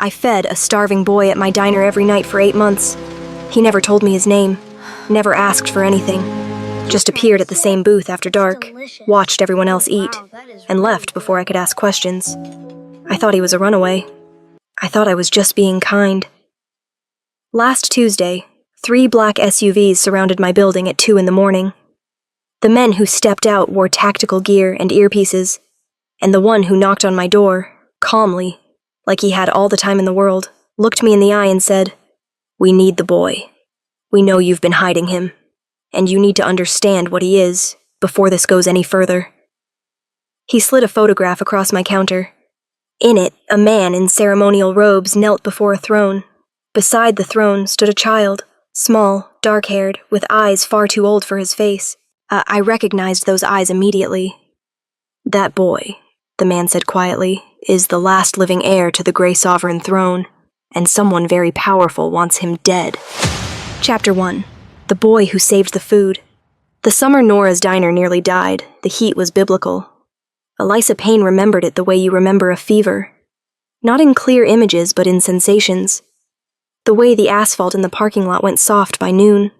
I fed a starving boy at my diner every night for 8 months. He never told me his name, never asked for anything, just appeared at the same booth after dark, watched everyone else eat, and left before I could ask questions. I thought he was a runaway. I thought I was just being kind. Last Tuesday, 3 black SUVs surrounded my building at 2 in the morning. The men who stepped out wore tactical gear and earpieces, and the one who knocked on my door, calmly, like he had all the time in the world, looked me in the eye and said, "We need the boy. We know you've been hiding him, and you need to understand what he is before this goes any further." He slid a photograph across my counter. In it, a man in ceremonial robes knelt before a throne. Beside the throne stood a child, small, dark-haired, with eyes far too old for his face. I recognized those eyes immediately. "That boy," the man said quietly, "is the last living heir to the Grey Sovereign throne, and someone very powerful wants him dead." Chapter 1. The Boy Who Saved the Food. The summer Nora's diner nearly died. The heat was biblical. Elisa Payne remembered it the way you remember a fever. Not in clear images, but in sensations. The way the asphalt in the parking lot went soft by noon.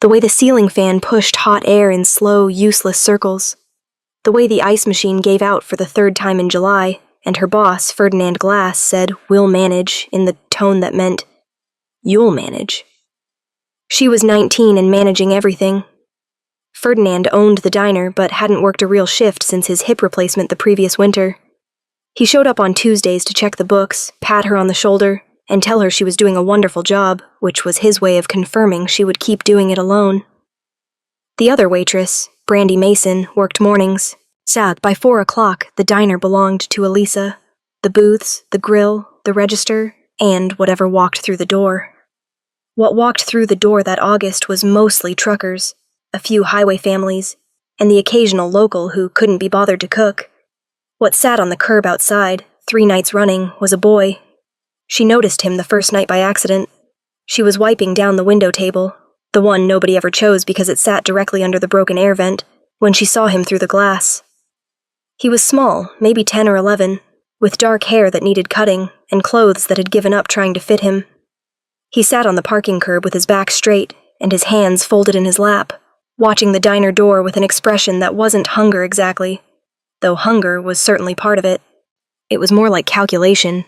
The way the ceiling fan pushed hot air in slow, useless circles. The way the ice machine gave out for the 3rd time in July, and her boss, Ferdinand Glass, said, "We'll manage," in the tone that meant, "You'll manage." She was 19 and managing everything. Ferdinand owned the diner, but hadn't worked a real shift since his hip replacement the previous winter. He showed up on Tuesdays to check the books, pat her on the shoulder, and tell her she was doing a wonderful job, which was his way of confirming she would keep doing it alone. The other waitress, Brandy Mason, worked mornings. By 4 o'clock, the diner belonged to Elisa. The booths, the grill, the register, and whatever walked through the door. What walked through the door that August was mostly truckers, a few highway families, and the occasional local who couldn't be bothered to cook. What sat on the curb outside, 3 nights running, was a boy. She noticed him the first night by accident. She was wiping down the window table, the one nobody ever chose because it sat directly under the broken air vent, when she saw him through the glass. He was small, maybe 10 or 11, with dark hair that needed cutting and clothes that had given up trying to fit him. He sat on the parking curb with his back straight and his hands folded in his lap, watching the diner door with an expression that wasn't hunger exactly, though hunger was certainly part of it. It was more like calculation,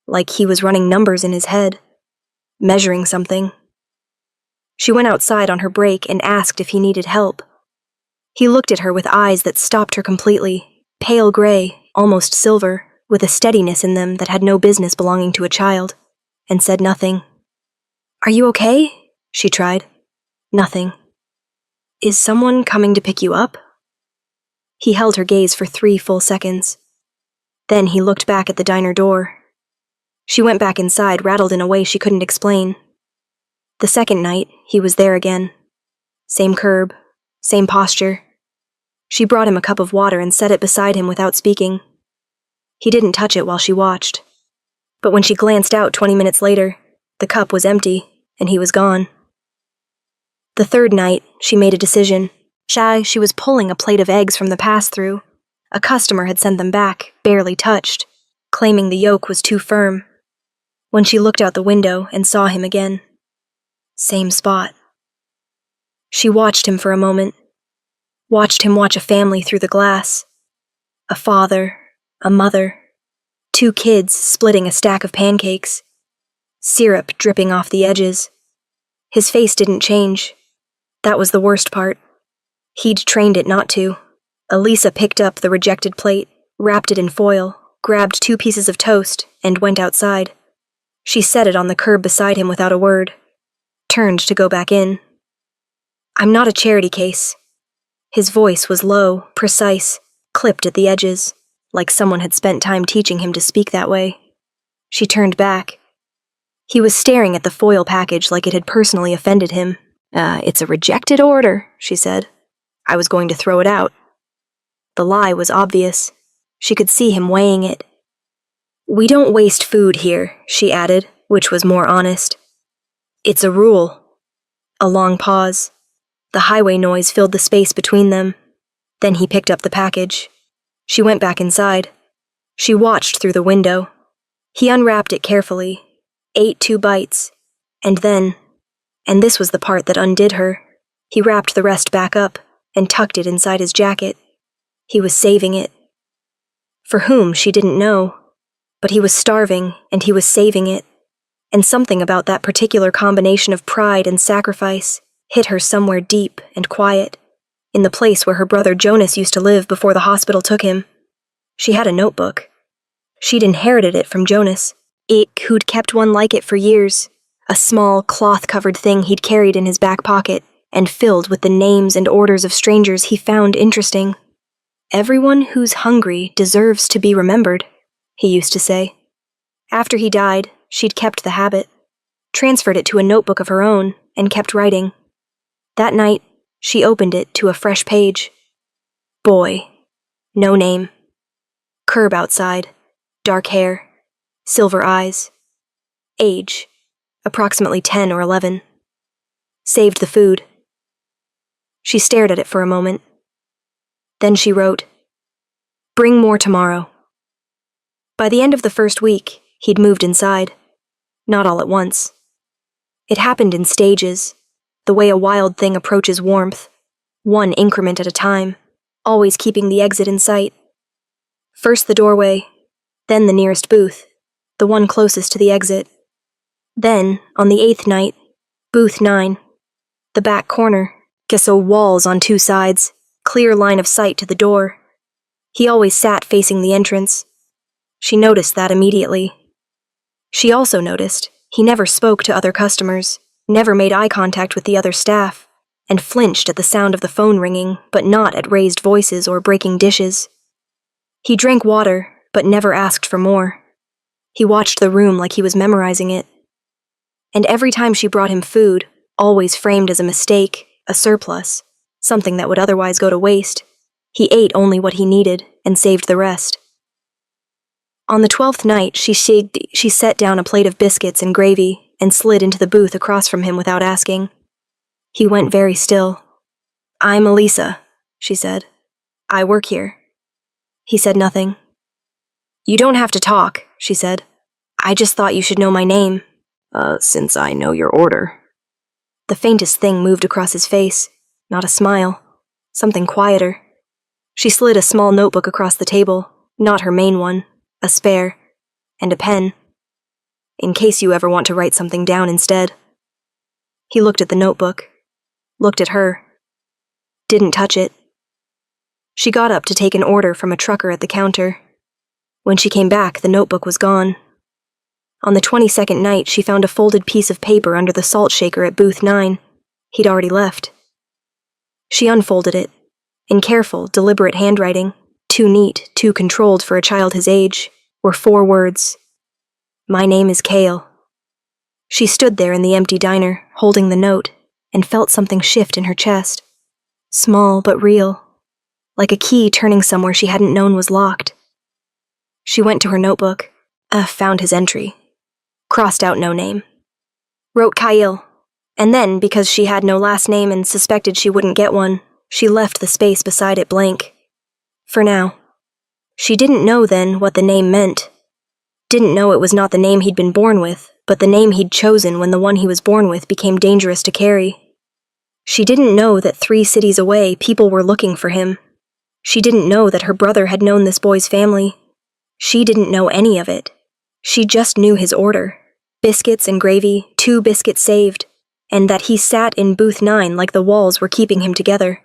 like he was running numbers in his head, measuring something. She went outside on her break and asked if he needed help. He looked at her with eyes that stopped her completely, pale gray, almost silver, with a steadiness in them that had no business belonging to a child, and said nothing. "Are you okay?" she tried. Nothing. "Is someone coming to pick you up?" He held her gaze for 3 full seconds. Then he looked back at the diner door. She went back inside, rattled in a way she couldn't explain. The second night, he was there again. Same curb, same posture. She brought him a cup of water and set it beside him without speaking. He didn't touch it while she watched. But when she glanced out 20 minutes later, the cup was empty, and he was gone. The 3rd night, she made a decision. She was pulling a plate of eggs from the pass-through. A customer had sent them back, barely touched, claiming the yolk was too firm. When she looked out the window and saw him again. Same spot. She watched him for a moment. Watched him watch a family through the glass. A father, a mother, 2 kids splitting a stack of pancakes. Syrup dripping off the edges. His face didn't change. That was the worst part. He'd trained it not to. Elisa picked up the rejected plate, wrapped it in foil, grabbed 2 pieces of toast, and went outside. She set it on the curb beside him without a word. Turned to go back in. "I'm not a charity case." His voice was low, precise, clipped at the edges, like someone had spent time teaching him to speak that way. She turned back. He was staring at the foil package like it had personally offended him. It's a rejected order," she said. "I was going to throw it out." The lie was obvious. She could see him weighing it. "We don't waste food here," she added, which was more honest. "It's a rule." A long pause. The highway noise filled the space between them. Then he picked up the package. She went back inside. She watched through the window. He unwrapped it carefully, ate 2 bites, and then, and this was the part that undid her, he wrapped the rest back up and tucked it inside his jacket. He was saving it. For whom, she didn't know, but he was starving and he was saving it, and something about that particular combination of pride and sacrifice hit her somewhere deep and quiet, in the place where her brother Jonas used to live before the hospital took him. She had a notebook. She'd inherited it from Jonas, who'd kept one like it for years, a small, cloth-covered thing he'd carried in his back pocket and filled with the names and orders of strangers he found interesting. "Everyone who's hungry deserves to be remembered," he used to say. After he died, she'd kept the habit, transferred it to a notebook of her own, and kept writing. That night, she opened it to a fresh page. Boy. No name. Curb outside. Dark hair. Silver eyes. Age. Approximately 10 or 11. Saved the food. She stared at it for a moment. Then she wrote, "Bring more tomorrow." By the end of the first week, he'd moved inside. Not all at once. It happened in stages, the way a wild thing approaches warmth, one increment at a time, always keeping the exit in sight. First the doorway, then the nearest booth, the one closest to the exit. Then, on the 8th night, booth 9, the back corner, gesso walls on 2 sides, clear line of sight to the door. He always sat facing the entrance. She noticed that immediately. She also noticed he never spoke to other customers, never made eye contact with the other staff, and flinched at the sound of the phone ringing, but not at raised voices or breaking dishes. He drank water, but never asked for more. He watched the room like he was memorizing it. And every time she brought him food, always framed as a mistake, a surplus, something that would otherwise go to waste, he ate only what he needed and saved the rest. On the 12th night, she set down a plate of biscuits and gravy and slid into the booth across from him without asking. He went very still. "I'm Elisa," she said. "I work here." He said nothing. "You don't have to talk," she said. "I just thought you should know my name." Since I know your order." The faintest thing moved across his face, not a smile, something quieter. She slid a small notebook across the table, not her main one, a spare, and a pen, in case you ever want to write something down instead. He looked at the notebook, looked at her, didn't touch it. She got up to take an order from a trucker at the counter. When she came back, the notebook was gone. On the 22nd night, she found a folded piece of paper under the salt shaker at booth 9. He'd already left. She unfolded it, in careful, deliberate handwriting, too neat, too controlled for a child his age, were 4 words. "My name is Kale." She stood there in the empty diner, holding the note, and felt something shift in her chest. Small but real, like a key turning somewhere she hadn't known was locked. She went to her notebook, found his entry. Crossed out no name. Wrote Kyle, and then, because she had no last name and suspected she wouldn't get one, she left the space beside it blank. For now. She didn't know then what the name meant. Didn't know it was not the name he'd been born with, but the name he'd chosen when the one he was born with became dangerous to carry. She didn't know that 3 cities away people were looking for him. She didn't know that her brother had known this boy's family. She didn't know any of it. She just knew his order. Biscuits and gravy, 2 biscuits saved, and that he sat in booth 9 like the walls were keeping him together.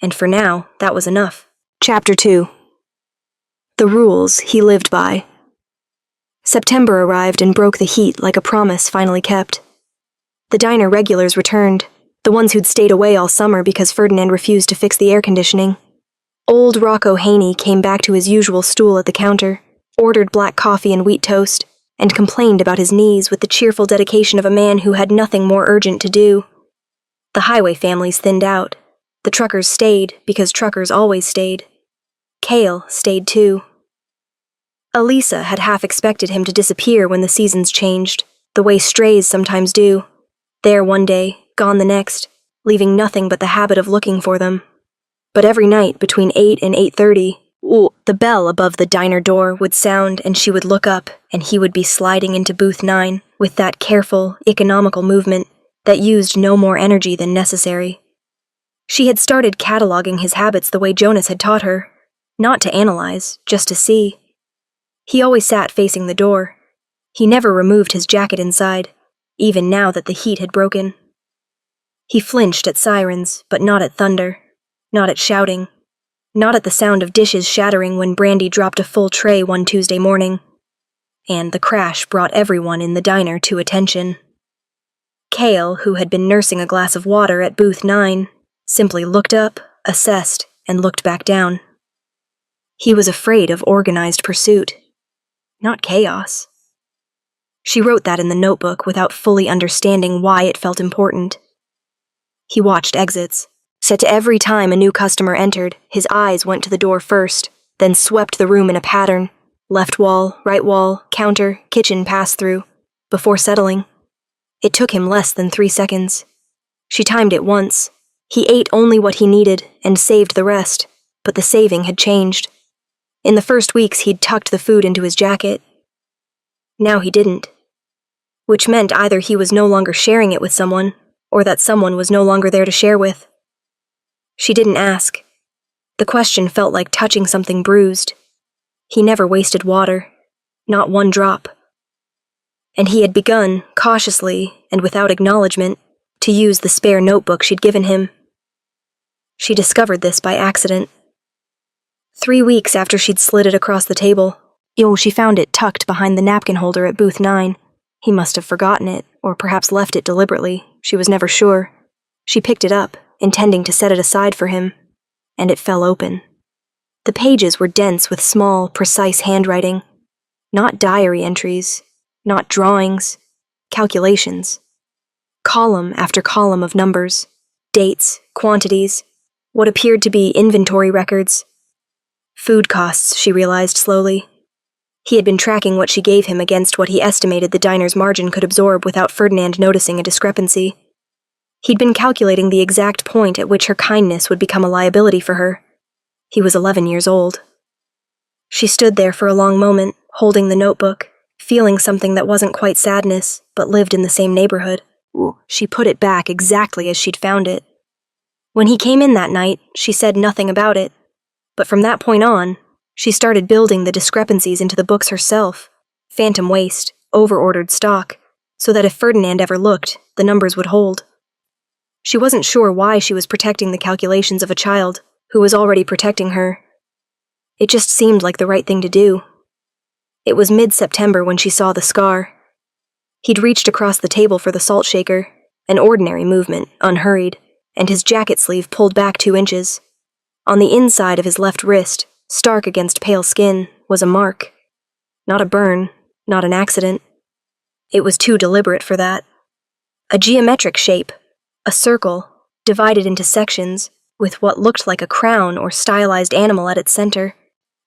And for now, that was enough. Chapter 2. The rules he lived by. September arrived and broke the heat like a promise finally kept. The diner regulars returned, the ones who'd stayed away all summer because Ferdinand refused to fix the air conditioning. Old Rocco Haney came back to his usual stool at the counter, ordered black coffee and wheat toast, and complained about his knees with the cheerful dedication of a man who had nothing more urgent to do. The highway families thinned out. The truckers stayed because truckers always stayed. Kale stayed too. Elisa had half expected him to disappear when the seasons changed, the way strays sometimes do. There one day, gone the next, leaving nothing but the habit of looking for them. But every night between 8 and 8:30, The bell above the diner door would sound and she would look up and he would be sliding into booth 9 with that careful, economical movement that used no more energy than necessary. She had started cataloging his habits the way Jonas had taught her, not to analyze, just to see. He always sat facing the door. He never removed his jacket inside, even now that the heat had broken. He flinched at sirens, but not at thunder, not at shouting, not at the sound of dishes shattering when Brandy dropped a full tray one Tuesday morning. And the crash brought everyone in the diner to attention. Cale, who had been nursing a glass of water at booth 9, simply looked up, assessed, and looked back down. He was afraid of organized pursuit, not chaos. She wrote that in the notebook without fully understanding why it felt important. He watched exits, set to every time a new customer entered, his eyes went to the door first, then swept the room in a pattern, left wall, right wall, counter, kitchen pass-through, before settling. It took him less than 3 seconds. She timed it once. He ate only what he needed and saved the rest, but the saving had changed. In the first weeks, he'd tucked the food into his jacket. Now he didn't. Which meant either he was no longer sharing it with someone, or that someone was no longer there to share with. She didn't ask. The question felt like touching something bruised. He never wasted water, not one drop. And he had begun, cautiously and without acknowledgement, to use the spare notebook she'd given him. She discovered this by accident. 3 weeks after she'd slid it across the table, she found it tucked behind the napkin holder at booth 9. He must have forgotten it, or perhaps left it deliberately. She was never sure. She picked it up, intending to set it aside for him, and it fell open. The pages were dense with small, precise handwriting. Not diary entries, not drawings, calculations. Column after column of numbers, dates, quantities, what appeared to be inventory records. Food costs, she realized slowly. He had been tracking what she gave him against what he estimated the diner's margin could absorb without Ferdinand noticing a discrepancy. He'd been calculating the exact point at which her kindness would become a liability for her. He was 11 years old. She stood there for a long moment, holding the notebook, feeling something that wasn't quite sadness, but lived in the same neighborhood. She put it back exactly as she'd found it. When he came in that night, she said nothing about it. But from that point on, she started building the discrepancies into the books herself, phantom waste, over-ordered stock, so that if Ferdinand ever looked, the numbers would hold. She wasn't sure why she was protecting the calculations of a child who was already protecting her. It just seemed like the right thing to do. It was mid-September when she saw the scar. He'd reached across the table for the salt shaker, an ordinary movement, unhurried, and his jacket sleeve pulled back 2 inches. On the inside of his left wrist, stark against pale skin, was a mark. Not a burn, not an accident. It was too deliberate for that. A geometric shape, a circle, divided into sections, with what looked like a crown or stylized animal at its center.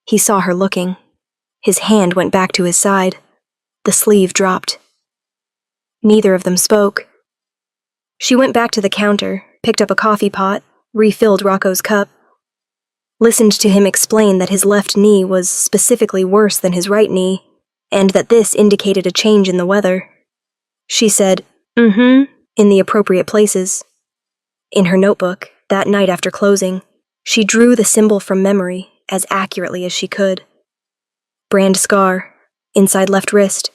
He saw her looking. His hand went back to his side. The sleeve dropped. Neither of them spoke. She went back to the counter, picked up a coffee pot, refilled Rocco's cup, listened to him explain that his left knee was specifically worse than his right knee, and that this indicated a change in the weather. She said, in the appropriate places. In her notebook, that night after closing, she drew the symbol from memory as accurately as she could. Brand scar, inside left wrist,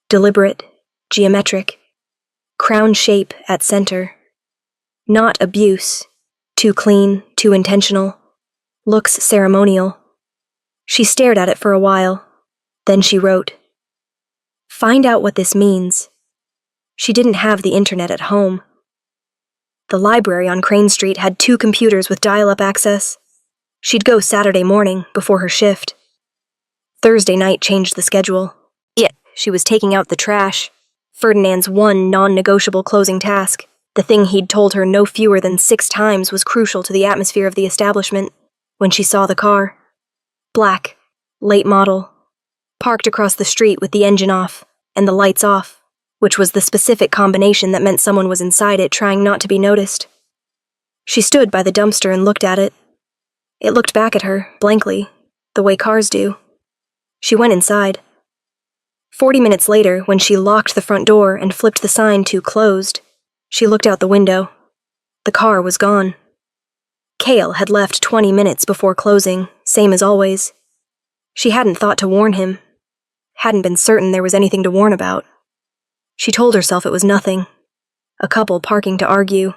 deliberate, geometric, crown shape at center. Not abuse, too clean, too intentional, looks ceremonial. She stared at it for a while, then she wrote, "Find out what this means." She didn't have the internet at home. The library on Crane Street had 2 computers with dial-up access. She'd go Saturday morning, before her shift. Thursday night changed the schedule. She was taking out the trash, Ferdinand's one non-negotiable closing task, the thing he'd told her no fewer than 6 times was crucial to the atmosphere of the establishment, when she saw the car. Black, late model, parked across the street with the engine off, and the lights off, which was the specific combination that meant someone was inside it trying not to be noticed. She stood by the dumpster and looked at it. It looked back at her, blankly, the way cars do. She went inside. 40 minutes later, when she locked the front door and flipped the sign to closed, she looked out the window. The car was gone. Cale had left 20 minutes before closing, same as always. She hadn't thought to warn him. Hadn't been certain there was anything to warn about. She told herself it was nothing. A couple parking to argue,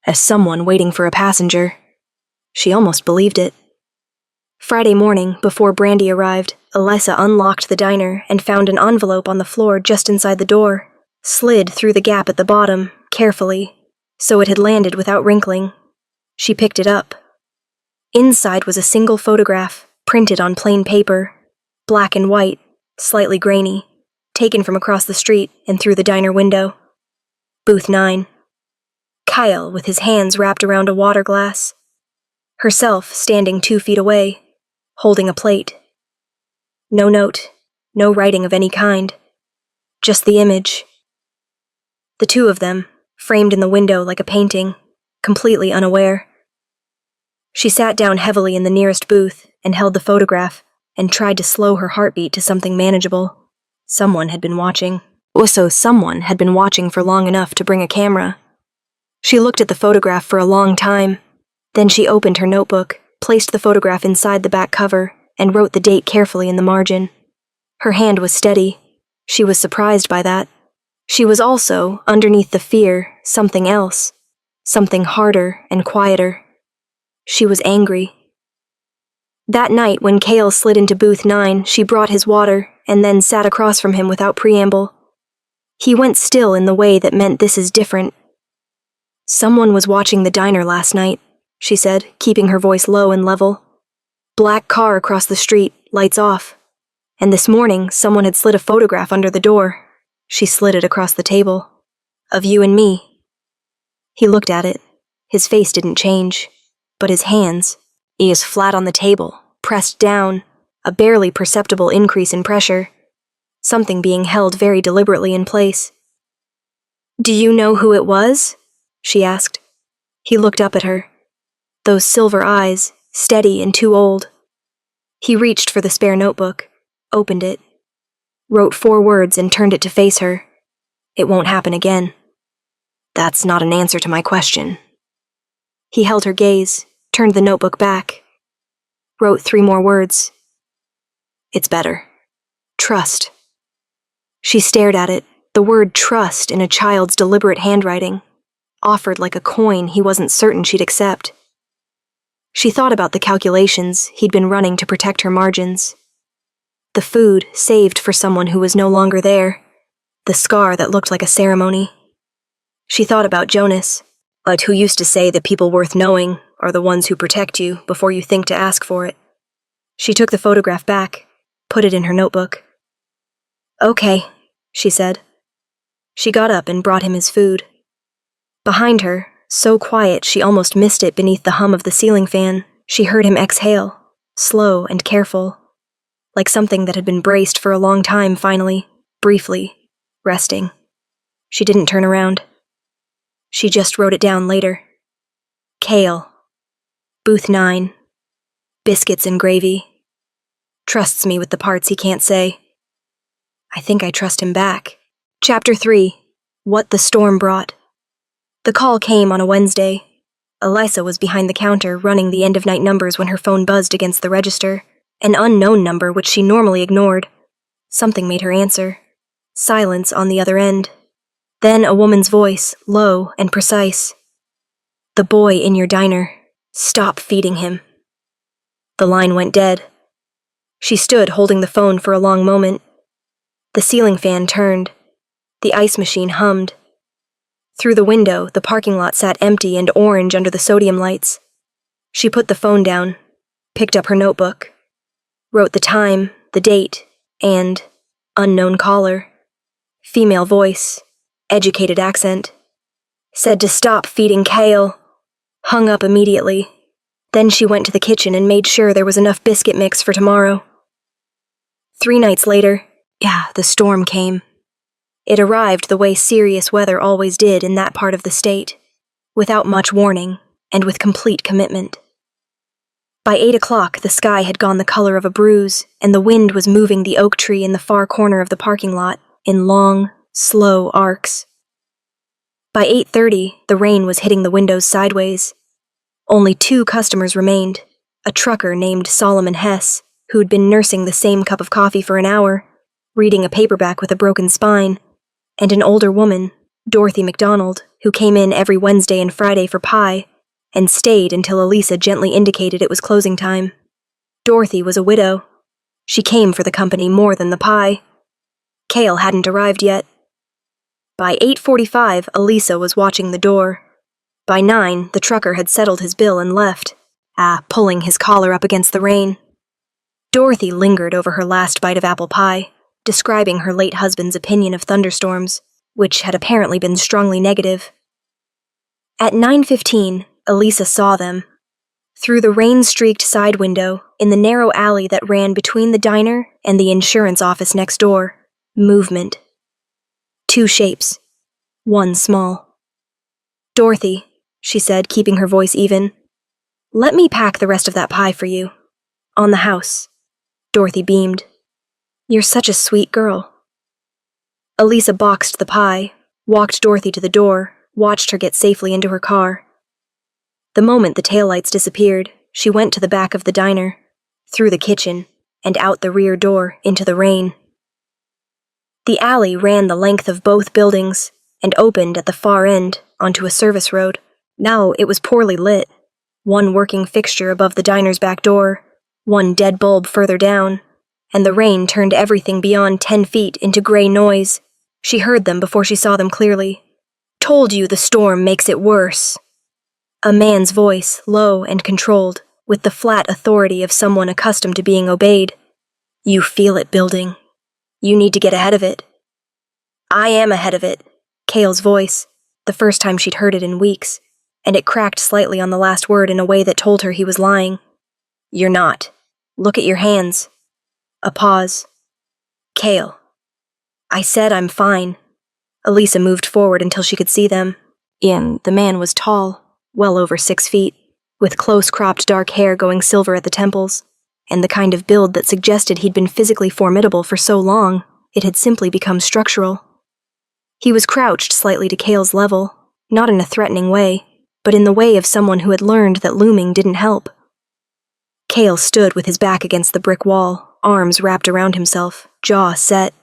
as someone waiting for a passenger. She almost believed it. Friday morning, before Brandy arrived, Elisa unlocked the diner and found an envelope on the floor just inside the door, slid through the gap at the bottom, carefully, so it had landed without wrinkling. She picked it up. Inside was a single photograph, printed on plain paper, black and white, slightly grainy, taken from across the street and through the diner window. Booth 9. Kyle with his hands wrapped around a water glass. Herself standing 2 feet away, holding a plate. No note, no writing of any kind. Just the image. The two of them, framed in the window like a painting, completely unaware. She sat down heavily in the nearest booth and held the photograph and tried to slow her heartbeat to something manageable. Someone had been watching. Someone had been watching for long enough to bring a camera. She looked at the photograph for a long time. Then she opened her notebook, placed the photograph inside the back cover, and wrote the date carefully in the margin. Her hand was steady. She was surprised by that. She was also, underneath the fear, something else. Something harder and quieter. She was angry. That night, when Cale slid into booth 9, she brought his water and then sat across from him without preamble. He went still in the way that meant this is different. Someone was watching the diner last night, she said, keeping her voice low and level. Black car across the street, lights off. And this morning, someone had slid a photograph under the door. She slid it across the table. Of you and me. He looked at it. His face didn't change. But his hands, ears flat on the table, pressed down, a barely perceptible increase in pressure. Something being held very deliberately in place. Do you know who it was? She asked. He looked up at her. Those silver eyes, steady and too old. He reached for the spare notebook, opened it, wrote 4 words and turned it to face her. It won't happen again. That's not an answer to my question. He held her gaze, turned the notebook back, wrote 3 more words. It's better. Trust. She stared at it, the word trust in a child's deliberate handwriting, offered like a coin he wasn't certain she'd accept. She thought about the calculations he'd been running to protect her margins. The food saved for someone who was no longer there. The scar that looked like a ceremony. She thought about Jonas, who used to say that people worth knowing are the ones who protect you before you think to ask for it. She took the photograph back, put it in her notebook. Okay, she said. She got up and brought him his food. Behind her, so quiet she almost missed it beneath the hum of the ceiling fan, she heard him exhale, slow and careful, like something that had been braced for a long time finally, briefly, resting. She didn't turn around. She just wrote it down later. Cale. Booth 9. Biscuits and gravy. Trusts me with the parts he can't say. I think I trust him back. Chapter 3. What the Storm Brought. The call came on a Wednesday. Elisa was behind the counter running the end-of-night numbers when her phone buzzed against the register, an unknown number which she normally ignored. Something made her answer. Silence on the other end. Then a woman's voice, low and precise. The boy in your diner. Stop feeding him. The line went dead. She stood holding the phone for a long moment. The ceiling fan turned. The ice machine hummed. Through the window, the parking lot sat empty and orange under the sodium lights. She put the phone down, picked up her notebook, wrote the time, the date, and unknown caller. Female voice, educated accent. Said to stop feeding Cale. Hung up immediately. Then she went to the kitchen and made sure there was enough biscuit mix for tomorrow. 3 nights later, the storm came. It arrived the way serious weather always did in that part of the state, without much warning and with complete commitment. By 8 o'clock, the sky had gone the color of a bruise, and the wind was moving the oak tree in the far corner of the parking lot in long, slow arcs. By 8:30, the rain was hitting the windows sideways. Only 2 customers remained, a trucker named Solomon Hess, who'd been nursing the same cup of coffee for an hour, reading a paperback with a broken spine, and an older woman, Dorothy McDonald, who came in every Wednesday and Friday for pie, and stayed until Elisa gently indicated it was closing time. Dorothy was a widow. She came for the company more than the pie. Cale hadn't arrived yet. By 8:45, Elisa was watching the door. By 9, the trucker had settled his bill and left, pulling his collar up against the rain. Dorothy lingered over her last bite of apple pie, describing her late husband's opinion of thunderstorms, which had apparently been strongly negative. At 9:15, Elisa saw them. Through the rain-streaked side window, in the narrow alley that ran between the diner and the insurance office next door, movement. 2 shapes, one small. "Dorothy," she said, keeping her voice even, "let me pack the rest of that pie for you. On the house." Dorothy beamed. "You're such a sweet girl." Elisa boxed the pie, walked Dorothy to the door, watched her get safely into her car. The moment the taillights disappeared, she went to the back of the diner, through the kitchen, and out the rear door into the rain. The alley ran the length of both buildings and opened at the far end onto a service road. Now it was poorly lit, one working fixture above the diner's back door, one dead bulb further down, and the rain turned everything beyond 10 feet into gray noise. She heard them before she saw them clearly. "Told you the storm makes it worse." A man's voice, low and controlled, with the flat authority of someone accustomed to being obeyed. "You feel it building. You need to get ahead of it." "I am ahead of it," Cale's voice, the first time she'd heard it in weeks, and it cracked slightly on the last word in a way that told her he was lying. "You're not. Look at your hands." A pause. "Cale." "I said I'm fine." Elisa moved forward until she could see them. The man was tall, well over 6 feet, with close-cropped dark hair going silver at the temples, and the kind of build that suggested he'd been physically formidable for so long, it had simply become structural. He was crouched slightly to Cale's level, not in a threatening way, but in the way of someone who had learned that looming didn't help. Cale stood with his back against the brick wall, arms wrapped around himself, jaw set.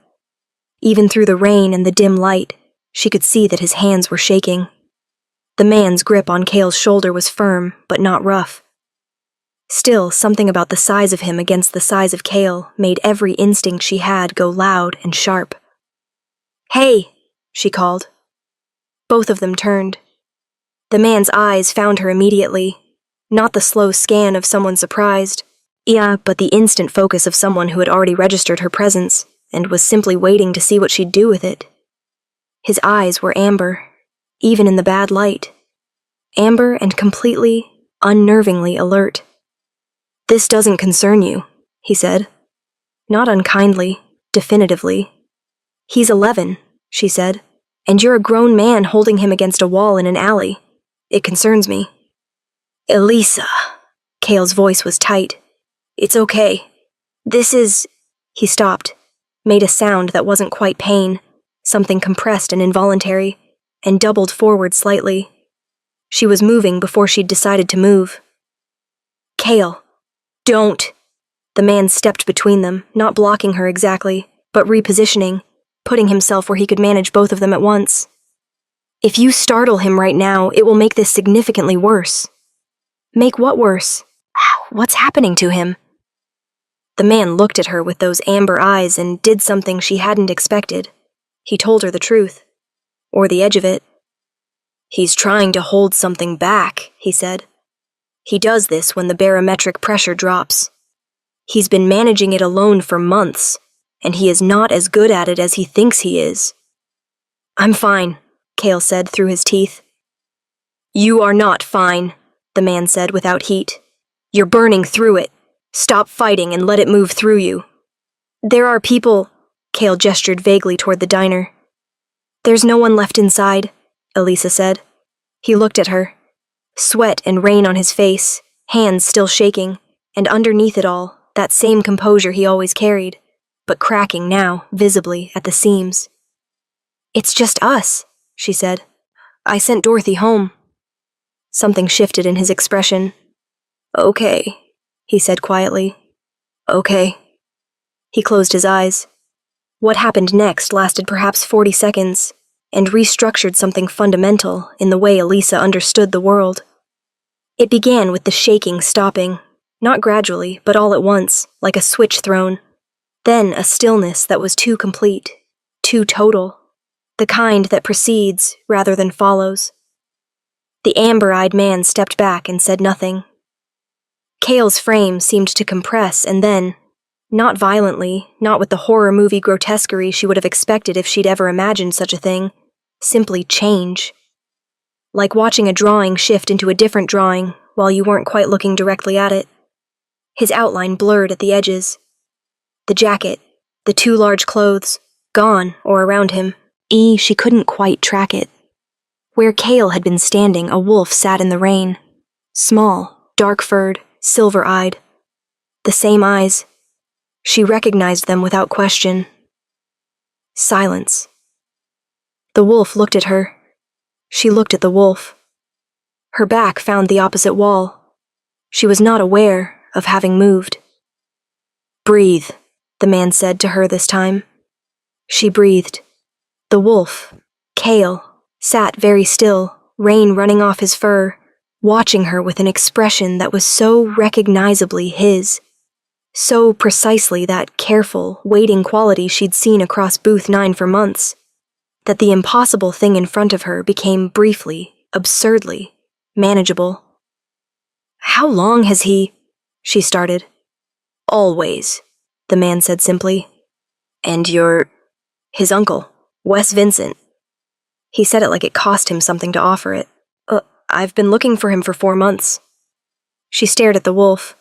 Even through the rain and the dim light, she could see that his hands were shaking. The man's grip on Cale's shoulder was firm, but not rough. Still, something about the size of him against the size of Cale made every instinct she had go loud and sharp. "Hey!" she called. Both of them turned. The man's eyes found her immediately, not the slow scan of someone surprised, but the instant focus of someone who had already registered her presence and was simply waiting to see what she'd do with it. His eyes were amber, even in the bad light. Amber and completely, unnervingly alert. "This doesn't concern you," he said. Not unkindly, definitively. "He's 11, she said, "and you're a grown man holding him against a wall in an alley. It concerns me." "Elisa," Cale's voice was tight. "It's okay. This is—" He stopped, made a sound that wasn't quite pain, something compressed and involuntary, and doubled forward slightly. She was moving before she'd decided to move. "Cale, don't!" The man stepped between them, not blocking her exactly, but repositioning, putting himself where he could manage both of them at once. "If you startle him right now, it will make this significantly worse." "Make what worse? What's happening to him?" The man looked at her with those amber eyes and did something she hadn't expected. He told her the truth. Or the edge of it. "He's trying to hold something back," he said. "He does this when the barometric pressure drops. He's been managing it alone for months, and he is not as good at it as he thinks he is." "I'm fine," Cale said through his teeth. "You are not fine," the man said without heat. "You're burning through it. Stop fighting and let it move through you." "There are people," Cale gestured vaguely toward the diner. "There's no one left inside," Elisa said. He looked at her. Sweat and rain on his face, hands still shaking, and underneath it all, that same composure he always carried, but cracking now, visibly, at the seams. "It's just us," she said. "I sent Dorothy home." Something shifted in his expression. "Okay," he said quietly. "Okay." He closed his eyes. What happened next lasted perhaps 40 seconds, and restructured something fundamental in the way Elisa understood the world. It began with the shaking stopping, not gradually, but all at once, like a switch thrown. Then a stillness that was too complete, too total, the kind that precedes rather than follows. The amber-eyed man stepped back and said nothing. Cale's frame seemed to compress and then, not violently, not with the horror movie grotesquerie she would have expected if she'd ever imagined such a thing, simply change. Like watching a drawing shift into a different drawing while you weren't quite looking directly at it. His outline blurred at the edges. The jacket, the two large clothes, gone or around him. She couldn't quite track it. Where Cale had been standing, a wolf sat in the rain. Small, dark-furred, silver-eyed. The same eyes. She recognized them without question. Silence. The wolf looked at her. She looked at the wolf. Her back found the opposite wall. She was not aware of having moved. "Breathe," the man said to her this time. She breathed. The wolf, Cale, sat very still, rain running off his fur, watching her with an expression that was so recognizably his. So precisely that careful, waiting quality she'd seen across Booth 9 for months, that the impossible thing in front of her became briefly, absurdly, manageable. "How long has he—" she started. "Always," the man said simply. "And you're—" "His uncle, Wes Vincent." He said it like it cost him something to offer it. I've been looking for him for 4 months." She stared at the wolf.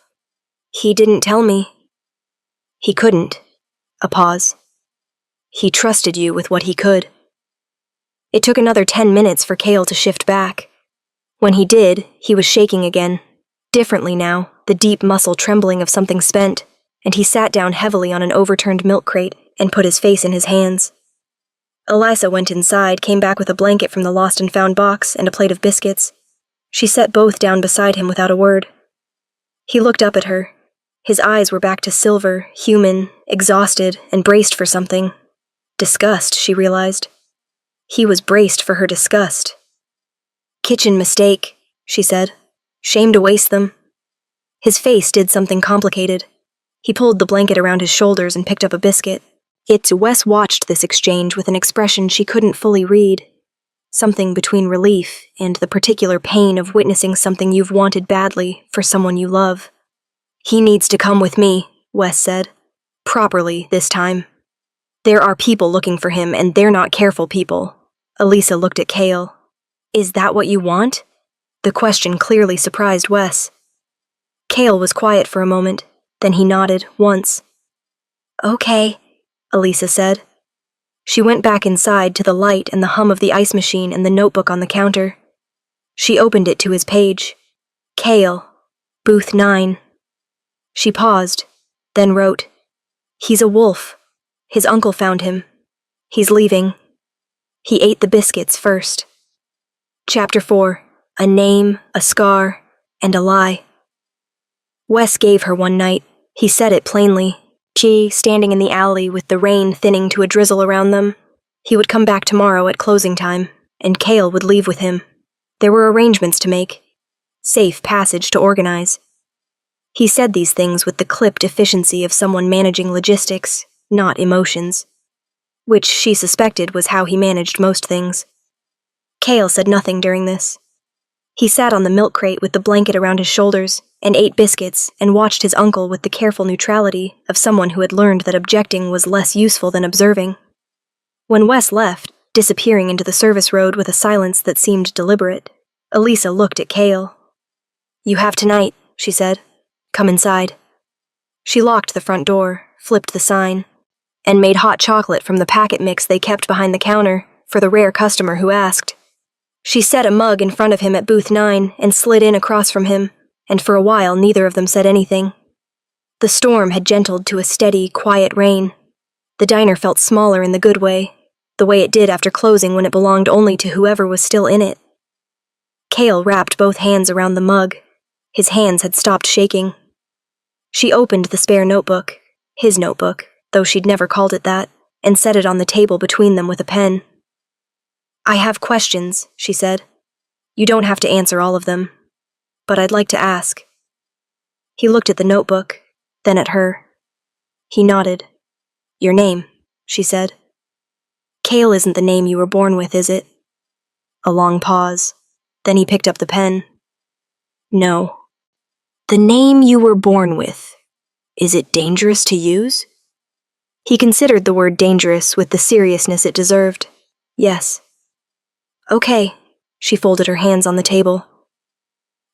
"He didn't tell me." "He couldn't." A pause. "He trusted you with what he could." It took another 10 minutes for Cale to shift back. When he did, he was shaking again. Differently now, the deep muscle trembling of something spent, and he sat down heavily on an overturned milk crate and put his face in his hands. Elisa went inside, came back with a blanket from the lost and found box and a plate of biscuits. She set both down beside him without a word. He looked up at her. His eyes were back to silver, human, exhausted, and braced for something. Disgust, she realized. He was braced for her disgust. "Kitchen mistake," she said. "Shame to waste them." His face did something complicated. He pulled the blanket around his shoulders and picked up a biscuit. Wes watched this exchange with an expression she couldn't fully read. Something between relief and the particular pain of witnessing something you've wanted badly for someone you love. "He needs to come with me," Wes said. "Properly, this time. There are people looking for him, and they're not careful people." Elisa looked at Cale. "Is that what you want?" The question clearly surprised Wes. Cale was quiet for a moment, then he nodded, once. "Okay," Elisa said. She went back inside to the light and the hum of the ice machine and the notebook on the counter. She opened it to his page. Cale, Booth 9. She paused, then wrote, "He's a wolf. His uncle found him. He's leaving." He ate the biscuits first. Chapter 4. A name, a scar, and a lie. Wes gave her one night. He said it plainly. She, standing in the alley with the rain thinning to a drizzle around them. He would come back tomorrow at closing time, and Cale would leave with him. There were arrangements to make. Safe passage to organize. He said these things with the clipped efficiency of someone managing logistics, not emotions. Which she suspected was how he managed most things. Cale said nothing during this. He sat on the milk crate with the blanket around his shoulders and ate biscuits and watched his uncle with the careful neutrality of someone who had learned that objecting was less useful than observing. When Wes left, disappearing into the service road with a silence that seemed deliberate, Elisa looked at Cale. "You have tonight," she said. "Come inside." She locked the front door, flipped the sign, and made hot chocolate from the packet mix they kept behind the counter for the rare customer who asked. She set a mug in front of him at Booth 9 and slid in across from him, and for a while neither of them said anything, The storm had gentled to a steady, quiet rain. The diner felt smaller in the good way, the way it did after closing when it belonged only to whoever was still in it. Cale wrapped both hands around the mug. His hands had stopped shaking. She opened the spare notebook, his notebook, though she'd never called it that, and set it on the table between them with a pen. "I have questions," she said. "You don't have to answer all of them, but I'd like to ask." He looked at the notebook, then at her. He nodded. "Your name," she said. "Cale isn't the name you were born with, is it?" A long pause. Then he picked up the pen. "No. The name you were born with. Is it dangerous to use?" He considered the word dangerous with the seriousness it deserved. "Yes." "Okay." She folded her hands on the table.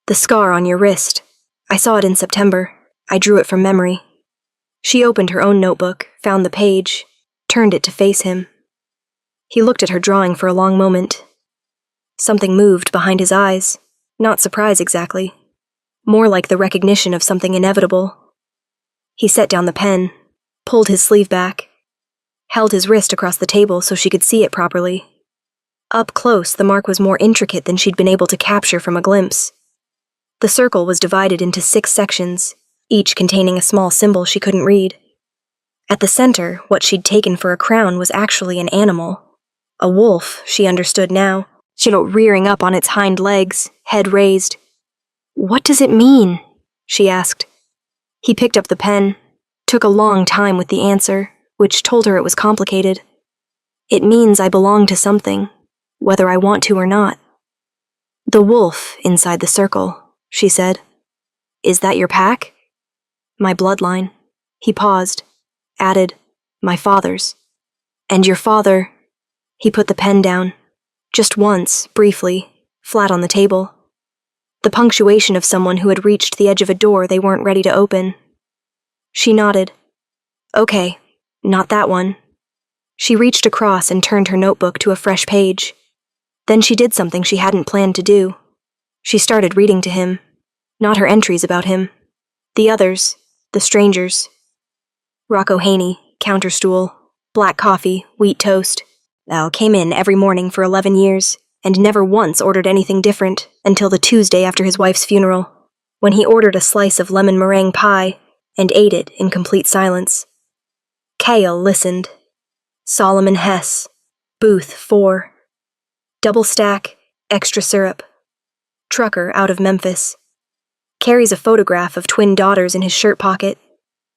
"The scar on your wrist. I saw it in September. I drew it from memory." She opened her own notebook, found the page, turned it to face him. He looked at her drawing for a long moment. Something moved behind his eyes. Not surprise exactly. More like the recognition of something inevitable. He set down the pen, pulled his sleeve back, held his wrist across the table so she could see it properly. Up close, the mark was more intricate than she'd been able to capture from a glimpse. The circle was divided into 6 sections, each containing a small symbol she couldn't read. At the center, what she'd taken for a crown was actually an animal. A wolf, she understood now, rearing up on its hind legs, head raised. "What does it mean?" she asked. He picked up the pen, took a long time with the answer, which told her it was complicated. "It means I belong to something, whether I want to or not." "The wolf inside the circle," she said. "Is that your pack?" "My bloodline." He paused, added, "My father's." "And your father—" He put the pen down. Just once, briefly, flat on the table. The punctuation of someone who had reached the edge of a door they weren't ready to open. She nodded. "Okay, not that one." She reached across and turned her notebook to a fresh page. Then she did something she hadn't planned to do. She started reading to him. Not her entries about him. The others, the strangers. Rocco Haney, counterstool, black coffee, wheat toast. Al came in every morning for 11 years, and never once ordered anything different until the Tuesday after his wife's funeral, when he ordered a slice of lemon meringue pie and ate it in complete silence. Cale listened. Solomon Hess, booth 4. Double stack, extra syrup. Trucker out of Memphis. Carries a photograph of twin daughters in his shirt pocket.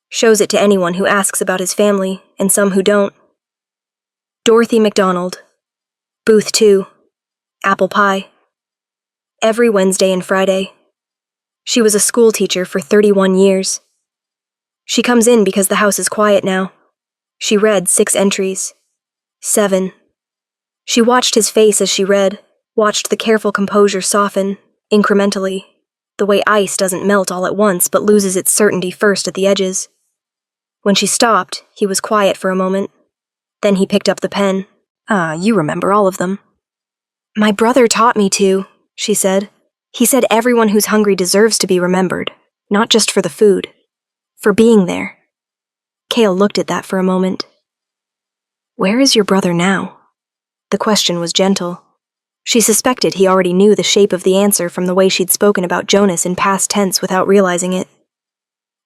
Shows it to anyone who asks about his family, and some who don't. Dorothy McDonald, booth 2. Apple pie. Every Wednesday and Friday. She was a school teacher for 31 years. She comes in because the house is quiet now. She read 6 entries. 7. She watched his face as she read, watched the careful composure soften, incrementally, the way ice doesn't melt all at once but loses its certainty first at the edges. When she stopped, he was quiet for a moment. Then he picked up the pen. You remember all of them." "My brother taught me to," she said. "He said everyone who's hungry deserves to be remembered, not just for the food, for being there." Cale looked at that for a moment. "Where is your brother now?" The question was gentle. She suspected he already knew the shape of the answer from the way she'd spoken about Jonas in past tense without realizing it.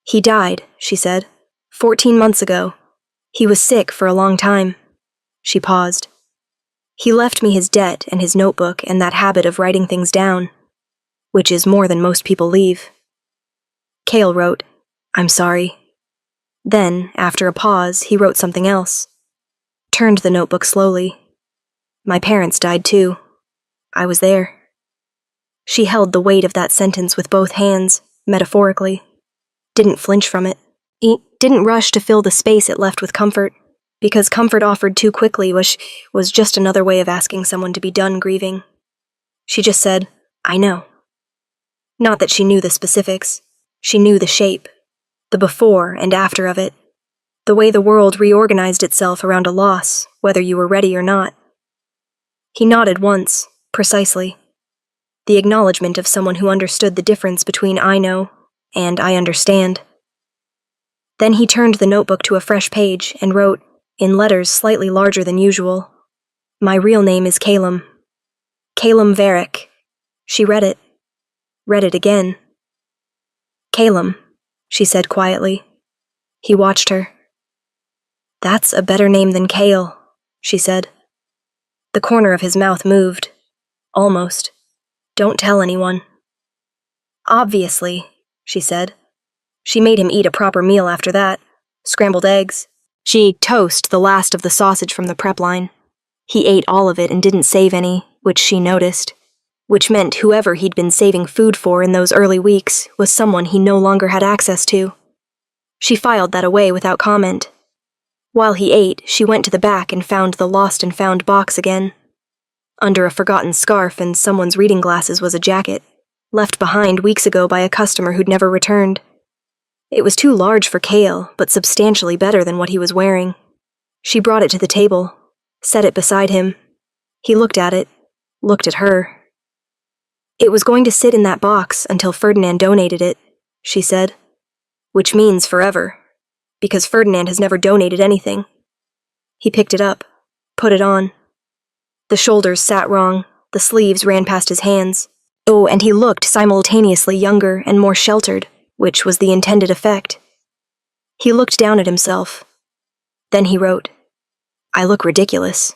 "He died," she said, 14 months ago. He was sick for a long time." She paused. "He left me his debt and his notebook and that habit of writing things down, which is more than most people leave." Cale wrote, "I'm sorry." Then, after a pause, he wrote something else. Turned the notebook slowly. "My parents died too. I was there." She held the weight of that sentence with both hands, metaphorically. Didn't flinch from it. Didn't rush to fill the space it left with comfort, because comfort offered too quickly was just another way of asking someone to be done grieving. She just said, "I know." Not that she knew the specifics. She knew the shape, the before and after of it, the way the world reorganized itself around a loss, whether you were ready or not. He nodded once, precisely. The acknowledgement of someone who understood the difference between "I know" and "I understand." Then he turned the notebook to a fresh page and wrote, in letters slightly larger than usual, "My real name is Calum. Calum Varick." She read it again. "Calum," she said quietly. He watched her. "That's a better name than Kale," she said. The corner of his mouth moved. Almost. "Don't tell anyone." "Obviously," she said. She made him eat a proper meal after that. Scrambled eggs. She ate toast, the last of the sausage from the prep line. He ate all of it and didn't save any, which she noticed. Which meant whoever he'd been saving food for in those early weeks was someone he no longer had access to. She filed that away without comment. While he ate, she went to the back and found the lost and found box again. Under a forgotten scarf and someone's reading glasses was a jacket, left behind weeks ago by a customer who'd never returned. It was too large for Kale, but substantially better than what he was wearing. She brought it to the table, set it beside him. He looked at it, looked at her. "It was going to sit in that box until Ferdinand donated it," she said. "Which means forever, because Ferdinand has never donated anything." He picked it up, put it on. The shoulders sat wrong, the sleeves ran past his hands. Oh, and he looked simultaneously younger and more sheltered, which was the intended effect. He looked down at himself. Then he wrote, "I look ridiculous."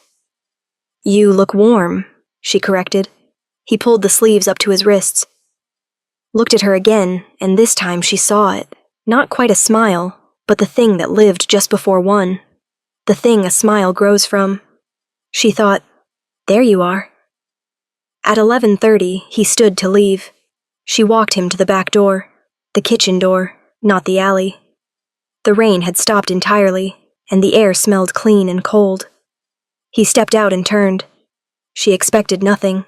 "You look warm," she corrected. He pulled the sleeves up to his wrists. Looked at her again, and this time she saw it. Not quite a smile, but the thing that lived just before one. The thing a smile grows from. She thought, "There you are." At 11:30, he stood to leave. She walked him to the back door, the kitchen door, not the alley. The rain had stopped entirely, and the air smelled clean and cold. He stepped out and turned. She expected nothing.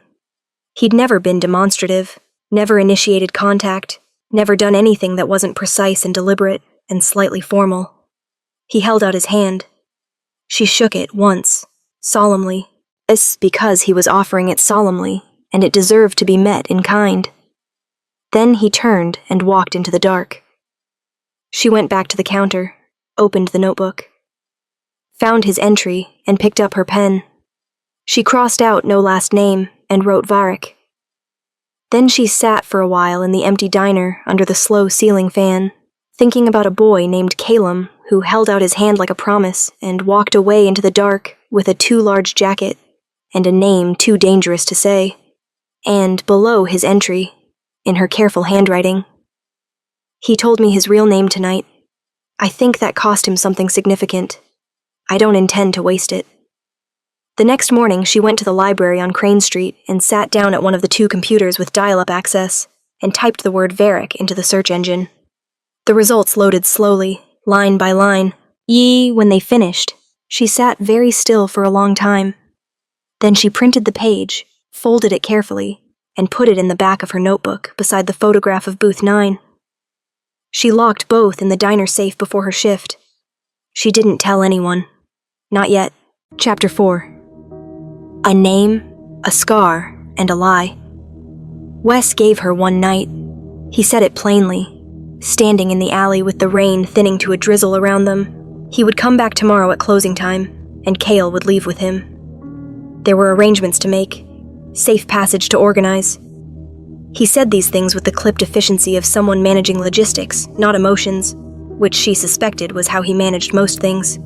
He'd never been demonstrative, never initiated contact, never done anything that wasn't precise and deliberate and slightly formal. He held out his hand. She shook it once, solemnly. This because he was offering it solemnly, and it deserved to be met in kind. Then he turned and walked into the dark. She went back to the counter, opened the notebook, found his entry, and picked up her pen. She crossed out no last name and wrote Varick. Then she sat for a while in the empty diner under the slow ceiling fan, thinking about a boy named Calum who held out his hand like a promise and walked away into the dark with a too large jacket and a name too dangerous to say. And below his entry, in her careful handwriting, "He told me his real name tonight. I think that cost him something significant. I don't intend to waste it." The next morning, she went to the library on Crane Street and sat down at one of the two computers with dial-up access and typed the word Varick into the search engine. The results loaded slowly, line by line. When they finished, she sat very still for a long time. Then she printed the page, folded it carefully, and put it in the back of her notebook beside the photograph of Booth 9. She locked both in the diner safe before her shift. She didn't tell anyone. Not yet. Chapter 4. A name, a scar, and a lie. Wes gave her one night. He said it plainly, standing in the alley with the rain thinning to a drizzle around them. He would come back tomorrow at closing time, and Kale would leave with him. There were arrangements to make, safe passage to organize. He said these things with the clipped efficiency of someone managing logistics, not emotions, which she suspected was how he managed most things.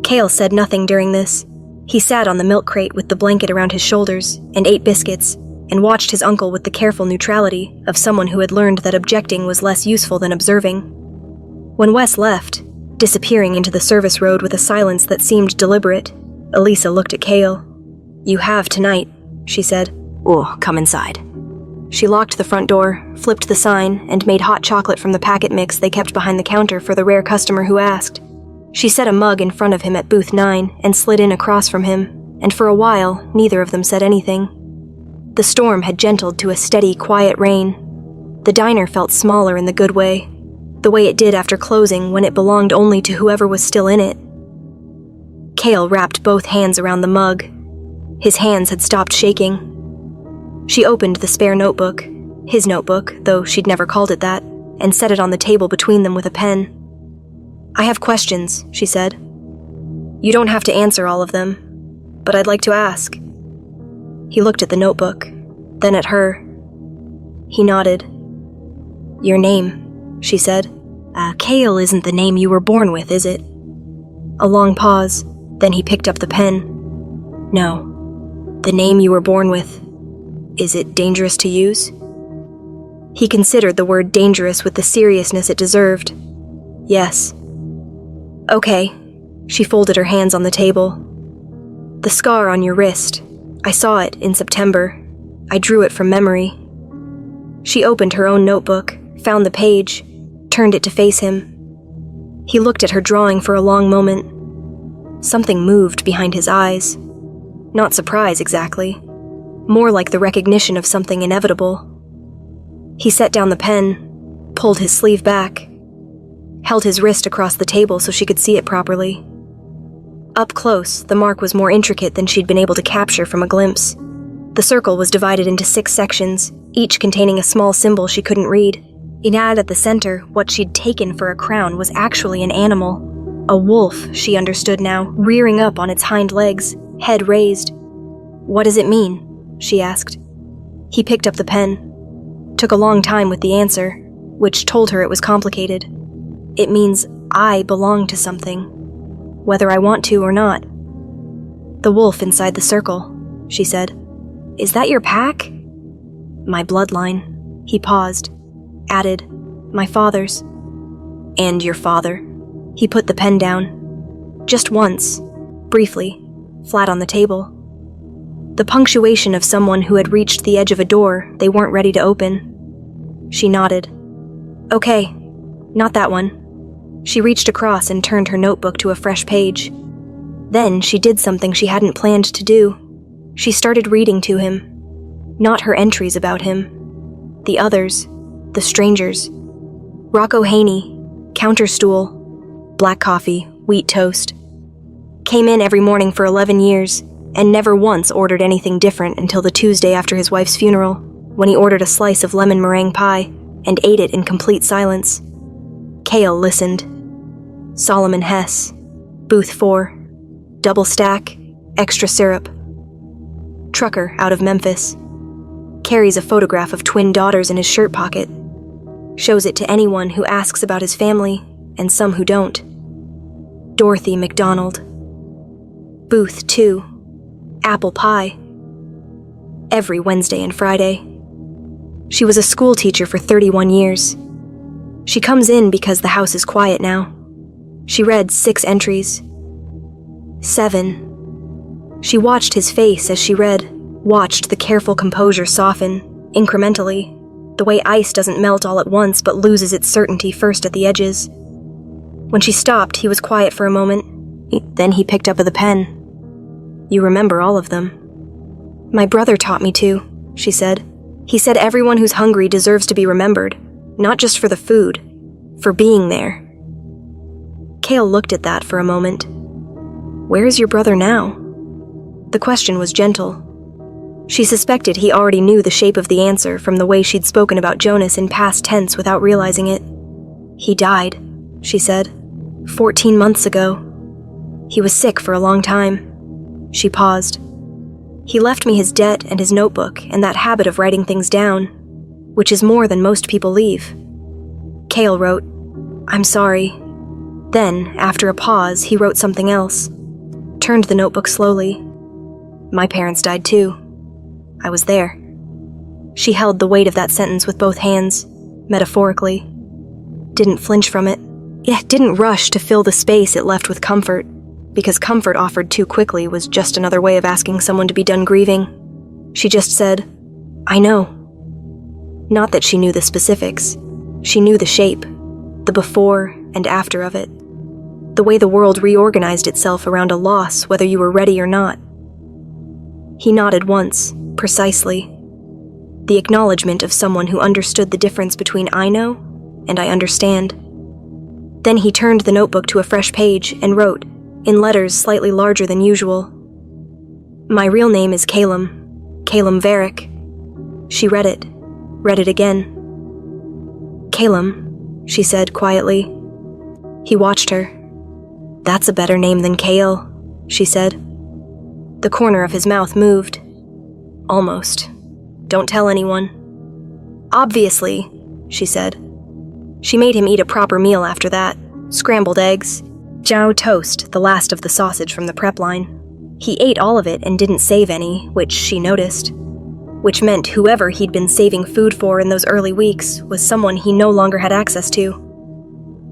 Kale said nothing during this. He sat on the milk crate with the blanket around his shoulders and ate biscuits and watched his uncle with the careful neutrality of someone who had learned that objecting was less useful than observing. When Wes left, disappearing into the service road with a silence that seemed deliberate, Elisa looked at Kale. "You have tonight," she said. "Oh, come inside." She locked the front door, flipped the sign, and made hot chocolate from the packet mix they kept behind the counter for the rare customer who asked. She set a mug in front of him at booth 9 and slid in across from him, and for a while, neither of them said anything. The storm had gentled to a steady, quiet rain. The diner felt smaller in the good way, the way it did after closing when it belonged only to whoever was still in it. Kale wrapped both hands around the mug. His hands had stopped shaking. She opened the spare notebook, his notebook, though she'd never called it that, and set it on the table between them with a pen. I have questions, she said. You don't have to answer all of them, but I'd like to ask. He looked at the notebook, then at her. He nodded. Your name, she said. Kale isn't the name you were born with, is it? A long pause, then he picked up the pen. No. The name you were born with. Is it dangerous to use? He considered the word dangerous with the seriousness it deserved. Yes. Okay. She folded her hands on the table. The scar on your wrist. I saw it in September. I drew it from memory. She opened her own notebook, found the page, turned it to face him. He looked at her drawing for a long moment. Something moved behind his eyes. Not surprise, exactly. More like the recognition of something inevitable. He set down the pen, pulled his sleeve back, held his wrist across the table so she could see it properly. Up close, the mark was more intricate than she'd been able to capture from a glimpse. The circle was divided into 6 sections, each containing a small symbol she couldn't read. At the center, what she'd taken for a crown was actually an animal. A wolf, she understood now, rearing up on its hind legs, head raised. What does it mean? She asked. He picked up the pen. Took a long time with the answer, which told her it was complicated. It means I belong to something, whether I want to or not. The wolf inside the circle, she said. Is that your pack? My bloodline. He paused, added, my father's. And your father. He put the pen down. Just once, briefly, flat on the table. The punctuation of someone who had reached the edge of a door they weren't ready to open. She nodded. Okay, not that one. She reached across and turned her notebook to a fresh page. Then she did something she hadn't planned to do. She started reading to him. Not her entries about him. The others. The strangers. Rocco Haney. Counterstool. Black coffee. Wheat toast. Came in every morning for 11 years, and never once ordered anything different until the Tuesday after his wife's funeral, when he ordered a slice of lemon meringue pie and ate it in complete silence. Kale listened. Solomon Hess. Booth 4. Double stack. Extra syrup. Trucker out of Memphis. Carries a photograph of twin daughters in his shirt pocket. Shows it to anyone who asks about his family, and some who don't. Dorothy McDonald. Booth 2. Apple pie. Every Wednesday and Friday. She was a school teacher for 31 years. She comes in because the house is quiet now. She read 6 entries. 7. She watched his face as she read, watched the careful composure soften, incrementally, the way ice doesn't melt all at once but loses its certainty first at the edges. When she stopped, he was quiet for a moment. Then he picked up the pen. You remember all of them. My brother taught me to, she said. He said everyone who's hungry deserves to be remembered, not just for the food, for being there. Kale looked at that for a moment. Where is your brother now? The question was gentle. She suspected he already knew the shape of the answer from the way she'd spoken about Jonas in past tense without realizing it. He died, she said, 14 months ago. He was sick for a long time. She paused. He left me his debt and his notebook and that habit of writing things down, which is more than most people leave. Kale wrote, I'm sorry. Then, after a pause, he wrote something else. Turned the notebook slowly. My parents died too. I was there. She held the weight of that sentence with both hands, metaphorically. Didn't flinch from it. Yet didn't rush to fill the space it left with comfort, because comfort offered too quickly was just another way of asking someone to be done grieving. She just said, I know. Not that she knew the specifics. She knew the shape, the before and after of it. The way the world reorganized itself around a loss, whether you were ready or not. He nodded once, precisely. The acknowledgement of someone who understood the difference between I know and I understand. Then he turned the notebook to a fresh page and wrote, in letters slightly larger than usual, My real name is Calum Varick. She read it again. Calum, she said quietly. He watched her. "That's a better name than Kale," she said. The corner of his mouth moved. "Almost. Don't tell anyone." "Obviously," she said. She made him eat a proper meal after that. Scrambled eggs, Jow toast, the last of the sausage from the prep line. He ate all of it and didn't save any, which she noticed. Which meant whoever he'd been saving food for in those early weeks was someone he no longer had access to.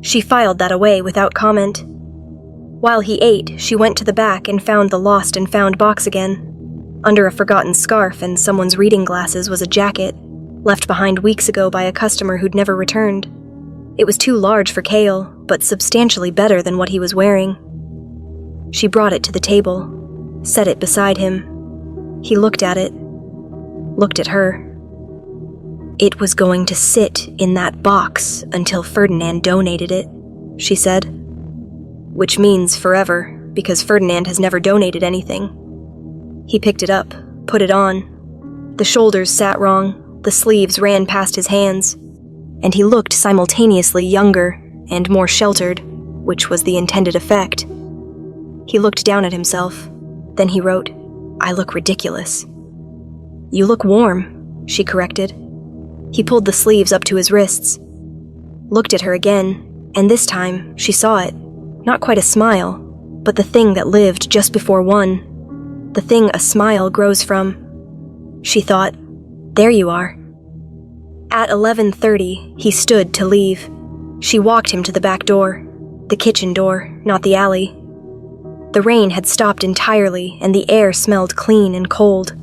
She filed that away without comment. While he ate, she went to the back and found the lost and found box again. Under a forgotten scarf and someone's reading glasses was a jacket, left behind weeks ago by a customer who'd never returned. It was too large for Kale, but substantially better than what he was wearing. She brought it to the table, set it beside him. He looked at it, looked at her. "It was going to sit in that box until Ferdinand donated it," she said. "Which means forever, because Ferdinand has never donated anything." He picked it up, put it on. The shoulders sat wrong, the sleeves ran past his hands, and he looked simultaneously younger and more sheltered, which was the intended effect. He looked down at himself. Then he wrote, "I look ridiculous." "You look warm," she corrected. He pulled the sleeves up to his wrists, looked at her again, and this time she saw it. Not quite a smile, but the thing that lived just before one. The thing a smile grows from. She thought, "There you are." At 11:30, he stood to leave. She walked him to the back door, the kitchen door, not the alley. The rain had stopped entirely, and the air smelled clean and cold.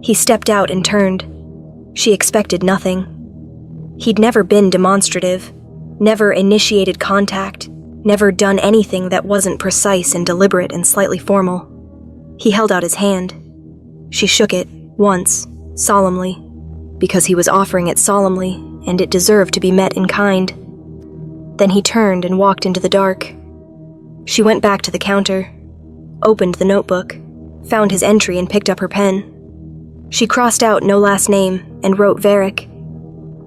He stepped out and turned. She expected nothing. He'd never been demonstrative, never initiated contact, never done anything that wasn't precise and deliberate and slightly formal. He held out his hand. She shook it, once, solemnly, because he was offering it solemnly, and it deserved to be met in kind. Then he turned and walked into the dark. She went back to the counter, opened the notebook, found his entry and picked up her pen. She crossed out no last name and wrote Varric.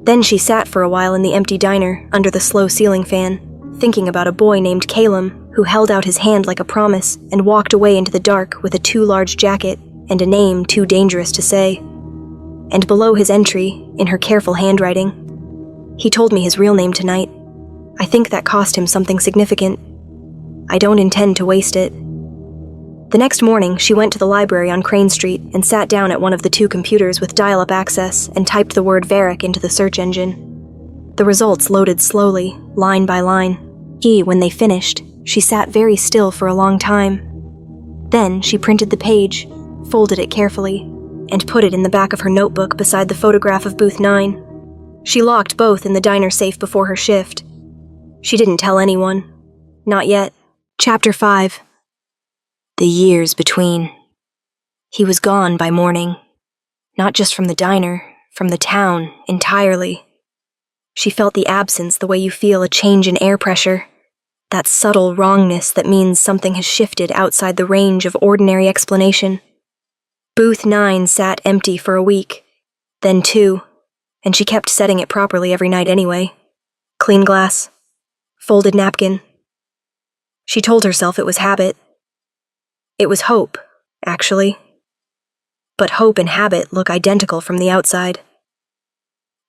Then she sat for a while in the empty diner under the slow ceiling fan, thinking about a boy named Calum who held out his hand like a promise and walked away into the dark with a too large jacket and a name too dangerous to say. And below his entry, in her careful handwriting, "He told me his real name tonight. I think that cost him something significant. I don't intend to waste it." The next morning, she went to the library on Crane Street and sat down at one of the two computers with dial-up access and typed the word Varric into the search engine. The results loaded slowly, line by line. When they finished, she sat very still for a long time. Then she printed the page, folded it carefully, and put it in the back of her notebook beside the photograph of Booth 9. She locked both in the diner safe before her shift. She didn't tell anyone. Not yet. Chapter 5. The years between. He was gone by morning. Not just from the diner, from the town, entirely. She felt the absence the way you feel a change in air pressure. That subtle wrongness that means something has shifted outside the range of ordinary explanation. Booth 9 sat empty for a week, then 2, and she kept setting it properly every night anyway. Clean glass. Folded napkin. She told herself it was habit. It was hope, actually. But hope and habit look identical from the outside.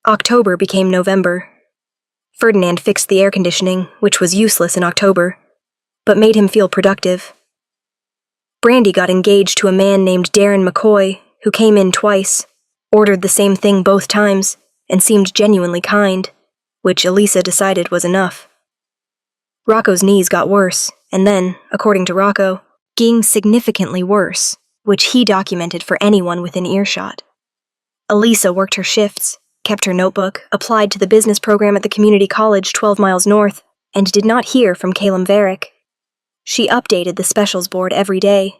October became November. Ferdinand fixed the air conditioning, which was useless in October, but made him feel productive. Brandy got engaged to a man named Darren McCoy, who came in twice, ordered the same thing both times, and seemed genuinely kind, which Elisa decided was enough. Rocco's knees got worse, and then, according to Rocco, ging significantly worse, which he documented for anyone within earshot. Elisa worked her shifts, kept her notebook, applied to the business program at the community college 12 miles north, and did not hear from Calum Varric. She updated the specials board every day.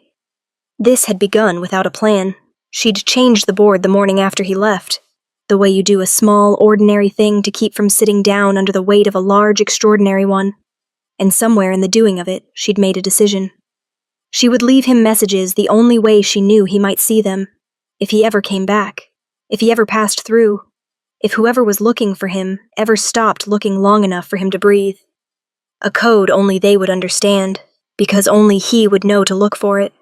This had begun without a plan. She'd changed the board the morning after he left, the way you do a small, ordinary thing to keep from sitting down under the weight of a large, extraordinary one. And somewhere in the doing of it, she'd made a decision. She would leave him messages the only way she knew he might see them, if he ever came back, if he ever passed through, if whoever was looking for him ever stopped looking long enough for him to breathe. A code only they would understand, because only he would know to look for it.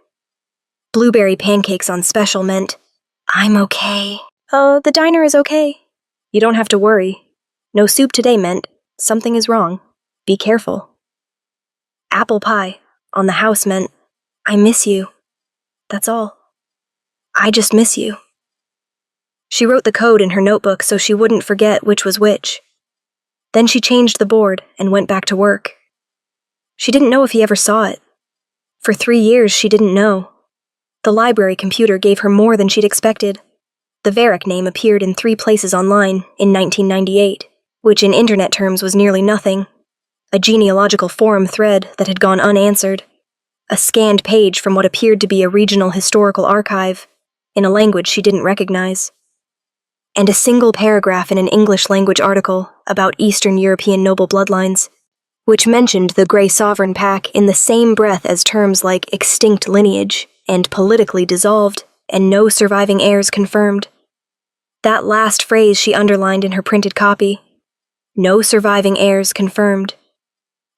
Blueberry pancakes on special meant, "I'm okay." The diner is okay. You don't have to worry. No soup today meant, something is wrong. Be careful. Apple pie on the house meant, "I miss you." That's all. I just miss you. She wrote the code in her notebook so she wouldn't forget which was which. Then she changed the board and went back to work. She didn't know if he ever saw it. For 3 years, she didn't know. The library computer gave her more than she'd expected. The Varick name appeared in 3 places online in 1998, which in internet terms was nearly nothing. A genealogical forum thread that had gone unanswered. A scanned page from what appeared to be a regional historical archive, in a language she didn't recognize. And a single paragraph in an English-language article about Eastern European noble bloodlines, which mentioned the Grey Sovereign Pack in the same breath as terms like extinct lineage and politically dissolved and no surviving heirs confirmed. That last phrase she underlined in her printed copy. No surviving heirs confirmed.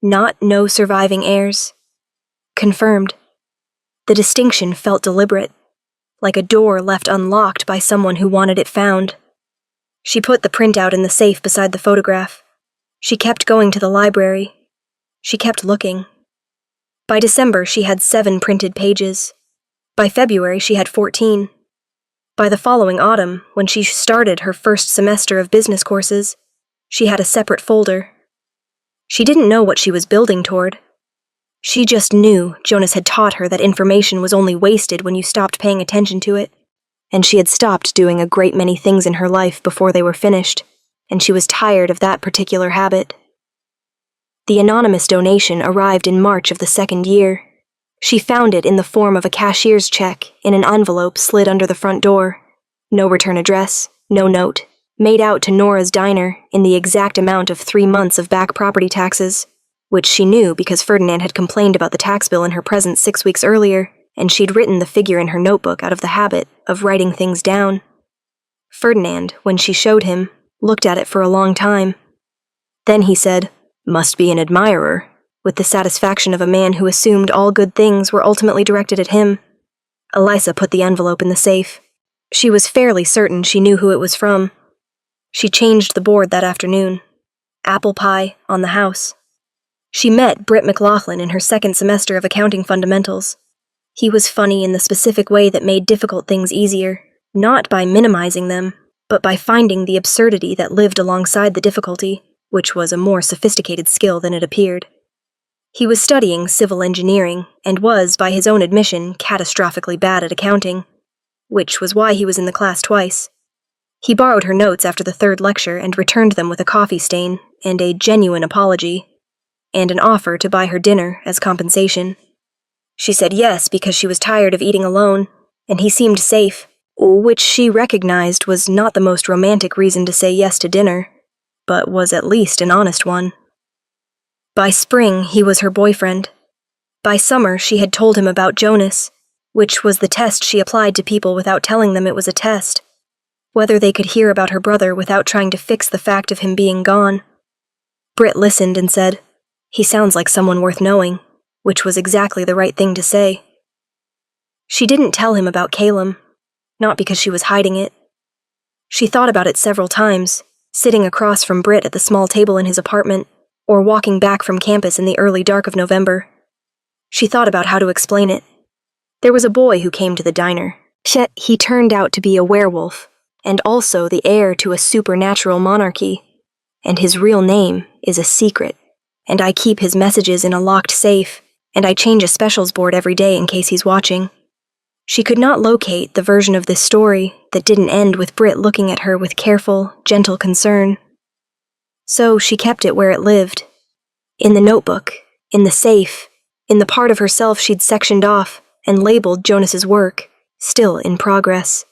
Not no surviving heirs. Confirmed. The distinction felt deliberate, like a door left unlocked by someone who wanted it found. She put the printout in the safe beside the photograph. She kept going to the library. She kept looking. By December, she had 7 printed pages. By February, she had 14. By the following autumn, when she started her first semester of business courses, she had a separate folder. She didn't know what she was building toward. She just knew Jonas had taught her that information was only wasted when you stopped paying attention to it, and she had stopped doing a great many things in her life before they were finished, and she was tired of that particular habit. The anonymous donation arrived in March of the 2nd year. She found it in the form of a cashier's check in an envelope slid under the front door. No return address, no note, made out to Nora's diner in the exact amount of 3 months of back property taxes, which she knew because Ferdinand had complained about the tax bill in her presence 6 weeks earlier, and she'd written the figure in her notebook out of the habit of writing things down. Ferdinand, when she showed him, looked at it for a long time. Then he said, "Must be an admirer," with the satisfaction of a man who assumed all good things were ultimately directed at him. Eliza put the envelope in the safe. She was fairly certain she knew who it was from. She changed the board that afternoon. Apple pie on the house. She met Britt McLaughlin in her 2nd semester of accounting fundamentals. He was funny in the specific way that made difficult things easier, not by minimizing them, but by finding the absurdity that lived alongside the difficulty, which was a more sophisticated skill than it appeared. He was studying civil engineering and was, by his own admission, catastrophically bad at accounting, which was why he was in the class twice. He borrowed her notes after the 3rd lecture and returned them with a coffee stain and a genuine apology, and an offer to buy her dinner as compensation. She said yes because she was tired of eating alone, and he seemed safe, which she recognized was not the most romantic reason to say yes to dinner, but was at least an honest one. By spring, he was her boyfriend. By summer, she had told him about Jonas, which was the test she applied to people without telling them it was a test, whether they could hear about her brother without trying to fix the fact of him being gone. Britt listened and said, "He sounds like someone worth knowing," which was exactly the right thing to say. She didn't tell him about Calum, not because she was hiding it. She thought about it several times, sitting across from Britt at the small table in his apartment, or walking back from campus in the early dark of November. She thought about how to explain it. There was a boy who came to the diner. Yet he turned out to be a werewolf, and also the heir to a supernatural monarchy. And his real name is a secret, and I keep his messages in a locked safe, and I change a specials board every day in case he's watching. She could not locate the version of this story that didn't end with Britt looking at her with careful, gentle concern. So she kept it where it lived. In the notebook, in the safe, in the part of herself she'd sectioned off and labeled Jonas's work, still in progress.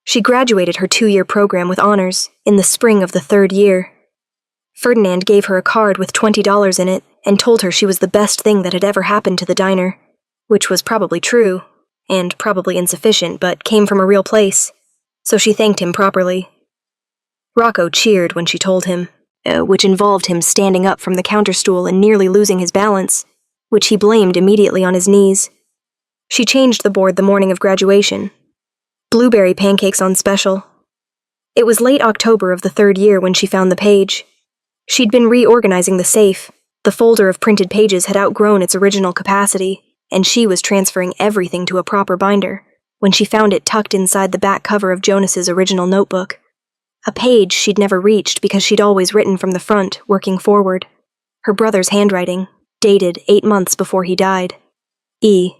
She graduated her 2-year program with honors in the spring of the 3rd year. Ferdinand gave her a card with $20 in it and told her she was the best thing that had ever happened to the diner, which was probably true, and probably insufficient, but came from a real place, so she thanked him properly. Rocco cheered when she told him, which involved him standing up from the counter stool and nearly losing his balance, which he blamed immediately on his knees. She changed the board the morning of graduation. Blueberry pancakes on special. It was late October of the third year when she found the page. She'd been reorganizing the safe. The folder of printed pages had outgrown its original capacity, and she was transferring everything to a proper binder when she found it tucked inside the back cover of Jonas's original notebook. A page she'd never reached because she'd always written from the front, working forward. Her brother's handwriting, dated 8 months before he died. E.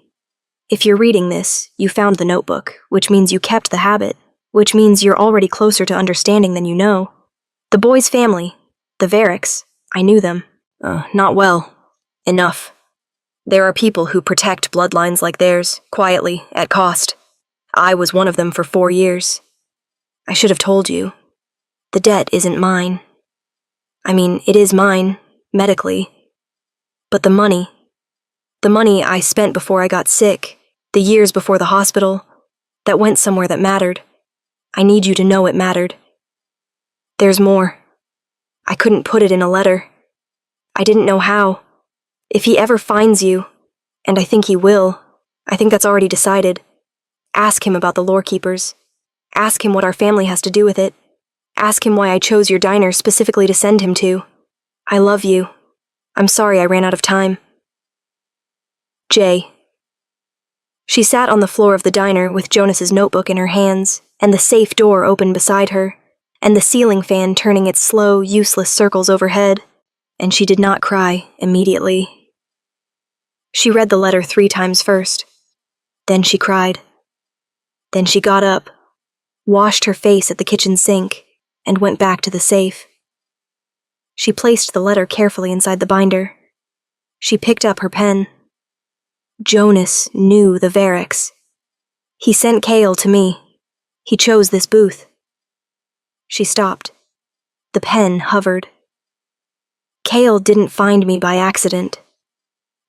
If you're reading this, you found the notebook, which means you kept the habit, which means you're already closer to understanding than you know. The boy's family, the Variks, I knew them. Not well. Enough. There are people who protect bloodlines like theirs, quietly, at cost. I was one of them for 4 years. I should have told you. The debt isn't mine. I mean, it is mine, medically. But the money I spent before I got sick, the years before the hospital, that went somewhere that mattered. I need you to know it mattered. There's more. I couldn't put it in a letter. I didn't know how. If he ever finds you, and I think he will, I think that's already decided, ask him about the lore keepers. Ask him what our family has to do with it. Ask him why I chose your diner specifically to send him to. I love you. I'm sorry I ran out of time. J. She sat on the floor of the diner with Jonas's notebook in her hands, and the safe door open beside her, and the ceiling fan turning its slow, useless circles overhead, and she did not cry immediately. She read the letter 3 times first. Then she cried. Then she got up, washed her face at the kitchen sink, and went back to the safe. She placed the letter carefully inside the binder. She picked up her pen. Jonas knew the Variks. He sent Kale to me. He chose this booth. She stopped. The pen hovered. Kale didn't find me by accident.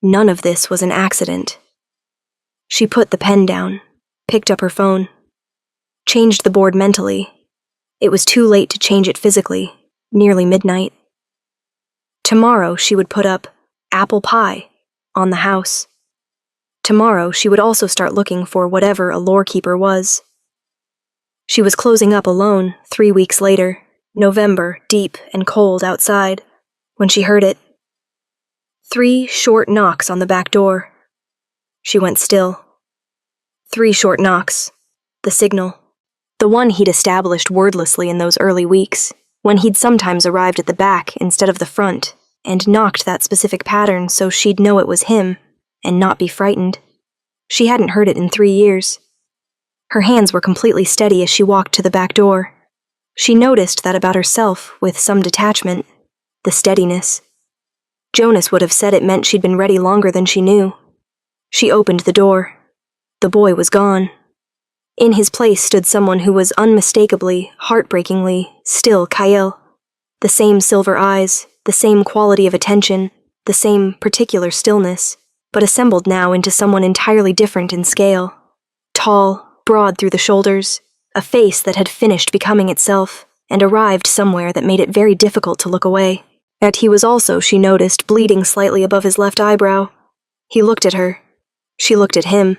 None of this was an accident. She put the pen down, picked up her phone, changed the board mentally. It was too late to change it physically, nearly midnight. Tomorrow she would put up apple pie on the house. Tomorrow she would also start looking for whatever a lore keeper was. She was closing up alone 3 weeks later, November, deep and cold outside, when she heard it. 3 short knocks on the back door. She went still. 3 short knocks. The signal. The one he'd established wordlessly in those early weeks, when he'd sometimes arrived at the back instead of the front, and knocked that specific pattern so she'd know it was him, and not be frightened. She hadn't heard it in 3 years. Her hands were completely steady as she walked to the back door. She noticed that about herself with some detachment, the steadiness. Jonas would have said it meant she'd been ready longer than she knew. She opened the door. The boy was gone. In his place stood someone who was unmistakably, heartbreakingly, still Kyle. The same silver eyes, the same quality of attention, the same particular stillness, but assembled now into someone entirely different in scale. Tall, broad through the shoulders, a face that had finished becoming itself, and arrived somewhere that made it very difficult to look away. Yet he was also, she noticed, bleeding slightly above his left eyebrow. He looked at her. She looked at him.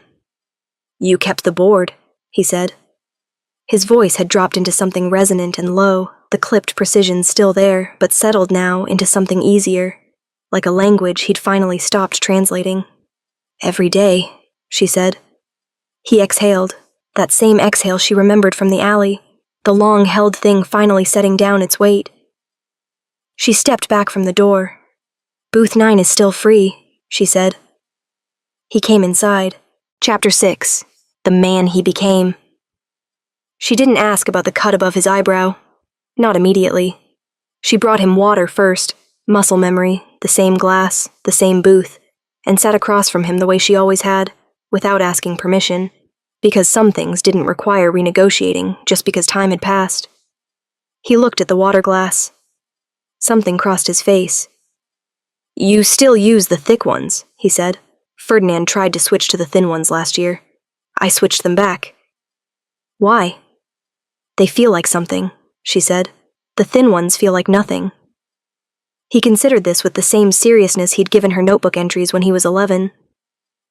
"You kept the board," he said. His voice had dropped into something resonant and low, the clipped precision still there, but settled now into something easier, like a language he'd finally stopped translating. "Every day," she said. He exhaled, that same exhale she remembered from the alley, the long-held thing finally setting down its weight. She stepped back from the door. "Booth 9 is still free," she said. He came inside. Chapter 6. The Man He Became. She didn't ask about the cut above his eyebrow. Not immediately. She brought him water first, muscle memory, the same glass, the same booth, and sat across from him the way she always had, without asking permission, because some things didn't require renegotiating just because time had passed. He looked at the water glass. Something crossed his face. "You still use the thick ones," he said. "Ferdinand tried to switch to the thin ones last year. I switched them back." "Why?" "They feel like something," she said. "The thin ones feel like nothing. He considered this with the same seriousness he'd given her notebook entries when he was 11.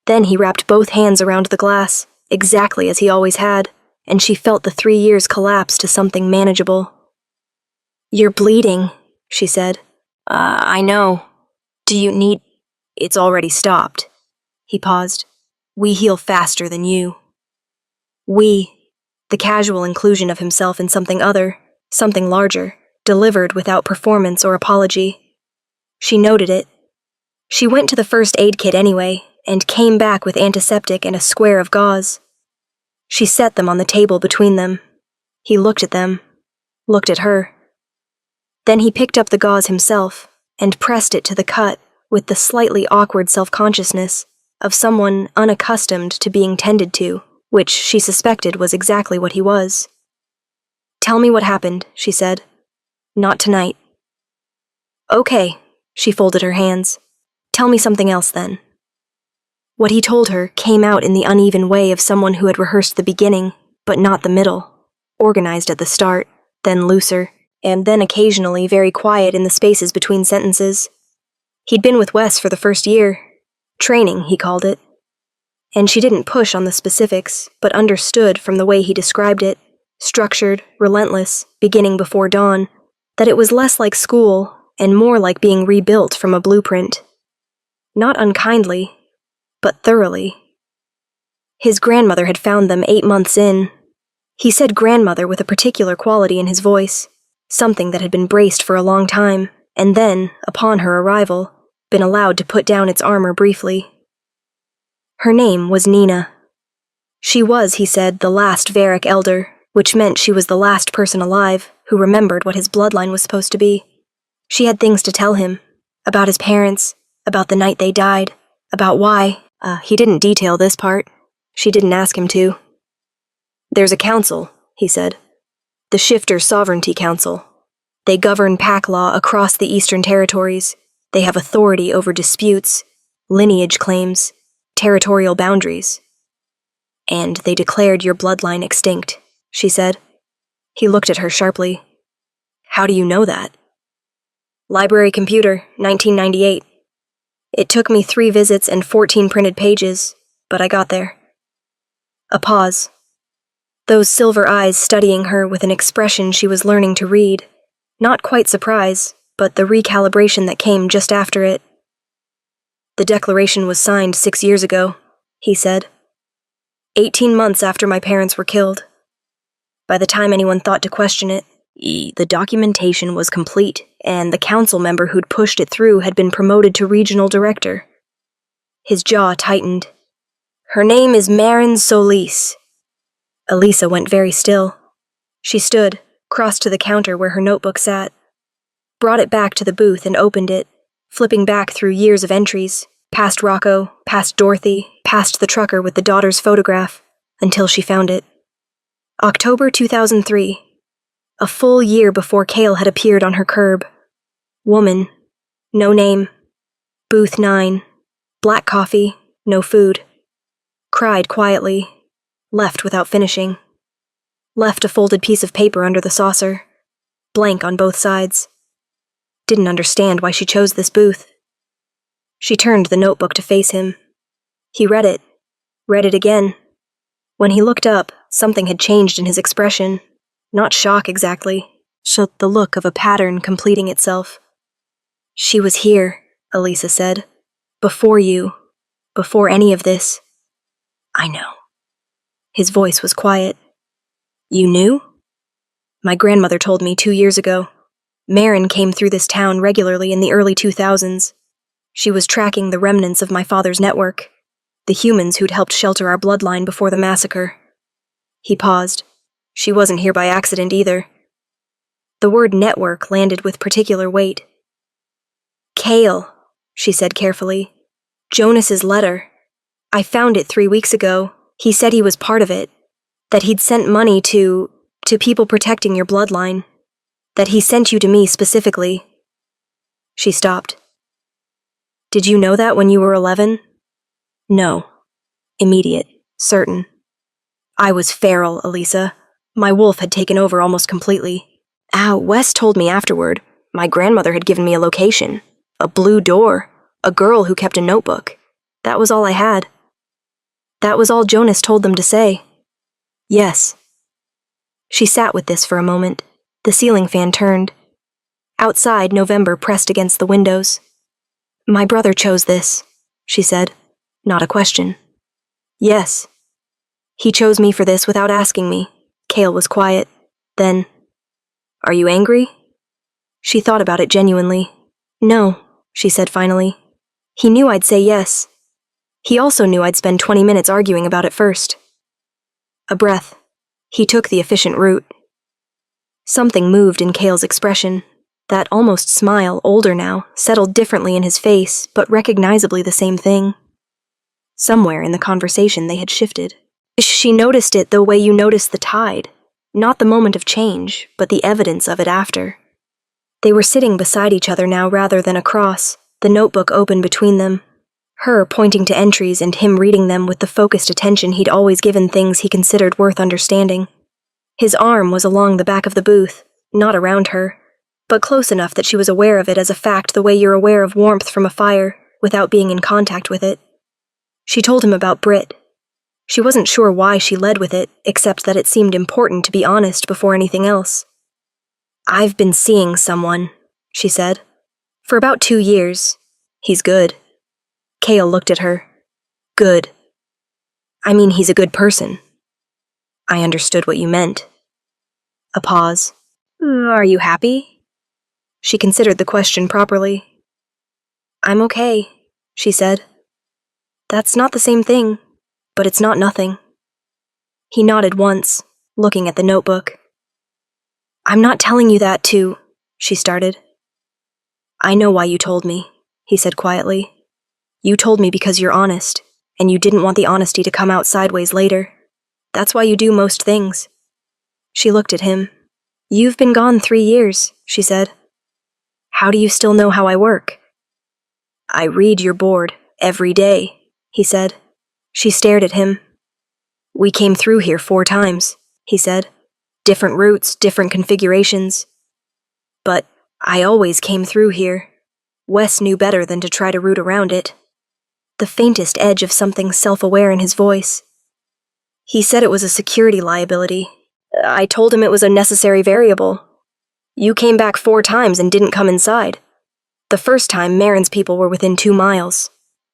Then he wrapped both hands around the glass, exactly as he always had, and she felt the 3 years collapse to something manageable. "You're bleeding," she said. I know. Do you need—" "It's already stopped." He paused. "We heal faster than you." "We," the casual inclusion of himself in something other, something larger, delivered without performance or apology. She noted it. She went to the first aid kit anyway, and came back with antiseptic and a square of gauze. She set them on the table between them. He looked at them, looked at her. Then he picked up the gauze himself and pressed it to the cut with the slightly awkward self-consciousness of someone unaccustomed to being tended to, which she suspected was exactly what he was. "Tell me what happened," she said. "Not tonight." "Okay," she folded her hands. "Tell me something else then." What he told her came out in the uneven way of someone who had rehearsed the beginning, but not the middle, organized at the start, then looser, and then occasionally very quiet in the spaces between sentences. He'd been with Wes for the first year. Training, he called it. And she didn't push on the specifics, but understood from the way he described it, structured, relentless, beginning before dawn, that it was less like school and more like being rebuilt from a blueprint. Not unkindly, but thoroughly. His grandmother had found them 8 months in. He said grandmother with a particular quality in his voice, something that had been braced for a long time, and then, upon her arrival, been allowed to put down its armor briefly. Her name was Nina. She was, he said, the last Varric elder, which meant she was the last person alive who remembered what his bloodline was supposed to be. She had things to tell him, about his parents, about the night they died, about why. He didn't detail this part. She didn't ask him to. "There's a council," he said. "The Shifter Sovereignty Council. They govern pack law across the Eastern Territories. They have authority over disputes, lineage claims, territorial boundaries. And they declared your bloodline extinct," she said. He looked at her sharply. "How do you know that?" "Library computer, 1998. It took me 3 visits and 14 printed pages, but I got there." A pause. Those silver eyes studying her with an expression she was learning to read. Not quite surprise, but the recalibration that came just after it. "The declaration was signed 6 years ago," he said. 18 months after my parents were killed. By the time anyone thought to question it, the documentation was complete, and the council member who'd pushed it through had been promoted to regional director. His jaw tightened. "Her name is Marin Solis." Elisa went very still. She stood, crossed to the counter where her notebook sat, brought it back to the booth and opened it, flipping back through years of entries, past Rocco, past Dorothy, past the trucker with the daughter's photograph, until she found it. October 2003. A full year before Cale had appeared on her curb. Woman. No name. Booth 9. Black coffee. No food. Cried quietly. Left without finishing. Left a folded piece of paper under the saucer. Blank on both sides. Didn't understand why she chose this booth. She turned the notebook to face him. He read it. Read it again. When he looked up, something had changed in his expression. Not shock exactly, just the look of a pattern completing itself. "She was here," Elisa said. "Before you. Before any of this." "I know." His voice was quiet. "You knew?" "My grandmother told me 2 years ago. Marin came through this town regularly in the early 2000s. She was tracking the remnants of my father's network, the humans who'd helped shelter our bloodline before the massacre." He paused. She wasn't here by accident either. The word network landed with particular weight. "Cale," she said carefully. "Jonas's letter. I found it 3 weeks ago. He said he was part of it. That he'd sent money to people protecting your bloodline. That he sent you to me specifically." She stopped. "Did you know that when you were 11? "No. Immediate. Certain. I was feral, Elisa. My wolf had taken over almost completely. Wes told me afterward. My grandmother had given me a location, a blue door, a girl who kept a notebook. That was all I had. That was all Jonas told them to say. Yes. She sat with this for a moment. The ceiling fan turned. Outside, November pressed against the windows. My brother chose this, she said. Not a question. Yes. He chose me for this without asking me. Cale was quiet. Then, are you angry? She thought about it genuinely. No, she said finally. He knew I'd say yes. He also knew I'd spend 20 minutes arguing about it first. A breath. He took the efficient route. Something moved in Cale's expression. That almost smile, older now, settled differently in his face, but recognizably the same thing. Somewhere in the conversation they had shifted. She noticed it the way you notice the tide. Not the moment of change, but the evidence of it after. They were sitting beside each other now rather than across, the notebook open between them. Her pointing to entries and him reading them with the focused attention he'd always given things he considered worth understanding. His arm was along the back of the booth, not around her, but close enough that she was aware of it as a fact the way you're aware of warmth from a fire, without being in contact with it. She told him about Britt. She wasn't sure why she led with it, except that it seemed important to be honest before anything else. I've been seeing someone, she said. For about 2 years. He's good. Cale looked at her. Good. I mean, he's a good person. I understood what you meant. A pause. Are you happy? She considered the question properly. I'm okay, she said. That's not the same thing, but it's not nothing. He nodded once, looking at the notebook. I'm not telling you that to, she started. I know why you told me, he said quietly. You told me because you're honest, and you didn't want the honesty to come out sideways later. That's why you do most things. She looked at him. You've been gone 3 years, she said. How do you still know how I work? I read your board every day, he said. She stared at him. We came through here 4 times, he said. Different routes, different configurations. But I always came through here. Wes knew better than to try to route around it. The faintest edge of something self-aware in his voice. He said it was a security liability. I told him it was a necessary variable. You came back 4 times and didn't come inside. The first time, Marin's people were within 2 miles.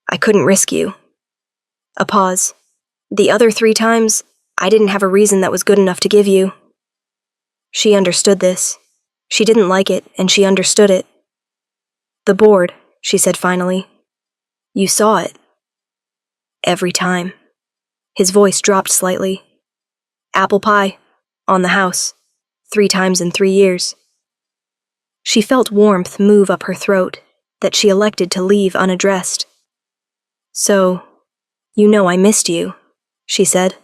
I couldn't risk you. A pause. The other 3 times, I didn't have a reason that was good enough to give you. She understood this. She didn't like it, and she understood it. The board, she said finally. You saw it. Every time. His voice dropped slightly. Apple pie. On the house. 3 times in 3 years. She felt warmth move up her throat, that she elected to leave unaddressed. So, you know I missed you, she said.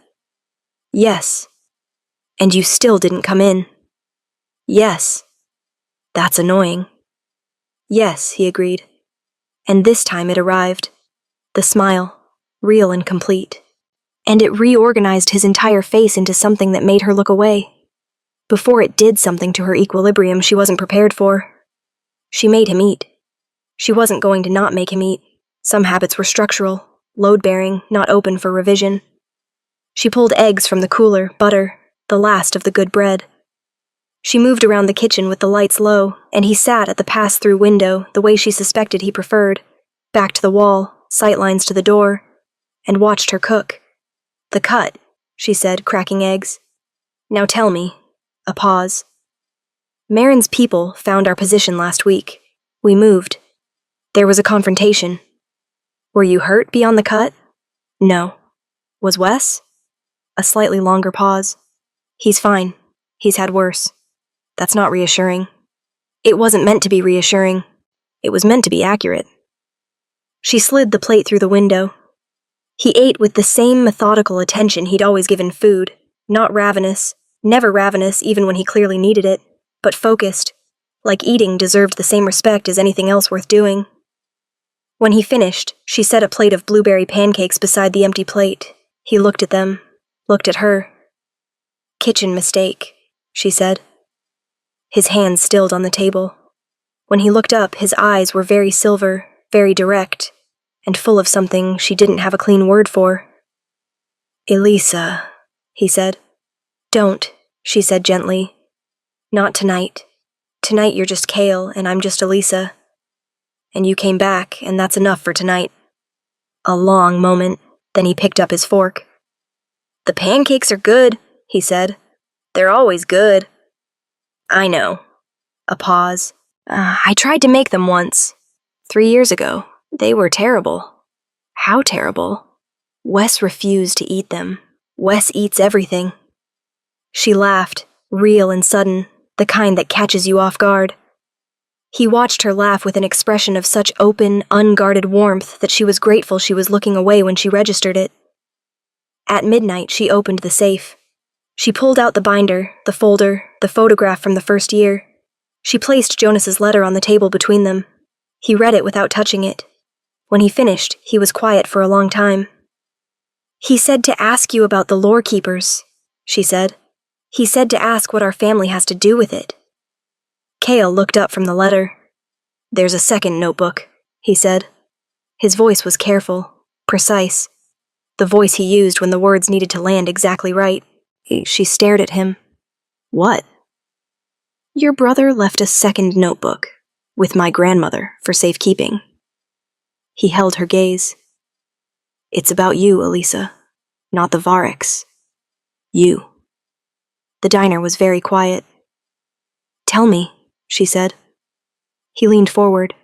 Yes. And you still didn't come in. Yes. That's annoying. Yes, he agreed. And this time it arrived. The smile, real and complete. And it reorganized his entire face into something that made her look away. Before it did something to her equilibrium she wasn't prepared for. She made him eat. She wasn't going to not make him eat. Some habits were structural, load-bearing, not open for revision. She pulled eggs from the cooler, butter, the last of the good bread. She moved around the kitchen with the lights low, and he sat at the pass-through window the way she suspected he preferred, back to the wall, sightlines to the door, and watched her cook. The cut, she said, cracking eggs. Now tell me. A pause. Marin's people found our position last week. We moved. There was a confrontation. Were you hurt beyond the cut? No. Was Wes? A slightly longer pause. He's fine. He's had worse. That's not reassuring. It wasn't meant to be reassuring. It was meant to be accurate. She slid the plate through the window. He ate with the same methodical attention he'd always given food, not ravenous, never ravenous even when he clearly needed it, but focused, like eating deserved the same respect as anything else worth doing. When he finished, she set a plate of blueberry pancakes beside the empty plate. He looked at them, looked at her. Kitchen mistake, she said. His hands stilled on the table. When he looked up, his eyes were very silver, very direct, and full of something she didn't have a clean word for. "Elisa," he said. "Don't," she said gently. "Not tonight. Tonight you're just Kale, and I'm just Elisa. And you came back, and that's enough for tonight." A long moment, then he picked up his fork. "The pancakes are good," he said. "They're always good." "I know." A pause. "I tried to make them once. 3 years ago. They were terrible." "How terrible?" "Wes refused to eat them. Wes eats everything." She laughed, real and sudden, the kind that catches you off guard. He watched her laugh with an expression of such open, unguarded warmth that she was grateful she was looking away when she registered it. At midnight, she opened the safe. She pulled out the binder, the folder, the photograph from the first year. She placed Jonas's letter on the table between them. He read it without touching it. When he finished, he was quiet for a long time. "He said to ask you about the lore keepers," she said. "He said to ask what our family has to do with it." Kale looked up from the letter. "There's a second notebook," he said. His voice was careful, precise. The voice he used when the words needed to land exactly right. She stared at him. "What?" "Your brother left a second notebook, with my grandmother, for safekeeping." He held her gaze. "It's about you, Elisa, not the Variks. You." The diner was very quiet. "Tell me," she said. He leaned forward.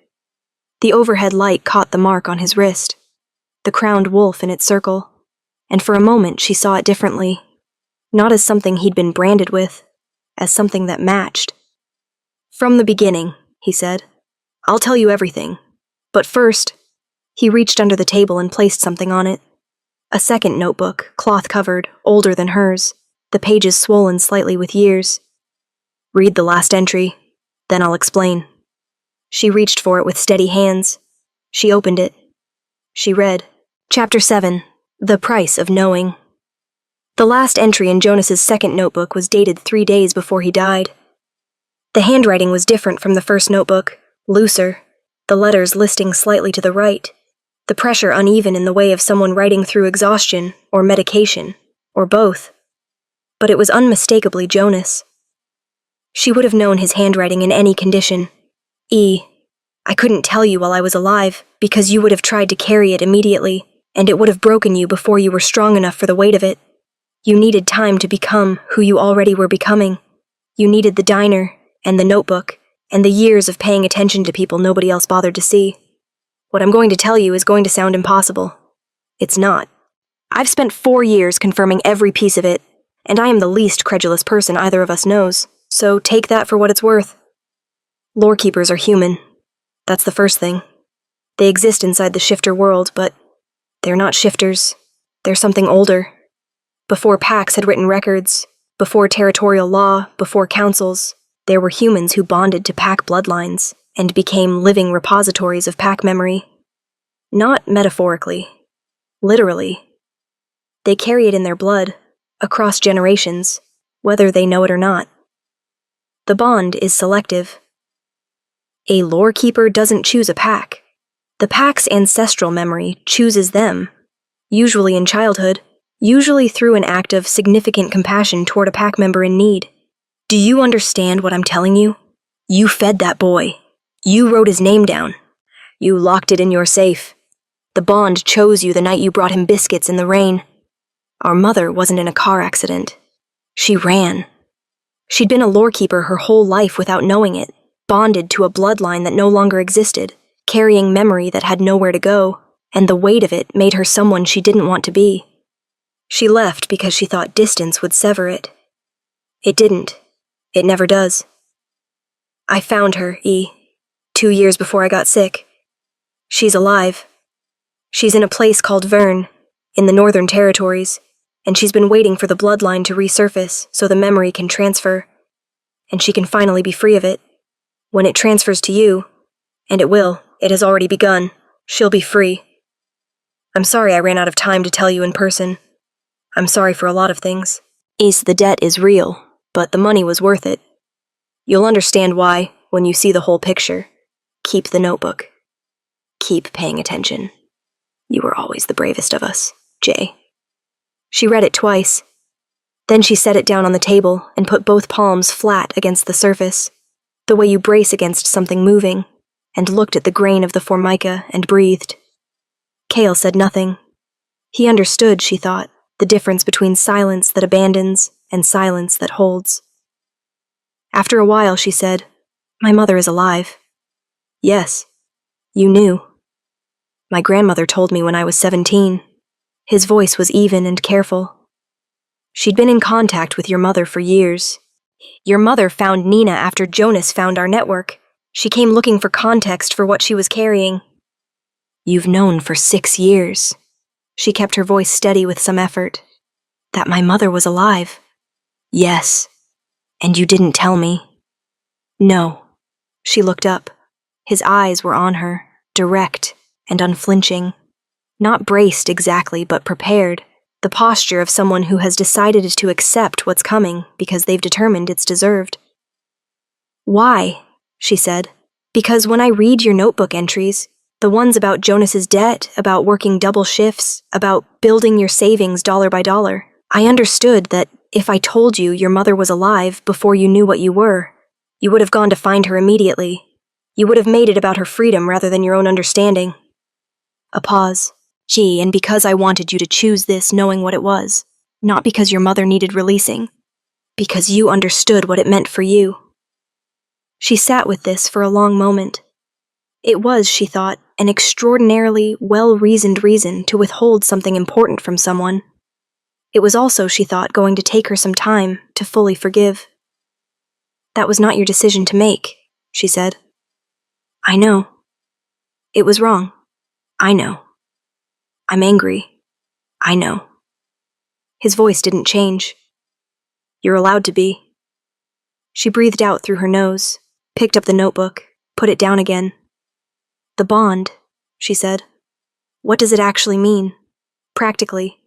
The overhead light caught the mark on his wrist, the crowned wolf in its circle, and for a moment she saw it differently, not as something he'd been branded with, as something that matched. "From the beginning," he said. "I'll tell you everything. But first," he reached under the table and placed something on it. A second notebook, cloth-covered, older than hers, the pages swollen slightly with years. "Read the last entry, then I'll explain." She reached for it with steady hands. She opened it. She read, Chapter 7, The Price of Knowing. The last entry in Jonas's second notebook was dated 3 days before he died. The handwriting was different from the first notebook, looser, the letters listing slightly to the right, the pressure uneven in the way of someone writing through exhaustion or medication, or both. But it was unmistakably Jonas. She would have known his handwriting in any condition. I couldn't tell you while I was alive, because you would have tried to carry it immediately, and it would have broken you before you were strong enough for the weight of it. You needed time to become who you already were becoming. You needed the diner, and the notebook, and the years of paying attention to people nobody else bothered to see. What I'm going to tell you is going to sound impossible. It's not. I've spent 4 years confirming every piece of it, and I am the least credulous person either of us knows, so take that for what it's worth. Lorekeepers are human. That's the first thing. They exist inside the shifter world, but they're not shifters. They're something older. Before packs had written records, before territorial law, before councils, there were humans who bonded to pack bloodlines and became living repositories of pack memory. Not metaphorically. Literally. They carry it in their blood, across generations, whether they know it or not. The bond is selective. A lorekeeper doesn't choose a pack. The pack's ancestral memory chooses them, usually in childhood, usually through an act of significant compassion toward a pack member in need. Do you understand what I'm telling you? You fed that boy. You wrote his name down. You locked it in your safe. The bond chose you the night you brought him biscuits in the rain. Our mother wasn't in a car accident. She ran. She'd been a lorekeeper her whole life without knowing it, bonded to a bloodline that no longer existed, carrying memory that had nowhere to go, and the weight of it made her someone she didn't want to be. She left because she thought distance would sever it. It didn't. It never does. I found her, 2 years before I got sick. She's alive. She's in a place called Vern, in the Northern Territories, and she's been waiting for the bloodline to resurface so the memory can transfer, and she can finally be free of it. When it transfers to you, and it will, it has already begun, she'll be free. I'm sorry I ran out of time to tell you in person. I'm sorry for a lot of things. The debt is real, but the money was worth it. You'll understand why when you see the whole picture. Keep the notebook. Keep paying attention. You were always the bravest of us, Jay. She read it twice. Then she set it down on the table and put both palms flat against the surface, the way you brace against something moving, and looked at the grain of the formica and breathed. Cale said nothing. He understood, she thought, the difference between silence that abandons and silence that holds. After a while, she said, "My mother is alive." "Yes. You knew." "My grandmother told me when I was 17. His voice was even and careful. "She'd been in contact with your mother for years. Your mother found Nina after Jonas found our network. She came looking for context for what she was carrying." "You've known for 6 years." She kept her voice steady with some effort. "That my mother was alive." "Yes. And you didn't tell me." "No." She looked up. His eyes were on her, direct and unflinching. Not braced exactly, but prepared. The posture of someone who has decided to accept what's coming because they've determined it's deserved. "Why?" she said. "Because when I read your notebook entries, the ones about Jonas's debt, about working double shifts, about building your savings dollar by dollar, I understood that if I told you your mother was alive before you knew what you were, you would have gone to find her immediately. You would have made it about her freedom rather than your own understanding." A pause. "Gee, and because I wanted you to choose this knowing what it was, not because your mother needed releasing, because you understood what it meant for you." She sat with this for a long moment. It was, she thought, an extraordinarily well-reasoned reason to withhold something important from someone. It was also, she thought, going to take her some time to fully forgive. "That was not your decision to make," she said. "I know. It was wrong. I know. I'm angry. I know." His voice didn't change. "You're allowed to be." She breathed out through her nose, picked up the notebook, put it down again. "The bond," she said. "What does it actually mean? Practically?"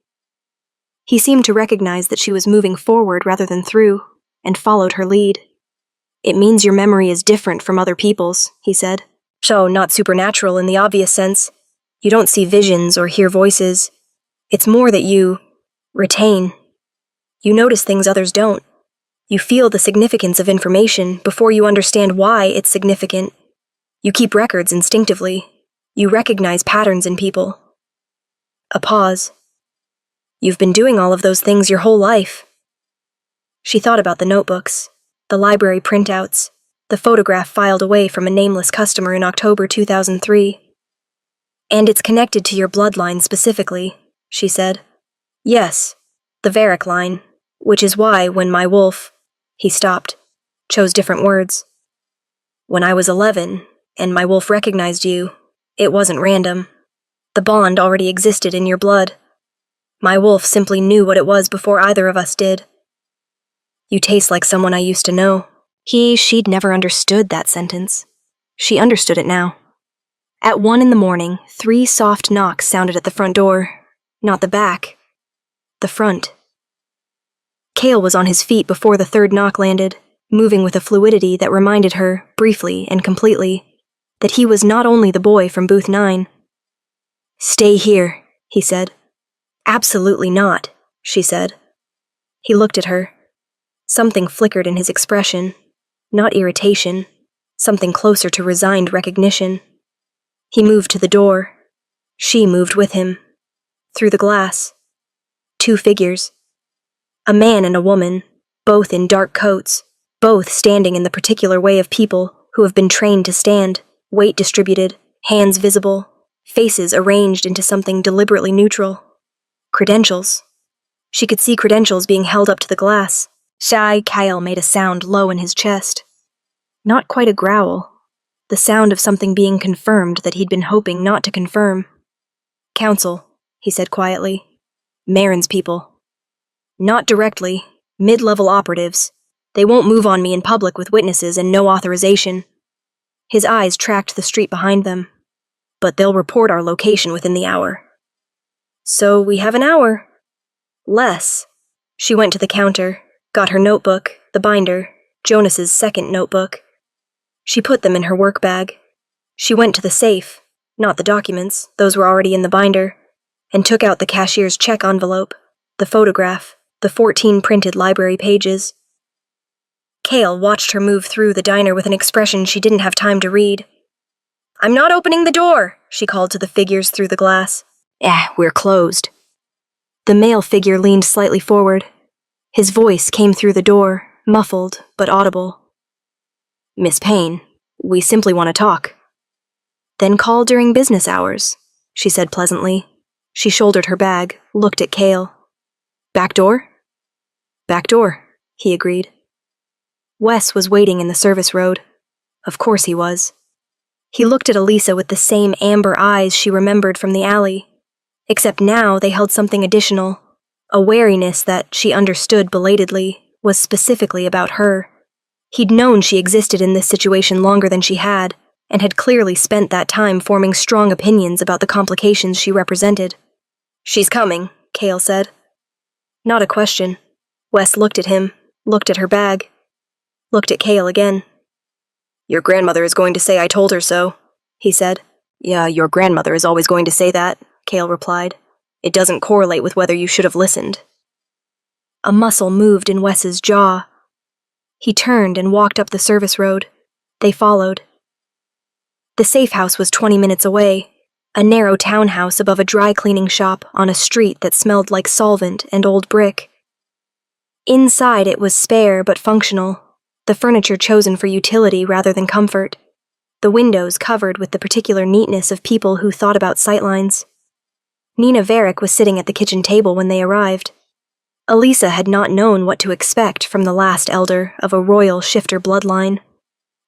He seemed to recognize that she was moving forward rather than through, and followed her lead. "It means your memory is different from other people's," he said. "So, not supernatural in the obvious sense. You don't see visions or hear voices. It's more that you retain. You notice things others don't. You feel the significance of information before you understand why it's significant. You keep records instinctively. You recognize patterns in people." A pause. "You've been doing all of those things your whole life." She thought about the notebooks, the library printouts, the photograph filed away from a nameless customer in October 2003. "And it's connected to your bloodline specifically," she said. "Yes, the Varric line, which is why when my wolf—" He stopped, chose different words. "When I was 11, and my wolf recognized you, it wasn't random. The bond already existed in your blood. My wolf simply knew what it was before either of us did." "You taste like someone I used to know." She'd never understood that sentence. She understood it now. At 1 a.m, 3 soft knocks sounded at the front door. Not the back. The front. Cale was on his feet before the third knock landed, moving with a fluidity that reminded her, briefly and completely, that he was not only the boy from Booth 9. "Stay here," he said. "Absolutely not," she said. He looked at her. Something flickered in his expression. Not irritation. Something closer to resigned recognition. He moved to the door. She moved with him. Through the glass. 2 figures. A man and a woman, both in dark coats, both standing in the particular way of people who have been trained to stand, weight distributed, hands visible, faces arranged into something deliberately neutral. Credentials. She could see credentials being held up to the glass. Kyle made a sound low in his chest. Not quite a growl. The sound of something being confirmed that he'd been hoping not to confirm. "Council," he said quietly. "Marin's people. Not directly. Mid-level operatives. They won't move on me in public with witnesses and no authorization." His eyes tracked the street behind them. "But they'll report our location within the hour." "So we have an hour." "Less." She went to the counter, got her notebook, the binder, Jonas's second notebook. She put them in her work bag. She went to the safe, not the documents, those were already in the binder, and took out the cashier's check envelope, the photograph, the 14 printed library pages. Cale watched her move through the diner with an expression she didn't have time to read. "I'm not opening the door," she called to the figures through the glass. We're closed." The male figure leaned slightly forward. His voice came through the door, muffled but audible. "Miss Payne, we simply want to talk." "Then call during business hours," she said pleasantly. She shouldered her bag, looked at Cale. "Back door?" "Back door," he agreed. Wes was waiting in the service road. Of course he was. He looked at Elisa with the same amber eyes she remembered from the alley, except now they held something additional, a wariness that, she understood belatedly, was specifically about her. He'd known she existed in this situation longer than she had, and had clearly spent that time forming strong opinions about the complications she represented. "She's coming," Cale said. Not a question. Wes looked at him, looked at her bag, looked at Cale again. "Your grandmother is going to say I told her so," he said. "Yeah, your grandmother is always going to say that," Cale replied. "It doesn't correlate with whether you should have listened." A muscle moved in Wes's jaw. He turned and walked up the service road. They followed. The safe house was 20 minutes away, a narrow townhouse above a dry cleaning shop on a street that smelled like solvent and old brick. Inside it was spare but functional, the furniture chosen for utility rather than comfort, the windows covered with the particular neatness of people who thought about sightlines. Nina Varick was sitting at the kitchen table when they arrived. Elisa had not known what to expect from the last elder of a royal shifter bloodline.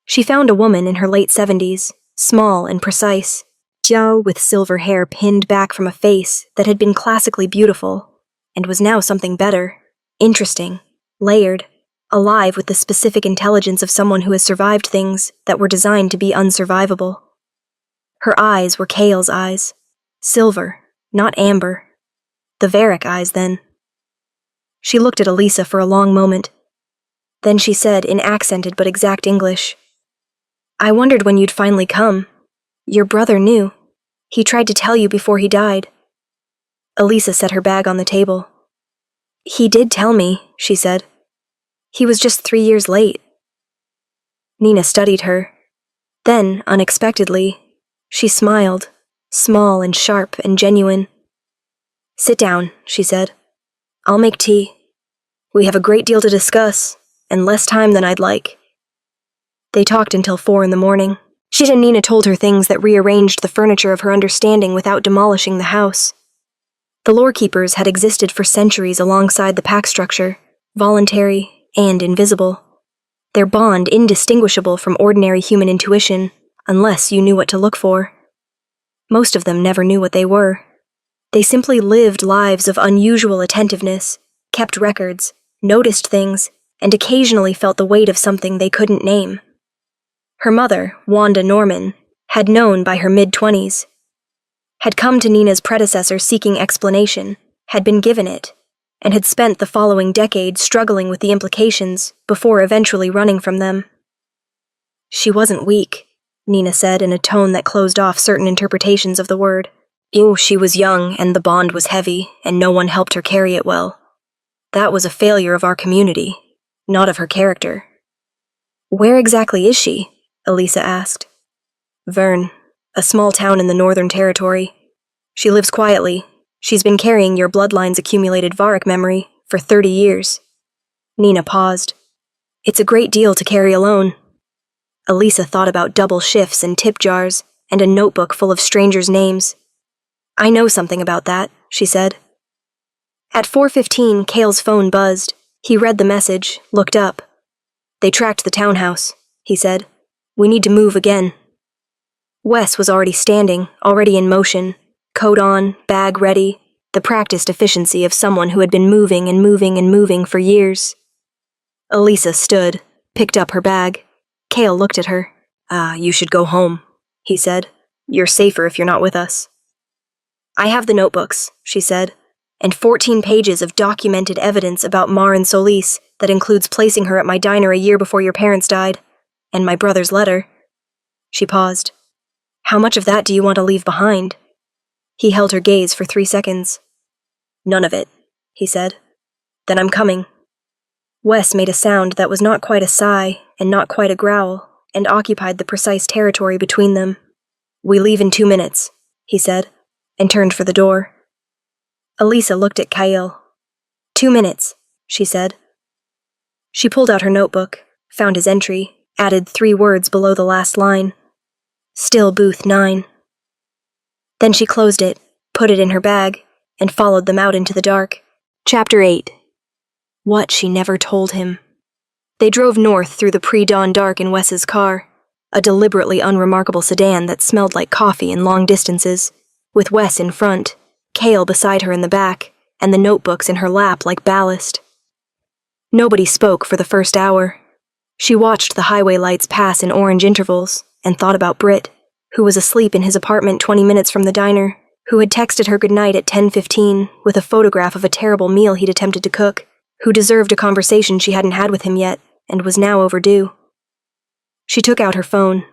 She found a woman in her late 70s, small and precise, with silver hair pinned back from a face that had been classically beautiful, and was now something better, interesting, layered, alive with the specific intelligence of someone who has survived things that were designed to be unsurvivable. Her eyes were Cale's eyes, silver, not amber. The Varick eyes, then. She looked at Elisa for a long moment. Then she said in accented but exact English, "I wondered when you'd finally come. Your brother knew. He tried to tell you before he died." Elisa set her bag on the table. "He did tell me," she said. "He was just 3 years late." Nina studied her. Then, unexpectedly, she smiled, small and sharp and genuine. "Sit down," she said. "I'll make tea. We have a great deal to discuss, and less time than I'd like." They talked until 4 in the morning. Nina told her things that rearranged the furniture of her understanding without demolishing the house. The lorekeepers had existed for centuries alongside the pack structure, voluntary and invisible. Their bond indistinguishable from ordinary human intuition, unless you knew what to look for. Most of them never knew what they were. They simply lived lives of unusual attentiveness, kept records, noticed things, and occasionally felt the weight of something they couldn't name. Her mother, Wanda Norman, had known by her mid-20s, had come to Nina's predecessor seeking explanation, had been given it, and had spent the following decade struggling with the implications before eventually running from them. "She wasn't weak," Nina said in a tone that closed off certain interpretations of the word. She was young, and the bond was heavy, and no one helped her carry it well. That was a failure of our community, not of her character." "Where exactly is she?" Elisa asked. "Vern, a small town in the Northern Territory. She lives quietly. She's been carrying your bloodline's accumulated Varick memory for 30 years. Nina paused. "It's a great deal to carry alone." Elisa thought about double shifts and tip jars, and a notebook full of strangers' names. "I know something about that," she said. At 4:15, Cale's phone buzzed. He read the message, looked up. "They tracked the townhouse," he said. "We need to move again." Wes was already standing, already in motion, coat on, bag ready, the practiced efficiency of someone who had been moving and moving and moving for years. Elisa stood, picked up her bag. Cale looked at her. You should go home," he said. "You're safer if you're not with us." "I have the notebooks," she said, "and 14 pages of documented evidence about Marin Solis that includes placing her at my diner a year before your parents died, and my brother's letter." She paused. How much of that do you want to leave behind? He held her gaze for 3 seconds. None of it, he said. Then I'm coming. Wes made a sound that was not quite a sigh and not quite a growl, and occupied the precise territory between them. We leave in 2 minutes, he said, and turned for the door. Elisa looked at Kyle. 2 minutes, she said. She pulled out her notebook, found his entry, added 3 words below the last line. Still booth 9. Then she closed it, put it in her bag, and followed them out into the dark. Chapter 8. What she never told him. They drove north through the pre-dawn dark in Wes's car, a deliberately unremarkable sedan that smelled like coffee in long distances, with Wes in front, Kale beside her in the back, and the notebooks in her lap like ballast. Nobody spoke for the first hour. She watched the highway lights pass in orange intervals and thought about Britt, who was asleep in his apartment 20 minutes from the diner, who had texted her goodnight at 10:15 with a photograph of a terrible meal he'd attempted to cook, who deserved a conversation she hadn't had with him yet and was now overdue. She took out her phone,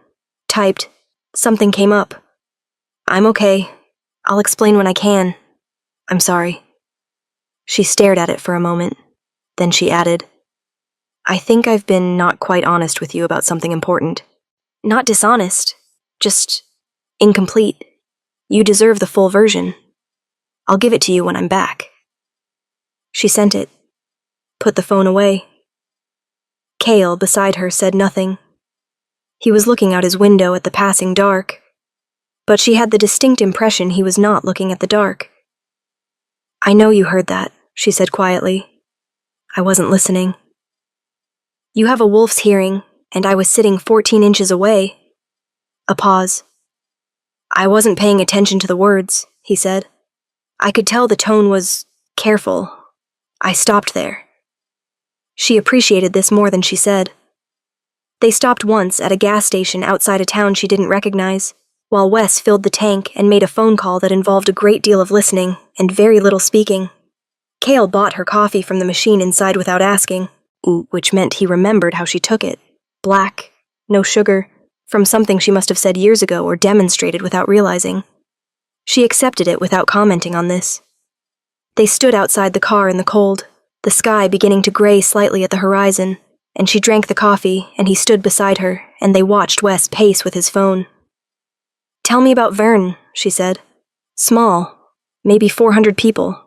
typed. Something came up. I'm okay. I'll explain when I can. I'm sorry. She stared at it for a moment. Then she added, I think I've been not quite honest with you about something important. Not dishonest, just incomplete. You deserve the full version. I'll give it to you when I'm back. She sent it. Put the phone away. Kale, beside her, said nothing. He was looking out his window at the passing dark, but she had the distinct impression he was not looking at the dark. I know you heard that, she said quietly. I wasn't listening. You have a wolf's hearing, and I was sitting 14 inches away. A pause. I wasn't paying attention to the words, he said. I could tell the tone was careful. I stopped there. She appreciated this more than she said. They stopped once at a gas station outside a town she didn't recognize, while Wes filled the tank and made a phone call that involved a great deal of listening and very little speaking. Kale bought her coffee from the machine inside without asking, which meant he remembered how she took it. Black, no sugar, from something she must have said years ago or demonstrated without realizing. She accepted it without commenting on this. They stood outside the car in the cold, the sky beginning to gray slightly at the horizon, and she drank the coffee, and he stood beside her, and they watched Wes pace with his phone. Tell me about Vern, she said. Small, maybe 400 people.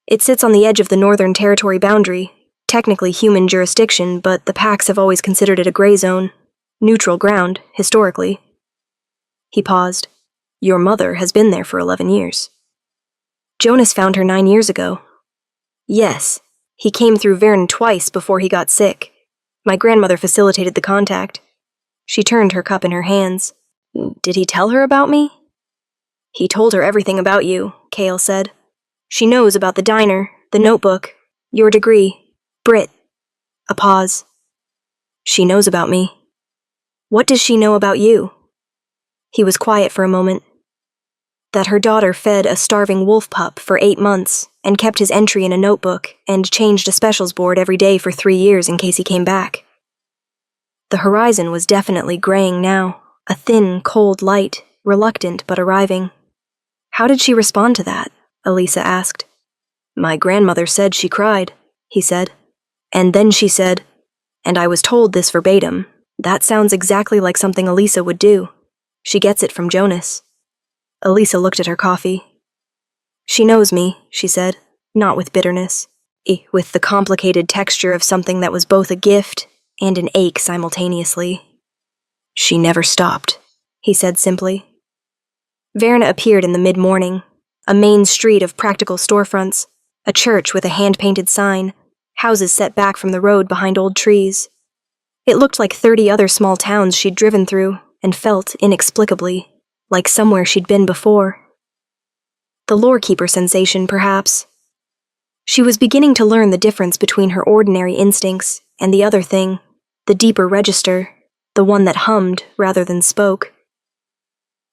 It sits on the edge of the Northern Territory boundary, technically human jurisdiction, but the packs have always considered it a gray zone, neutral ground, historically. He paused. Your mother has been there for 11 years. Jonas found her 9 years ago. Yes, he came through Vern twice before he got sick. My grandmother facilitated the contact. She turned her cup in her hands. Did he tell her about me? He told her everything about you, Kale said. She knows about the diner, the notebook, your degree, Britt. A pause. She knows about me. What does she know about you? He was quiet for a moment. That her daughter fed a starving wolf pup for 8 months and kept his entry in a notebook and changed a specials board every day for 3 years in case he came back. The horizon was definitely graying now, a thin, cold light, reluctant but arriving. How did she respond to that? Elisa asked. My grandmother said she cried, he said. And then she said, and I was told this verbatim, that sounds exactly like something Elisa would do. She gets it from Jonas. Elisa looked at her coffee. She knows me, she said, not with bitterness, with the complicated texture of something that was both a gift and an ache simultaneously. She never stopped, he said simply. Verna appeared in the mid-morning, a main street of practical storefronts, a church with a hand-painted sign, houses set back from the road behind old trees. It looked like 30 other small towns she'd driven through and felt, inexplicably, like somewhere she'd been before. The lore-keeper sensation, perhaps. She was beginning to learn the difference between her ordinary instincts and the other thing, the deeper register, the one that hummed rather than spoke.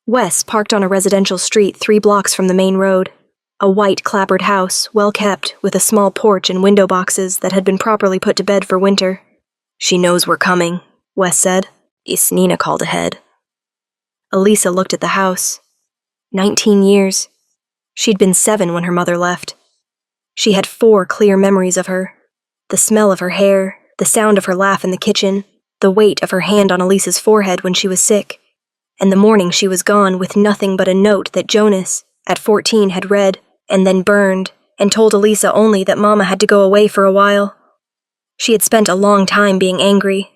Wes parked on a residential street 3 blocks from the main road, a white clapboard house, well-kept, with a small porch and window boxes that had been properly put to bed for winter. She knows we're coming, Wes said. Nina called ahead. Elisa looked at the house. 19 years. She'd been 7 when her mother left. She had 4 clear memories of her. The smell of her hair, the sound of her laugh in the kitchen, the weight of her hand on Elisa's forehead when she was sick, and the morning she was gone with nothing but a note that Jonas, at 14, had read, and then burned, and told Elisa only that Mama had to go away for a while. She had spent a long time being angry.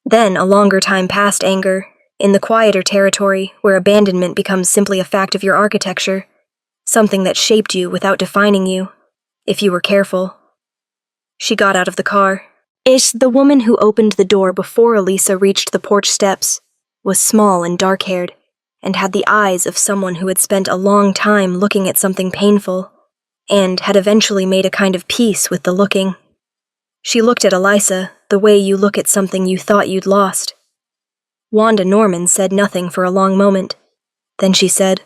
Then a longer time past anger, in the quieter territory where abandonment becomes simply a fact of your architecture, something that shaped you without defining you, if you were careful. She got out of the car. The woman who opened the door before Elisa reached the porch steps was small and dark-haired, and had the eyes of someone who had spent a long time looking at something painful, and had eventually made a kind of peace with the looking. She looked at Elisa the way you look at something you thought you'd lost. Wanda Norman said nothing for a long moment. Then she said,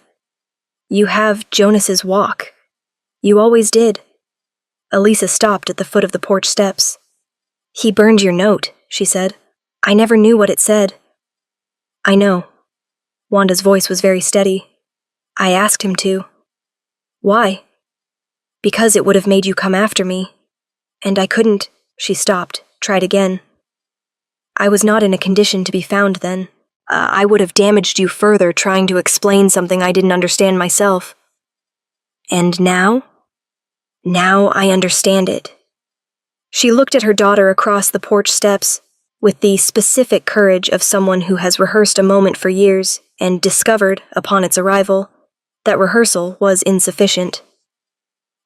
"You have Jonas's walk. You always did." Elisa stopped at the foot of the porch steps. "He burned your note," she said. "I never knew what it said." "I know." Wanda's voice was very steady. "I asked him to." "Why?" "Because it would have made you come after me. And I couldn't." She stopped, tried again. "I was not in a condition to be found then. I would have damaged you further trying to explain something I didn't understand myself. And now? Now I understand it." She looked at her daughter across the porch steps, with the specific courage of someone who has rehearsed a moment for years and discovered, upon its arrival, that rehearsal was insufficient.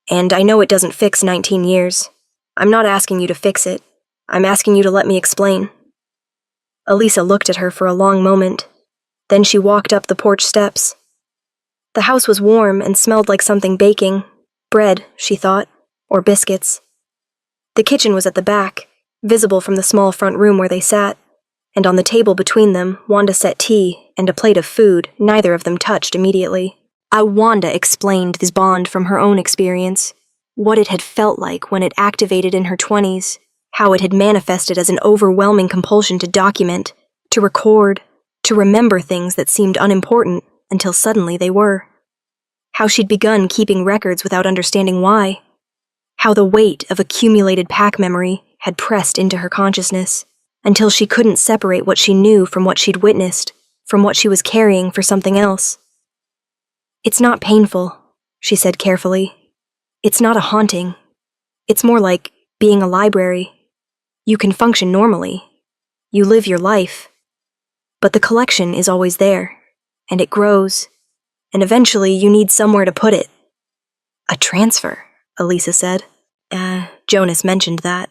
"And I know it doesn't fix 19 years. I'm not asking you to fix it. I'm asking you to let me explain." Elisa looked at her for a long moment. Then she walked up the porch steps. The house was warm and smelled like something baking. Bread, she thought, or biscuits. The kitchen was at the back, visible from the small front room where they sat, and on the table between them, Wanda set tea and a plate of food neither of them touched immediately. Wanda explained this bond from her own experience, what it had felt like when it activated in her 20s, how it had manifested as an overwhelming compulsion to document, to record, to remember things that seemed unimportant until suddenly they were. How she'd begun keeping records without understanding why. How the weight of accumulated pack memory had pressed into her consciousness until she couldn't separate what she knew from what she'd witnessed, from what she was carrying for something else. "It's not painful," she said carefully. "It's not a haunting. It's more like being a library. You can function normally. You live your life. But the collection is always there, and it grows, and eventually you need somewhere to put it." "A transfer," Elisa said. Jonas mentioned that.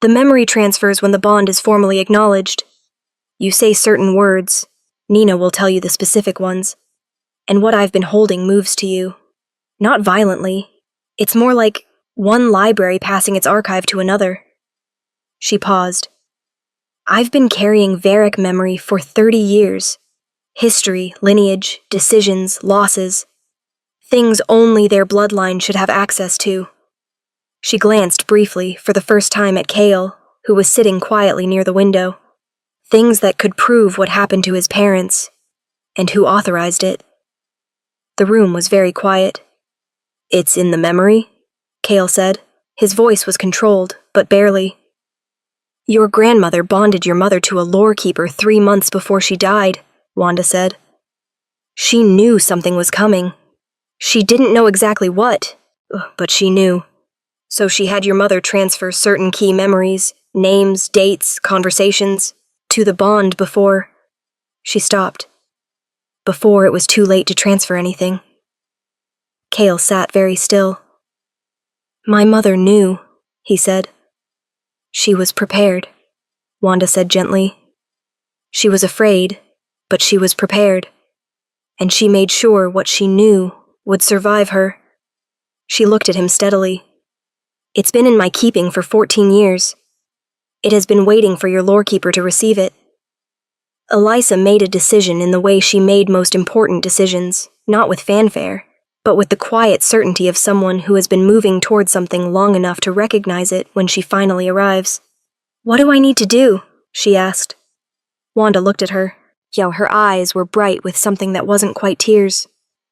"The memory transfers when the bond is formally acknowledged. You say certain words. Nina will tell you the specific ones. And what I've been holding moves to you. Not violently. It's more like one library passing its archive to another." She paused. "I've been carrying Varric memory for 30 years. History, lineage, decisions, losses. Things only their bloodline should have access to." She glanced briefly, for the first time, at Cale, who was sitting quietly near the window. Things that could prove what happened to his parents, and who authorized it. The room was very quiet. "It's in the memory?" Cale said. His voice was controlled, but barely. "Your grandmother bonded your mother to a lore keeper 3 months before she died," Wanda said. "She knew something was coming. She didn't know exactly what, but she knew. So she had your mother transfer certain key memories, names, dates, conversations, to the bond before..." She stopped. "Before it was too late to transfer anything." Cale sat very still. "My mother knew," he said. "She was prepared," Wanda said gently. "She was afraid, but she was prepared. And she made sure what she knew would survive her." She looked at him steadily. "It's been in my keeping for 14 years. It has been waiting for your lorekeeper to receive it." Elisa made a decision in the way she made most important decisions, not with fanfare, but with the quiet certainty of someone who has been moving toward something long enough to recognize it when she finally arrives. "What do I need to do?" she asked. Wanda looked at her. Her eyes were bright with something that wasn't quite tears.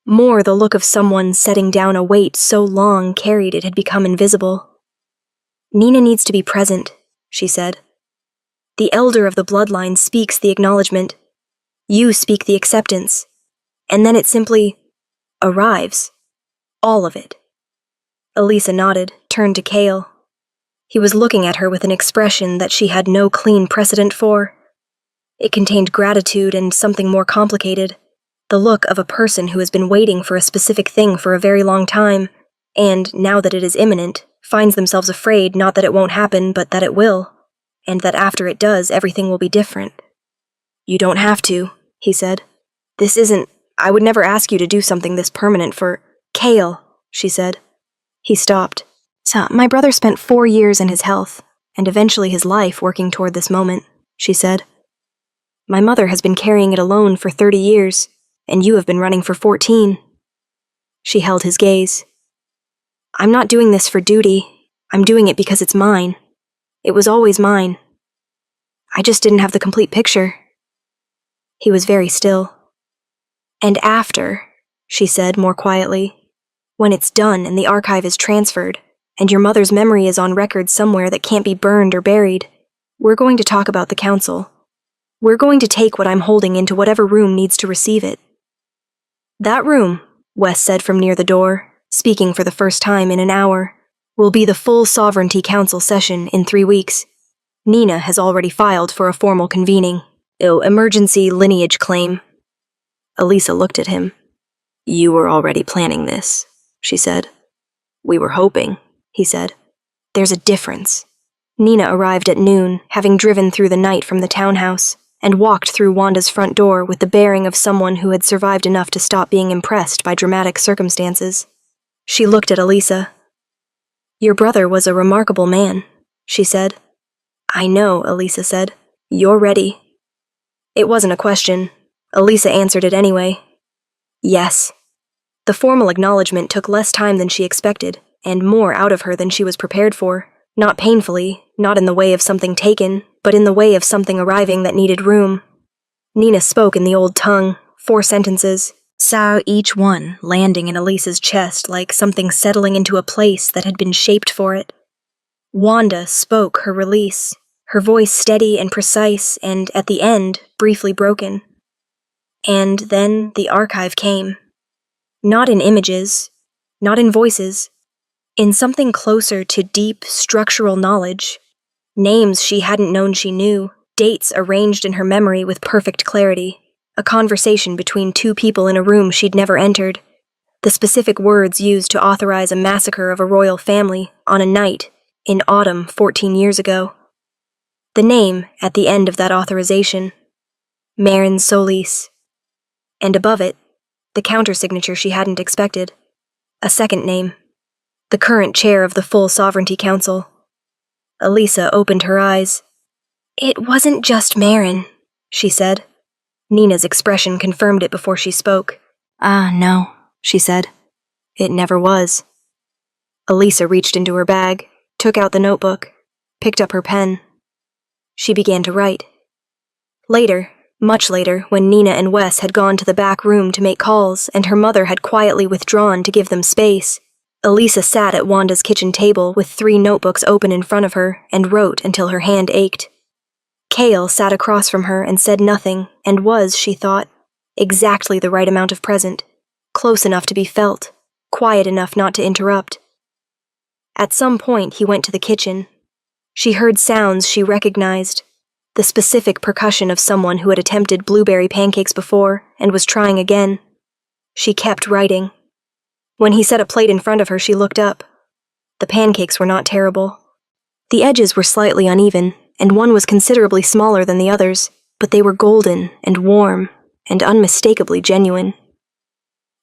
More the look of someone setting down a weight so long carried it had become invisible. Nina needs to be present, she said. The elder of the bloodline speaks the acknowledgement. You speak the acceptance. And then it simply arrives. All of it. Elisa nodded, turned to Cale. He was looking at her with an expression that she had no clean precedent for. It contained gratitude and something more complicated. The look of a person who has been waiting for a specific thing for a very long time, and, now that it is imminent, finds themselves afraid not that it won't happen, but that it will, and that after it does, everything will be different. You don't have to, he said. I would never ask you to do something this permanent for Cale, she said. He stopped. So, my brother spent 4 years in his health, and eventually his life working toward this moment, she said. My mother has been carrying it alone for 30 years, and you have been running for 14. She held his gaze. I'm not doing this for duty. I'm doing it because it's mine. It was always mine. I just didn't have the complete picture. He was very still. And after, she said more quietly, when it's done and the archive is transferred, and your mother's memory is on record somewhere that can't be burned or buried, we're going to talk about the council. We're going to take what I'm holding into whatever room needs to receive it. That room, Wes said from near the door, speaking for the first time in an hour, will be the full Sovereignty Council session in 3 weeks. Nina has already filed for a formal convening. Emergency lineage claim. Elisa looked at him. You were already planning this, she said. We were hoping, he said. There's a difference. Nina arrived at noon, having driven through the night from the townhouse, and walked through Wanda's front door with the bearing of someone who had survived enough to stop being impressed by dramatic circumstances. She looked at Elisa. Your brother was a remarkable man, she said. I know, Elisa said. You're ready. It wasn't a question. Elisa answered it anyway. Yes. The formal acknowledgement took less time than she expected, and more out of her than she was prepared for. Not painfully, not in the way of something taken, but in the way of something arriving that needed room. Nina spoke in the old tongue, 4 sentences, so each one landing in Elisa's chest like something settling into a place that had been shaped for it. Wanda spoke her release, her voice steady and precise, and, at the end, briefly broken. And then the archive came. Not in images, not in voices, in something closer to deep, structural knowledge. Names she hadn't known she knew, dates arranged in her memory with perfect clarity, a conversation between 2 people in a room she'd never entered, the specific words used to authorize a massacre of a royal family on a night in autumn 14 years ago. The name at the end of that authorization, Marin Solis. And above it, the countersignature she hadn't expected, a second name, the current chair of the full Sovereignty Council. Elisa opened her eyes. It wasn't just Marin, she said. Nina's expression confirmed it before she spoke. No, she said. It never was. Elisa reached into her bag, took out the notebook, picked up her pen. She began to write. Later, much later, when Nina and Wes had gone to the back room to make calls and her mother had quietly withdrawn to give them space, Elisa sat at Wanda's kitchen table with 3 notebooks open in front of her and wrote until her hand ached. Cale sat across from her and said nothing and was, she thought, exactly the right amount of present, close enough to be felt, quiet enough not to interrupt. At some point he went to the kitchen. She heard sounds she recognized, the specific percussion of someone who had attempted blueberry pancakes before and was trying again. She kept writing. When he set a plate in front of her, she looked up. The pancakes were not terrible. The edges were slightly uneven, and one was considerably smaller than the others, but they were golden and warm and unmistakably genuine.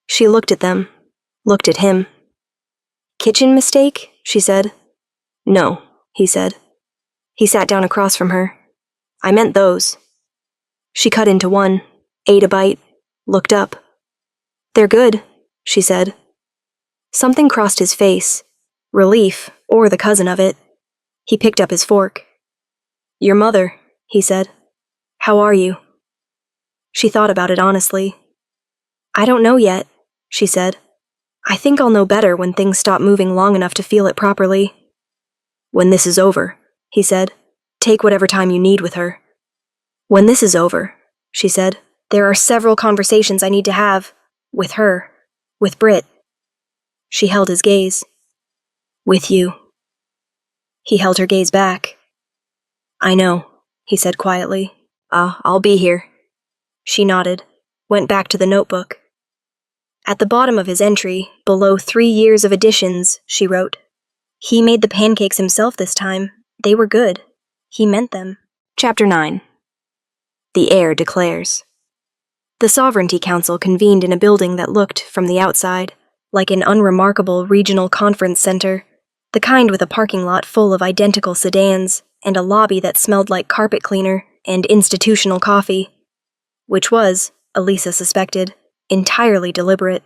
She looked at them, looked at him. Kitchen mistake? She said. No, he said. He sat down across from her. I meant those. She cut into one, ate a bite, looked up. They're good, she said. Something crossed his face, relief, or the cousin of it. He picked up his fork. Your mother, he said. How are you? She thought about it honestly. I don't know yet, she said. I think I'll know better when things stop moving long enough to feel it properly. When this is over, he said, take whatever time you need with her. When this is over, she said, there are several conversations I need to have. With her. With Britt. She held his gaze. With you. He held her gaze back. I know, he said quietly. I'll be here. She nodded, went back to the notebook. At the bottom of his entry, below 3 years of additions, she wrote, he made the pancakes himself this time. They were good. He meant them. Chapter 9. The Heir declares. The Sovereignty Council convened in a building that looked, from the outside, like an unremarkable regional conference center, the kind with a parking lot full of identical sedans and a lobby that smelled like carpet cleaner and institutional coffee, which was, Elisa suspected, entirely deliberate.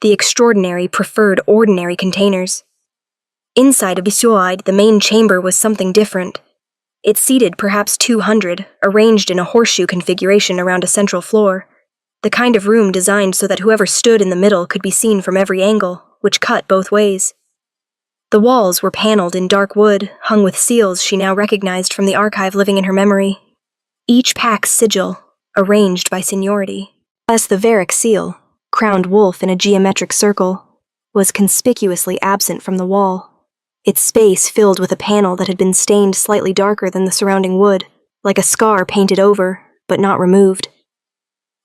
The extraordinary preferred ordinary containers. Inside of Isuaide, the main chamber was something different. It seated perhaps 200, arranged in a horseshoe configuration around a central floor, the kind of room designed so that whoever stood in the middle could be seen from every angle, which cut both ways. The walls were paneled in dark wood, hung with seals she now recognized from the archive living in her memory. Each pack's sigil, arranged by seniority, as the Varick seal, crowned wolf in a geometric circle, was conspicuously absent from the wall, its space filled with a panel that had been stained slightly darker than the surrounding wood, like a scar painted over, but not removed.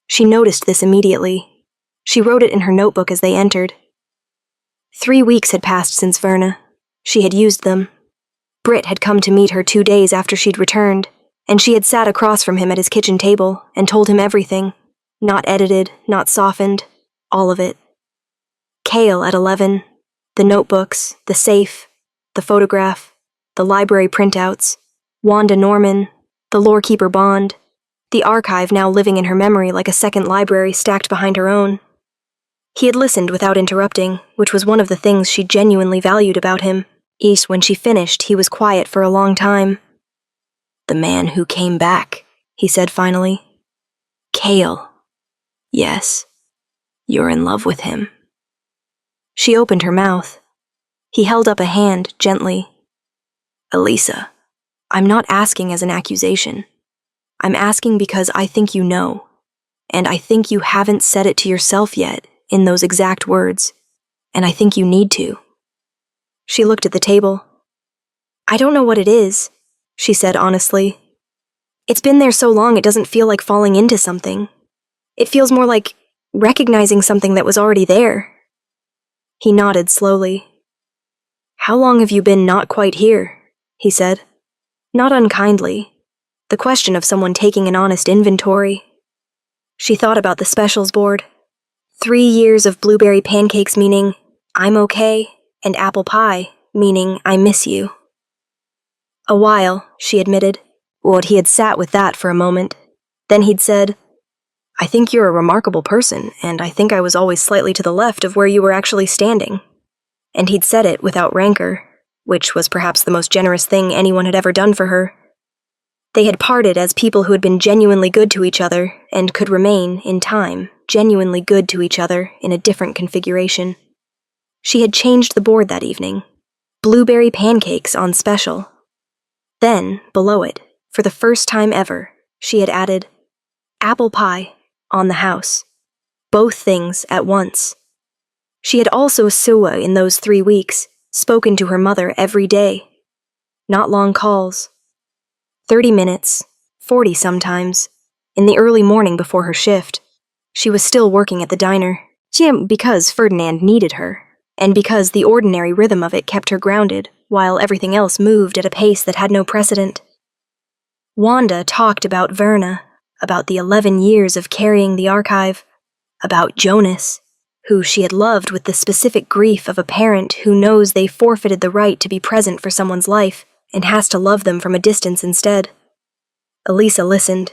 She noticed this immediately. She wrote it in her notebook as they entered. 3 weeks had passed since Verna. She had used them. Britt had come to meet her 2 days after she'd returned, and she had sat across from him at his kitchen table and told him everything, not edited, not softened, all of it. Kale at 11, the notebooks, the safe, the photograph, the library printouts, Wanda Norman, the lorekeeper bond, the archive now living in her memory like a second library stacked behind her own. He had listened without interrupting, which was one of the things she genuinely valued about him. When she finished, he was quiet for a long time. The man who came back, he said finally. Kale. Yes, you're in love with him. She opened her mouth. He held up a hand gently. Elisa, I'm not asking as an accusation. I'm asking because I think you know, and I think you haven't said it to yourself yet in those exact words, and I think you need to. She looked at the table. I don't know what it is, she said honestly. It's been there so long it doesn't feel like falling into something. It feels more like recognizing something that was already there. He nodded slowly. How long have you been not quite here? He said. Not unkindly. The question of someone taking an honest inventory. She thought about the specials board. 3 years of blueberry pancakes meaning, I'm okay, and apple pie meaning, I miss you. A while, she admitted. He had sat with that for a moment. Then he'd said, I think you're a remarkable person, and I think I was always slightly to the left of where you were actually standing. And he'd said it without rancor, which was perhaps the most generous thing anyone had ever done for her. They had parted as people who had been genuinely good to each other, and could remain, in time, genuinely good to each other in a different configuration. She had changed the board that evening. Blueberry pancakes on special. Then, below it, for the first time ever, she had added, apple pie, on the house. Both things at once. She had also sewa in those 3 weeks, spoken to her mother every day. Not long calls. 30 minutes, 40 sometimes, in the early morning before her shift. She was still working at the diner, because Ferdinand needed her, and because the ordinary rhythm of it kept her grounded, while everything else moved at a pace that had no precedent. Wanda talked about Verna, about the 11 years of carrying the archive, about Jonas, who she had loved with the specific grief of a parent who knows they forfeited the right to be present for someone's life and has to love them from a distance instead. Elisa listened,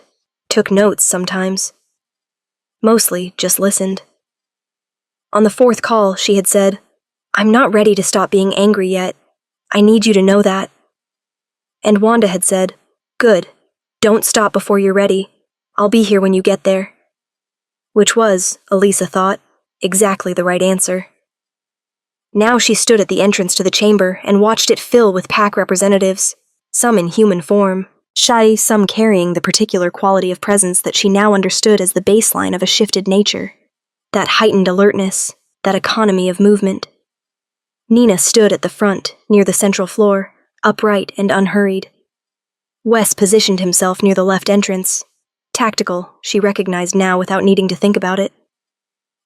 took notes sometimes. Mostly just listened. On the 4th call, she had said, I'm not ready to stop being angry yet. I need you to know that. And Wanda had said, Good. Don't stop before you're ready. I'll be here when you get there. Which was, Elisa thought, exactly the right answer. Now she stood at the entrance to the chamber and watched it fill with pack representatives, some in human form, some carrying the particular quality of presence that she now understood as the baseline of a shifted nature, that heightened alertness, that economy of movement. Nina stood at the front, near the central floor, upright and unhurried. Wes positioned himself near the left entrance. Tactical, she recognized now without needing to think about it.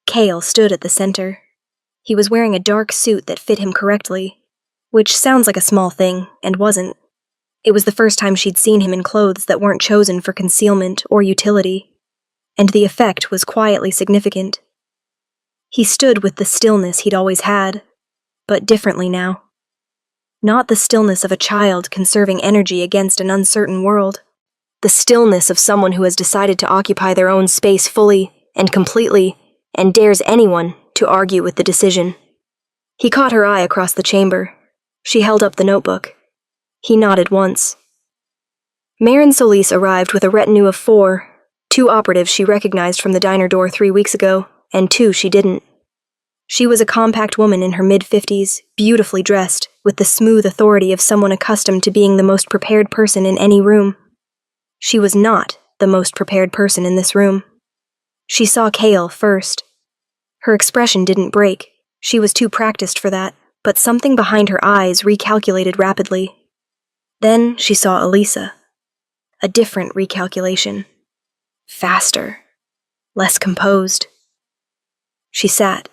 Cale stood at the center. He was wearing a dark suit that fit him correctly, which sounds like a small thing, and wasn't. It was the first time she'd seen him in clothes that weren't chosen for concealment or utility, and the effect was quietly significant. He stood with the stillness he'd always had, but differently now. Not the stillness of a child conserving energy against an uncertain world. The stillness of someone who has decided to occupy their own space fully and completely, and dares anyone to argue with the decision. He caught her eye across the chamber. She held up the notebook. He nodded once. Marin Solis arrived with a retinue of 4, 2 operatives she recognized from the diner door 3 weeks ago, and 2 she didn't. She was a compact woman in her mid-50s, beautifully dressed, with the smooth authority of someone accustomed to being the most prepared person in any room. She was not the most prepared person in this room. She saw Cale first. Her expression didn't break. She was too practiced for that, but something behind her eyes recalculated rapidly. Then she saw Elisa. A different recalculation. Faster. Less composed. She sat.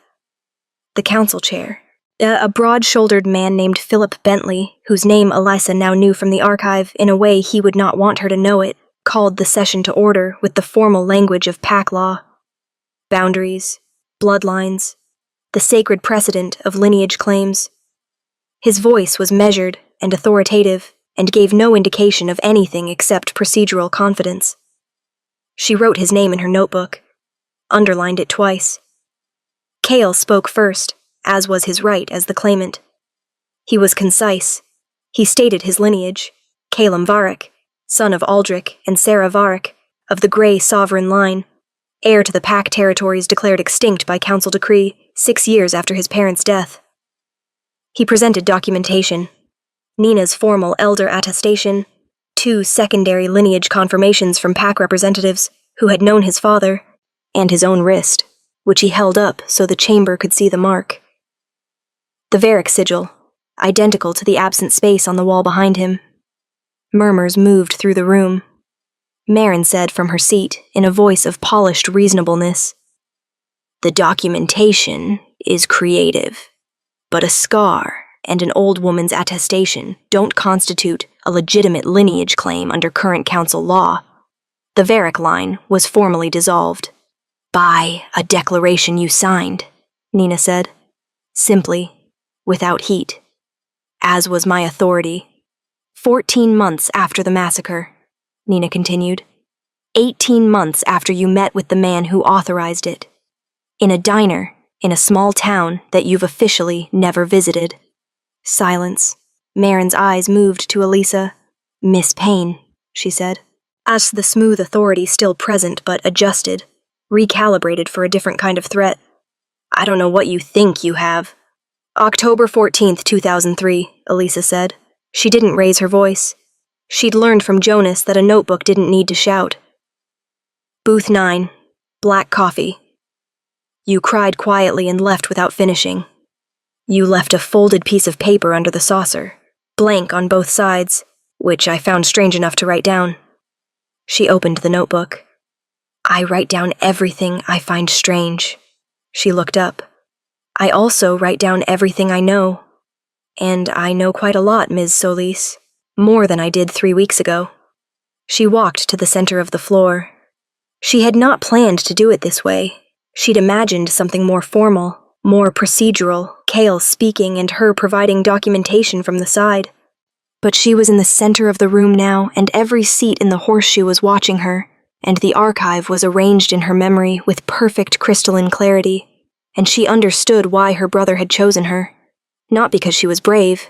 The council chair. A broad-shouldered man named Philip Bentley, whose name Elisa now knew from the archive in a way he would not want her to know it, called the session to order with the formal language of pack law. Boundaries, bloodlines, the sacred precedent of lineage claims. His voice was measured and authoritative and gave no indication of anything except procedural confidence. She wrote his name in her notebook, underlined it twice. Cale spoke first, as was his right as the claimant. He was concise. He stated his lineage, Calum Varric, son of Aldrich and Sarah Varric, of the Grey Sovereign line, heir to the pack territories declared extinct by council decree 6 years after his parents' death. He presented documentation, Nina's formal elder attestation, 2 secondary lineage confirmations from pack representatives who had known his father, and his own wrist, which he held up so the chamber could see the mark. The Varric sigil, identical to the absent space on the wall behind him. Murmurs moved through the room. Marin said from her seat, in a voice of polished reasonableness, "The documentation is creative, but a scar and an old woman's attestation don't constitute a legitimate lineage claim under current council law. The Varric line was formally dissolved. By a declaration you signed," Nina said, simply, without heat, "as was my authority. 14 months after the massacre," Nina continued. 18 months after you met with the man who authorized it. In a diner, in a small town that you've officially never visited. Silence. Marin's eyes moved to Elisa. "Miss Payne," she said. As the smooth authority still present but adjusted, recalibrated for a different kind of threat. "I don't know what you think you have." "October 14th, 2003, Elisa said. She didn't raise her voice. She'd learned from Jonas that a notebook didn't need to shout. "Booth 9, black coffee. You cried quietly and left without finishing. You left a folded piece of paper under the saucer, blank on both sides, which I found strange enough to write down." She opened the notebook. "I write down everything I find strange." She looked up. "I also write down everything I know. And I know quite a lot, Ms. Solis. More than I did 3 weeks ago." She walked to the center of the floor. She had not planned to do it this way. She'd imagined something more formal, more procedural, Cale speaking and her providing documentation from the side. But she was in the center of the room now, and every seat in the horseshoe was watching her, and the archive was arranged in her memory with perfect crystalline clarity, and she understood why her brother had chosen her. Not because she was brave,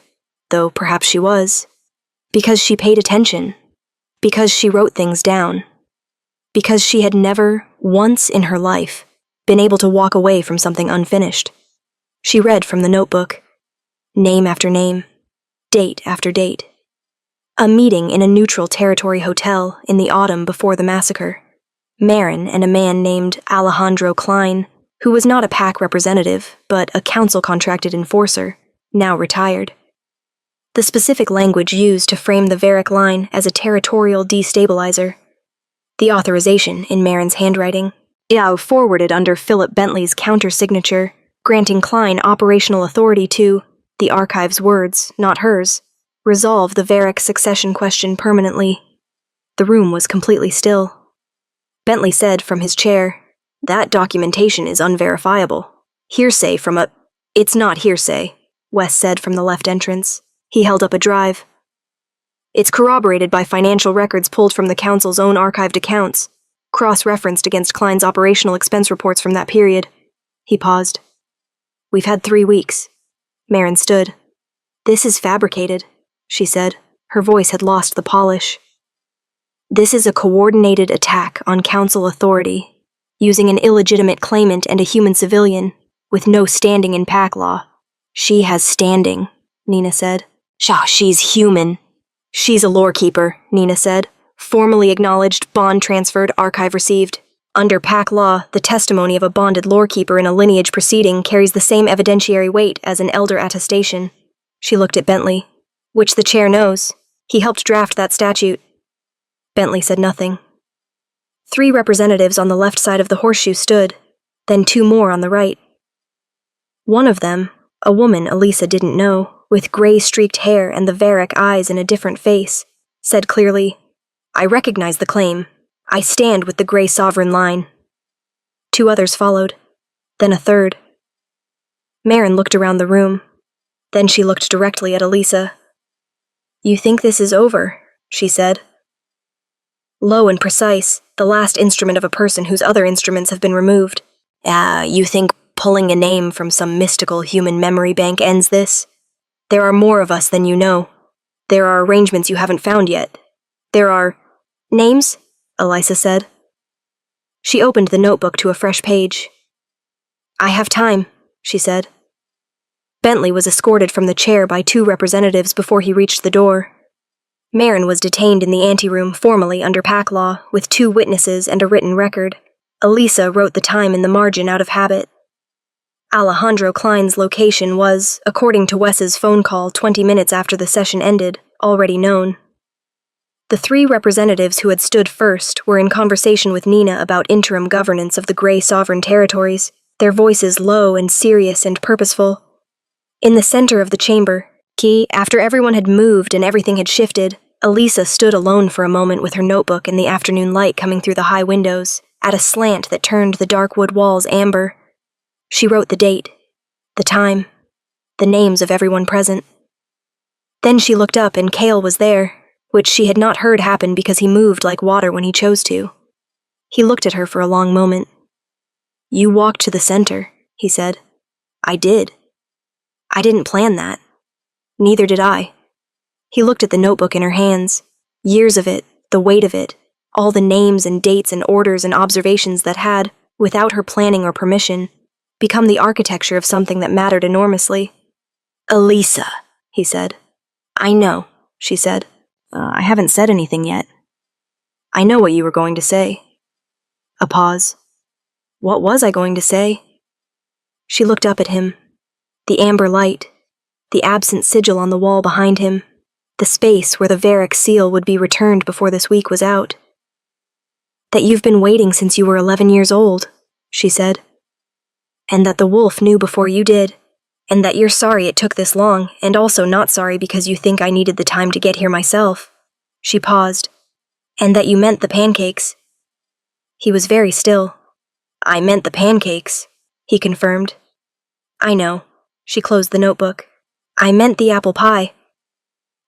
though perhaps she was. Because she paid attention. Because she wrote things down. Because she had never, once in her life, been able to walk away from something unfinished. She read from the notebook, name after name, date after date. A meeting in a neutral territory hotel in the autumn before the massacre. Marin and a man named Alejandro Klein, who was not a PAC representative, but a council-contracted enforcer, now retired. The specific language used to frame the Varric line as a territorial destabilizer. The authorization in Marin's handwriting, forwarded under Philip Bentley's counter-signature, granting Klein operational authority to, the archive's words, not hers, resolve the Varric succession question permanently. The room was completely still. Bentley said from his chair, "That documentation is unverifiable. Hearsay from a—" "It's not hearsay," Wes said from the left entrance. He held up a drive. "It's corroborated by financial records pulled from the council's own archived accounts, cross-referenced against Klein's operational expense reports from that period." He paused. "We've had 3 weeks." Marin stood. "This is fabricated," she said. Her voice had lost the polish. "This is a coordinated attack on council authority, using an illegitimate claimant and a human civilian, with no standing in PAC law." "She has standing," Nina said. "She's human." "She's a lorekeeper," Nina said. "Formally acknowledged, bond transferred, archive received. Under PAC law, the testimony of a bonded lorekeeper in a lineage proceeding carries the same evidentiary weight as an elder attestation." She looked at Bentley. "Which the chair knows. He helped draft that statute." Bentley said nothing. 3 representatives on the left side of the horseshoe stood, then 2 more on the right. One of them, a woman Elisa didn't know, with gray-streaked hair and the Varric eyes in a different face, said clearly, "I recognize the claim. I stand with the Grey Sovereign line." 2 others followed, then a third. Marin looked around the room. Then she looked directly at Elisa. "You think this is over?" she said. Low and precise, the last instrument of a person whose other instruments have been removed. You think pulling a name from some mystical human memory bank ends this? There are more of us than you know. There are arrangements you haven't found yet. There are—" "Names?" Elisa said. She opened the notebook to a fresh page. "I have time," she said. Bentley was escorted from the chair by 2 representatives before he reached the door. Marin was detained in the anteroom formally under PAC law, with 2 witnesses and a written record. Elisa wrote the time in the margin out of habit. Alejandro Klein's location was, according to Wes's phone call 20 minutes after the session ended, already known. The 3 representatives who had stood first were in conversation with Nina about interim governance of the Grey Sovereign territories, their voices low and serious and purposeful. In the center of the chamber, after everyone had moved and everything had shifted, Elisa stood alone for a moment with her notebook in the afternoon light coming through the high windows, at a slant that turned the dark wood walls amber. She wrote the date, the time, the names of everyone present. Then she looked up and Cale was there, which she had not heard happen because he moved like water when he chose to. He looked at her for a long moment. "You walked to the center," he said. "I did. I didn't plan that. Neither did I." He looked at the notebook in her hands. Years of it, the weight of it, all the names and dates and orders and observations that had, without her planning or permission, become the architecture of something that mattered enormously. "Elisa," he said. "I know," she said. I haven't said anything yet." "I know what you were going to say." A pause. "What was I going to say?" She looked up at him. The amber light, the absent sigil on the wall behind him, the space where the Varric seal would be returned before this week was out. "That you've been waiting since you were 11 years old," she said. "And that the wolf knew before you did, and that you're sorry it took this long, and also not sorry because you think I needed the time to get here myself." She paused. "And that you meant the pancakes." He was very still. "I meant the pancakes," he confirmed. "I know." She closed the notebook. "I meant the apple pie."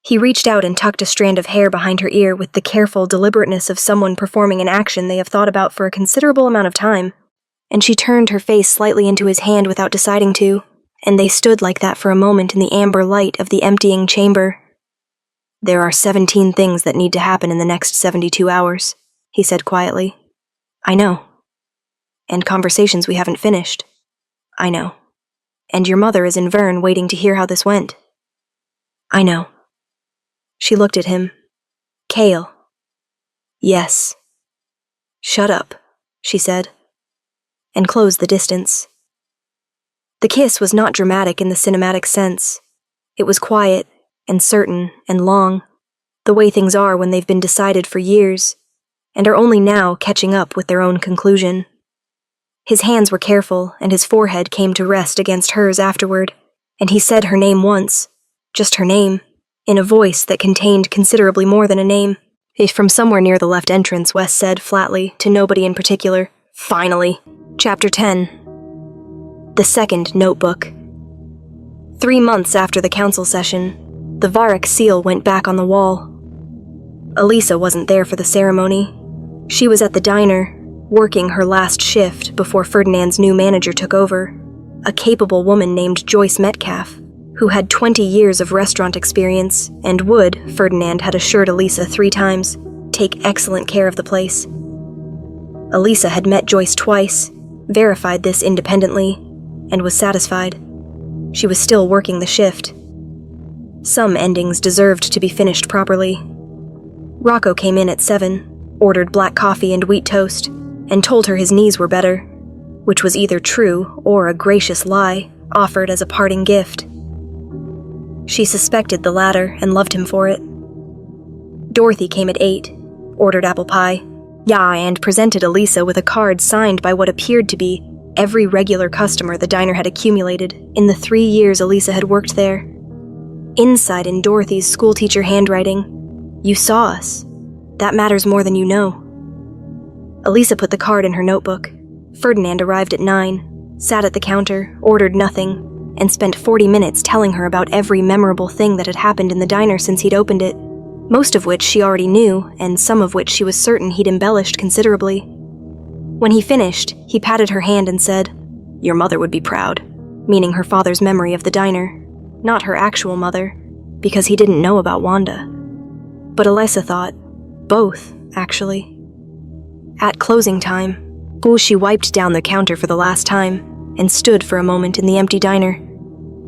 He reached out and tucked a strand of hair behind her ear with the careful deliberateness of someone performing an action they have thought about for a considerable amount of time, and she turned her face slightly into his hand without deciding to, and they stood like that for a moment in the amber light of the emptying chamber. "There are 17 things that need to happen in the next 72 hours, he said quietly. "I know." and conversations we haven't finished. I know. And your mother is in Vern waiting to hear how this went. I know. She looked at him. Cale. Yes. Shut up, she said, and closed the distance. The kiss was not dramatic in the cinematic sense. It was quiet and certain and long, the way things are when they've been decided for years, and are only now catching up with their own conclusion. His hands were careful, and his forehead came to rest against hers afterward, and he said her name once, just her name, in a voice that contained considerably more than a name. From somewhere near the left entrance, Wes said flatly, to nobody in particular, "Finally." Chapter 10. The Second Notebook. 3 months after the council session, the Varric seal went back on the wall. Elisa wasn't there for the ceremony. She was at the diner, working her last shift before Ferdinand's new manager took over, a capable woman named Joyce Metcalf, who had 20 years of restaurant experience and would, Ferdinand had assured Elisa 3 times, take excellent care of the place. Elisa had met Joyce twice, verified this independently, and was satisfied. She was still working the shift. Some endings deserved to be finished properly. Rocco came in at 7, ordered black coffee and wheat toast, and told her his knees were better, which was either true or a gracious lie, offered as a parting gift. She suspected the latter and loved him for it. Dorothy came at 8, ordered apple pie, and presented Elisa with a card signed by what appeared to be every regular customer the diner had accumulated in the 3 years Elisa had worked there. Inside in Dorothy's schoolteacher handwriting, "You saw us. That matters more than you know." Elisa put the card in her notebook. Ferdinand arrived at 9, sat at the counter, ordered nothing, and spent 40 minutes telling her about every memorable thing that had happened in the diner since he'd opened it, most of which she already knew, and some of which she was certain he'd embellished considerably. When he finished, he patted her hand and said, "Your mother would be proud," meaning her father's memory of the diner, not her actual mother, because he didn't know about Wanda. But Elisa thought, both, actually. At closing time, she wiped down the counter for the last time and stood for a moment in the empty diner.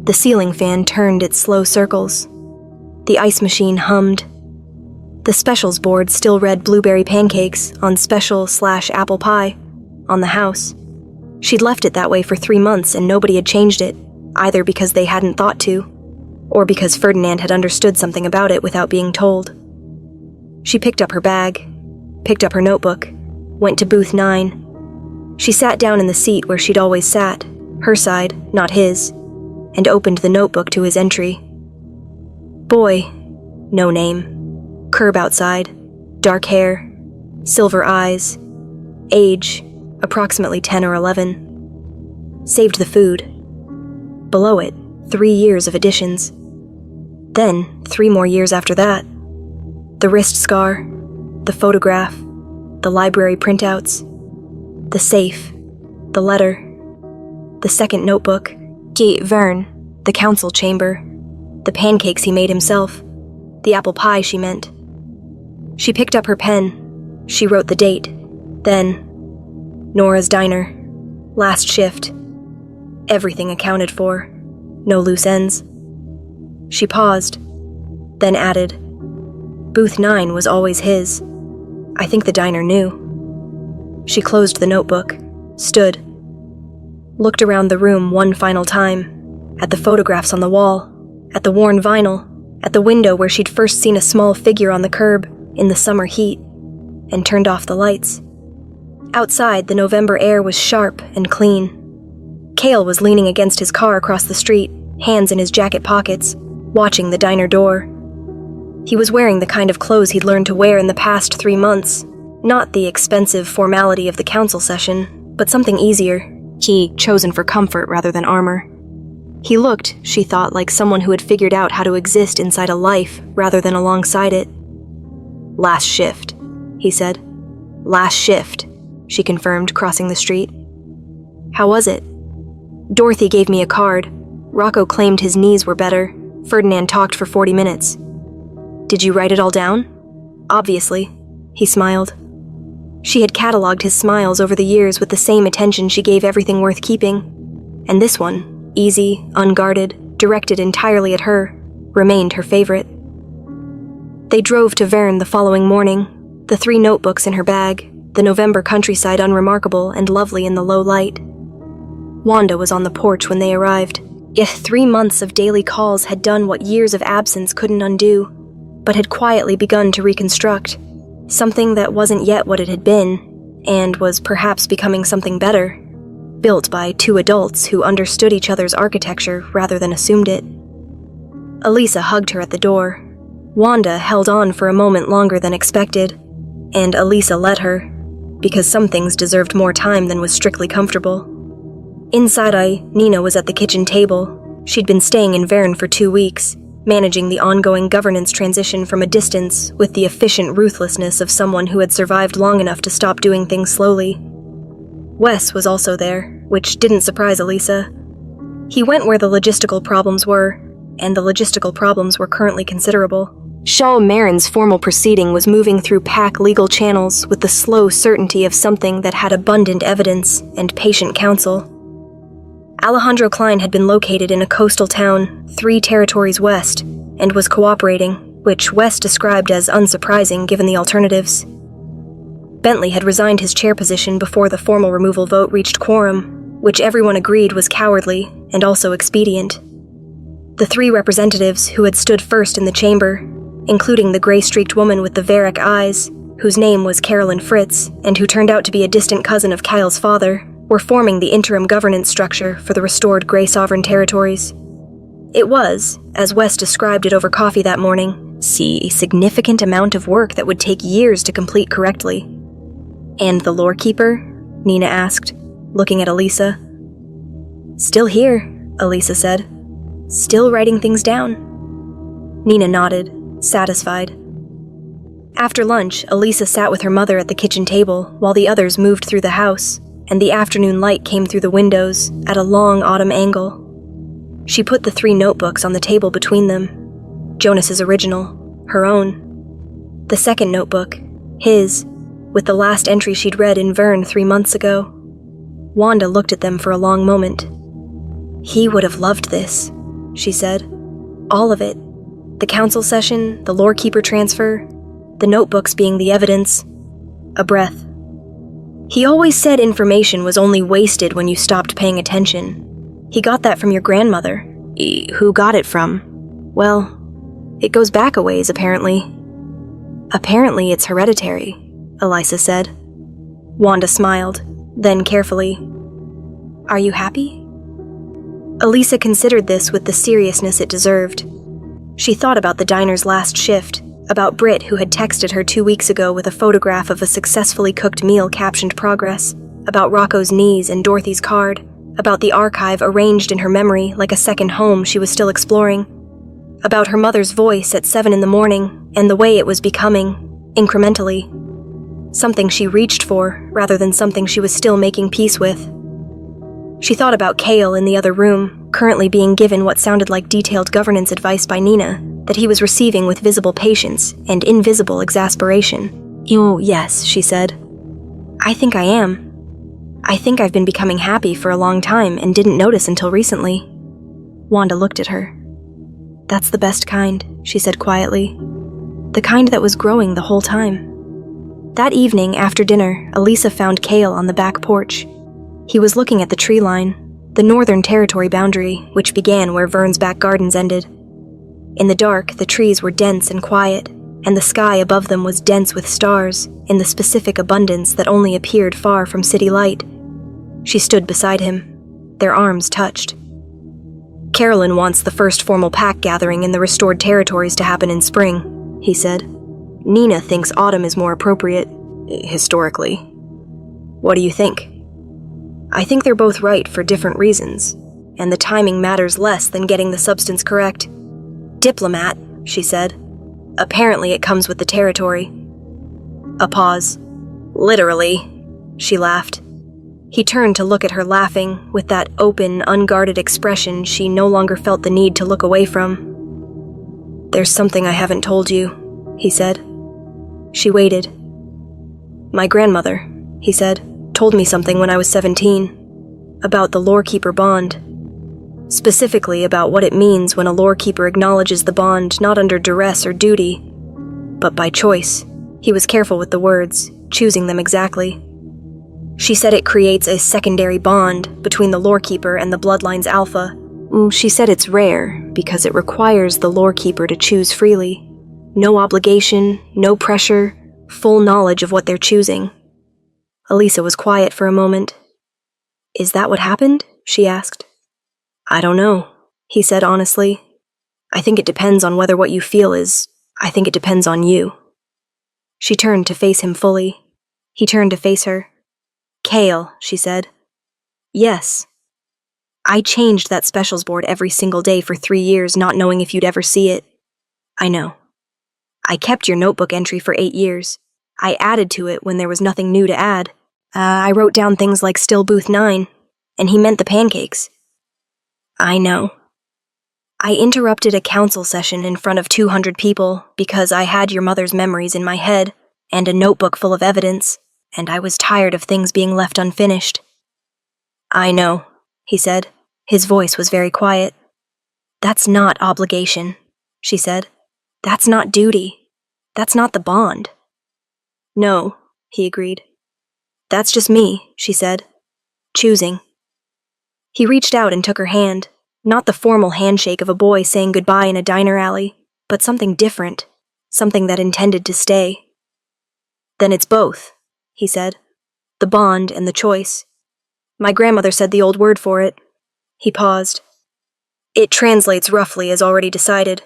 The ceiling fan turned its slow circles. The ice machine hummed. The specials board still read blueberry pancakes on special/apple pie on the house. She'd left it that way for 3 months and nobody had changed it, either because they hadn't thought to, or because Ferdinand had understood something about it without being told. She picked up her bag, picked up her notebook, went to booth 9. She sat down in the seat where she'd always sat, her side, not his, and opened the notebook to his entry. Boy, no name. Curb outside, dark hair, silver eyes, age, approximately 10 or 11. Saved the food. Below it, 3 years of additions. Then, 3 more years after that. The wrist scar, the photograph, the library printouts, the safe, the letter, the second notebook, Vern, the council chamber, the pancakes he made himself, the apple pie she meant. She picked up her pen. She wrote the date. Then, Nora's diner, last shift. Everything accounted for. No loose ends. She paused, then added, Booth 9 was always his. I think the diner knew. She closed the notebook, stood, looked around the room one final time, at the photographs on the wall, at the worn vinyl, at the window where she'd first seen a small figure on the curb in the summer heat, and turned off the lights. Outside, the November air was sharp and clean. Cale was leaning against his car across the street, hands in his jacket pockets, watching the diner door. He was wearing the kind of clothes he'd learned to wear in the past 3 months, not the expensive formality of the council session, but something easier, chosen for comfort rather than armor. He looked, she thought, like someone who had figured out how to exist inside a life rather than alongside it. Last shift, he said. Last shift, she confirmed, crossing the street. How was it? Dorothy gave me a card. Rocco claimed his knees were better. Ferdinand talked for 40 minutes. Did you write it all down? Obviously, he smiled. She had catalogued his smiles over the years with the same attention she gave everything worth keeping, and this one, easy, unguarded, directed entirely at her, remained her favorite. They drove to Verne the following morning, the 3 notebooks in her bag, the November countryside unremarkable and lovely in the low light. Wanda was on the porch when they arrived. Yet 3 months of daily calls had done what years of absence couldn't undo, but had quietly begun to reconstruct, something that wasn't yet what it had been, and was perhaps becoming something better, built by 2 adults who understood each other's architecture rather than assumed it. Elisa hugged her at the door. Wanda held on for a moment longer than expected, and Elisa let her, because some things deserved more time than was strictly comfortable. Inside, Nina was at the kitchen table. She'd been staying in Verne for 2 weeks, managing the ongoing governance transition from a distance with the efficient ruthlessness of someone who had survived long enough to stop doing things slowly. Wes was also there, which didn't surprise Elisa. He went where the logistical problems were, and the logistical problems were currently considerable. Shaw Marin's formal proceeding was moving through PAC legal channels with the slow certainty of something that had abundant evidence and patient counsel. Alejandro Klein had been located in a coastal town 3 territories west and was cooperating, which Wes described as unsurprising given the alternatives. Bentley had resigned his chair position before the formal removal vote reached quorum, which everyone agreed was cowardly and also expedient. The 3 representatives who had stood first in the chamber, including the gray-streaked woman with the Varric eyes, whose name was Carolyn Fritz and who turned out to be a distant cousin of Kyle's father, were forming the interim governance structure for the restored Grey Sovereign territories. It was, as Wes described it over coffee that morning, a significant amount of work that would take years to complete correctly. And the lore keeper? Nina asked, looking at Elisa. Still here, Elisa said. Still writing things down. Nina nodded, satisfied. After lunch, Elisa sat with her mother at the kitchen table while the others moved through the house, and the afternoon light came through the windows at a long autumn angle. She put the 3 notebooks on the table between them. Jonas's original, her own. The second notebook, his, with the last entry she'd read in Verne 3 months ago. Wanda looked at them for a long moment. He would have loved this, she said. All of it. The council session, the lore keeper transfer, the notebooks being the evidence. A breath. He always said information was only wasted when you stopped paying attention. He got that from your grandmother. Who got it from? Well, it goes back a ways, apparently. Apparently it's hereditary, Elisa said. Wanda smiled, then carefully. Are you happy? Elisa considered this with the seriousness it deserved. She thought about the diner's last shift, about Britt who had texted her 2 weeks ago with a photograph of a successfully cooked meal captioned progress, about Rocco's knees and Dorothy's card, about the archive arranged in her memory like a second home she was still exploring, about her mother's voice at 7 in the morning and the way it was becoming, incrementally. Something she reached for rather than something she was still making peace with. She thought about Cale in the other room, currently being given what sounded like detailed governance advice by Nina, that he was receiving with visible patience and invisible exasperation. Oh, yes, she said. I think I am. I think I've been becoming happy for a long time and didn't notice until recently. Wanda looked at her. That's the best kind, she said quietly. The kind that was growing the whole time. That evening, after dinner, Elisa found Cale on the back porch. He was looking at the tree line, the Northern Territory boundary, which began where Verne's back gardens ended. In the dark, the trees were dense and quiet, and the sky above them was dense with stars in the specific abundance that only appeared far from city light. She stood beside him. Their arms touched. Carolyn wants the first formal pack gathering in the restored territories to happen in spring, he said. Nina thinks autumn is more appropriate, historically. What do you think? I think they're both right for different reasons, and the timing matters less than getting the substance correct. Diplomat, she said. Apparently it comes with the territory. A pause. Literally, she laughed. He turned to look at her laughing, with that open, unguarded expression she no longer felt the need to look away from. There's something I haven't told you, he said. She waited. My grandmother, he said, told me something when I was 17. About the lorekeeper bond. Specifically about what it means when a lorekeeper acknowledges the bond not under duress or duty, but by choice. He was careful with the words, choosing them exactly. She said it creates a secondary bond between the lorekeeper and the bloodline's alpha. She said it's rare because it requires the lorekeeper to choose freely. No obligation, no pressure, full knowledge of what they're choosing. Elisa was quiet for a moment. Is that what happened? She asked. I don't know, he said honestly. I think it depends on whether what you feel is... I think it depends on you. She turned to face him fully. He turned to face her. Kale, she said. Yes. I changed that specials board every single day for 3 years, not knowing if you'd ever see it. I know. I kept your notebook entry for 8 years. I added to it when there was nothing new to add. I wrote down things like still booth 9, and he meant the pancakes. I know. I interrupted a council session in front of 200 people because I had your mother's memories in my head and a notebook full of evidence, and I was tired of things being left unfinished. I know, he said. His voice was very quiet. That's not obligation, she said. That's not duty. That's not the bond. No, he agreed. That's just me, she said. Choosing. He reached out and took her hand, not the formal handshake of a boy saying goodbye in a diner alley, but something different, something that intended to stay. Then it's both, he said. The bond and the choice. My grandmother said the old word for it. He paused. It translates roughly as already decided,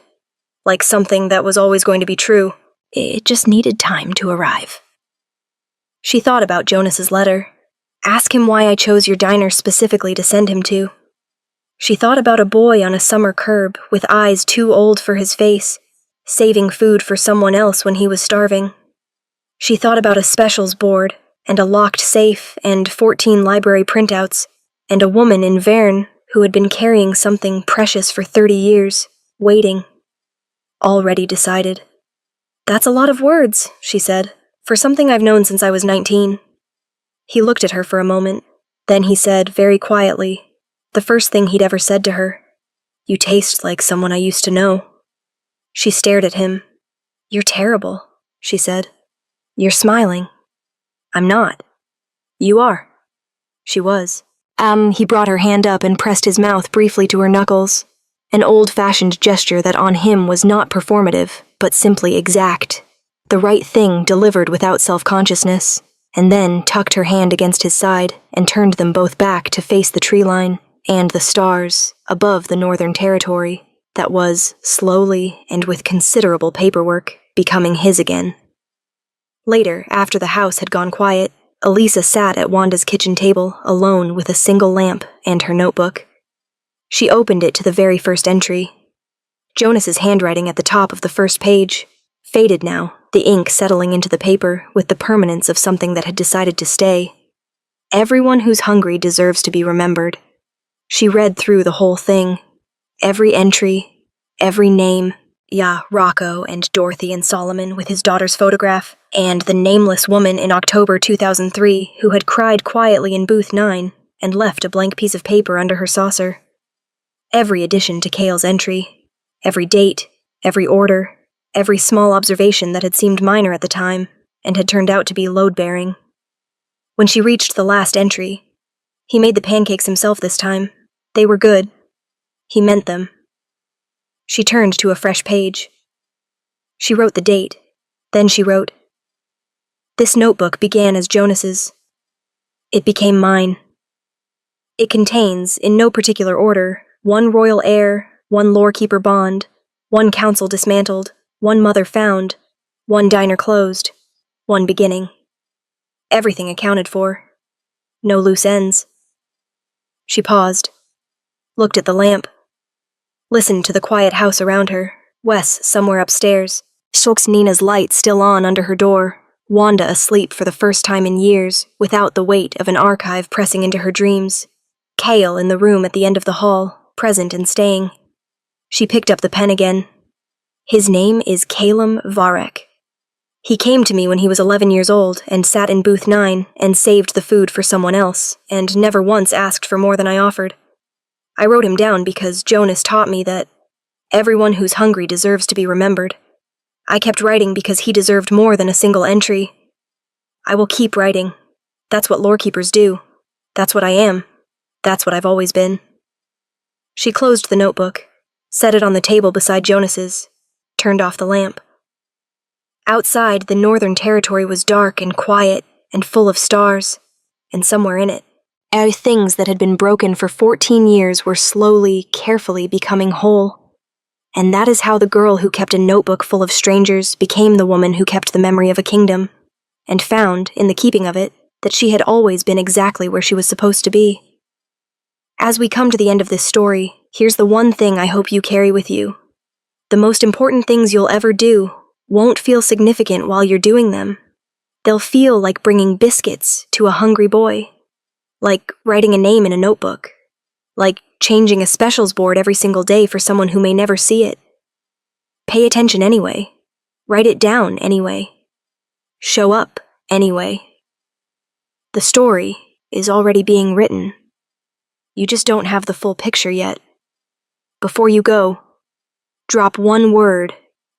like something that was always going to be true. It just needed time to arrive. She thought about Jonas's letter. Ask him why I chose your diner specifically to send him to. She thought about a boy on a summer curb with eyes too old for his face, saving food for someone else when he was starving. She thought about a specials board, and a locked safe, and 14 library printouts, and a woman in Verne who had been carrying something precious for 30 years, waiting. Already decided. That's a lot of words, she said, for something I've known since I was 19. He looked at her for a moment. Then he said, very quietly, the first thing he'd ever said to her, You taste like someone I used to know. She stared at him. You're terrible, she said. You're smiling. I'm not. You are. She was. He brought her hand up and pressed his mouth briefly to her knuckles, an old-fashioned gesture that on him was not performative, but simply exact, the right thing delivered without self-consciousness, and then tucked her hand against his side and turned them both back to face the tree line and the stars above the Northern Territory that was, slowly and with considerable paperwork, becoming his again. Later, after the house had gone quiet, Elisa sat at Wanda's kitchen table, alone with a single lamp and her notebook. She opened it to the very first entry. Jonas's handwriting at the top of the first page, faded now, the ink settling into the paper with the permanence of something that had decided to stay. Everyone who's hungry deserves to be remembered. She read through the whole thing. Every entry, every name, Rocco and Dorothy and Solomon with his daughter's photograph, and the nameless woman in October 2003 who had cried quietly in booth 9 and left a blank piece of paper under her saucer. Every addition to Kale's entry, every date, every order, every small observation that had seemed minor at the time and had turned out to be load-bearing. When she reached the last entry, he made the pancakes himself this time. They were good. He meant them. She turned to a fresh page. She wrote the date. Then she wrote, This notebook began as Jonas's. It became mine. It contains, in no particular order, 1 royal heir, 1 lorekeeper bond, 1 council dismantled, 1 mother found, 1 diner closed, 1 beginning. Everything accounted for. No loose ends. She paused, looked at the lamp, listened to the quiet house around her, Wes somewhere upstairs, Shulk's Nina's light still on under her door, Wanda asleep for the first time in years, without the weight of an archive pressing into her dreams, Kale in the room at the end of the hall, present and staying. She picked up the pen again. His name is Calum Varek. He came to me when he was 11 years old and sat in booth 9 and saved the food for someone else, and never once asked for more than I offered. I wrote him down because Jonas taught me that everyone who's hungry deserves to be remembered. I kept writing because he deserved more than a single entry. I will keep writing. That's what lorekeepers do. That's what I am. That's what I've always been. She closed the notebook, set it on the table beside Jonas's, turned off the lamp. Outside, the Northern Territory was dark and quiet and full of stars, and somewhere in it, things that had been broken for 14 years were slowly, carefully becoming whole. And that is how the girl who kept a notebook full of strangers became the woman who kept the memory of a kingdom, and found, in the keeping of it, that she had always been exactly where she was supposed to be. As we come to the end of this story, here's the one thing I hope you carry with you. The most important things you'll ever do won't feel significant while you're doing them. They'll feel like bringing biscuits to a hungry boy, like writing a name in a notebook, like changing a specials board every single day for someone who may never see it. Pay attention anyway. Write it down anyway. Show up anyway. The story is already being written. You just don't have the full picture yet. Before you go, drop one word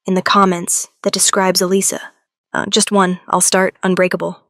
in the comments that describes Elisa. Just one. I'll start Unbreakable.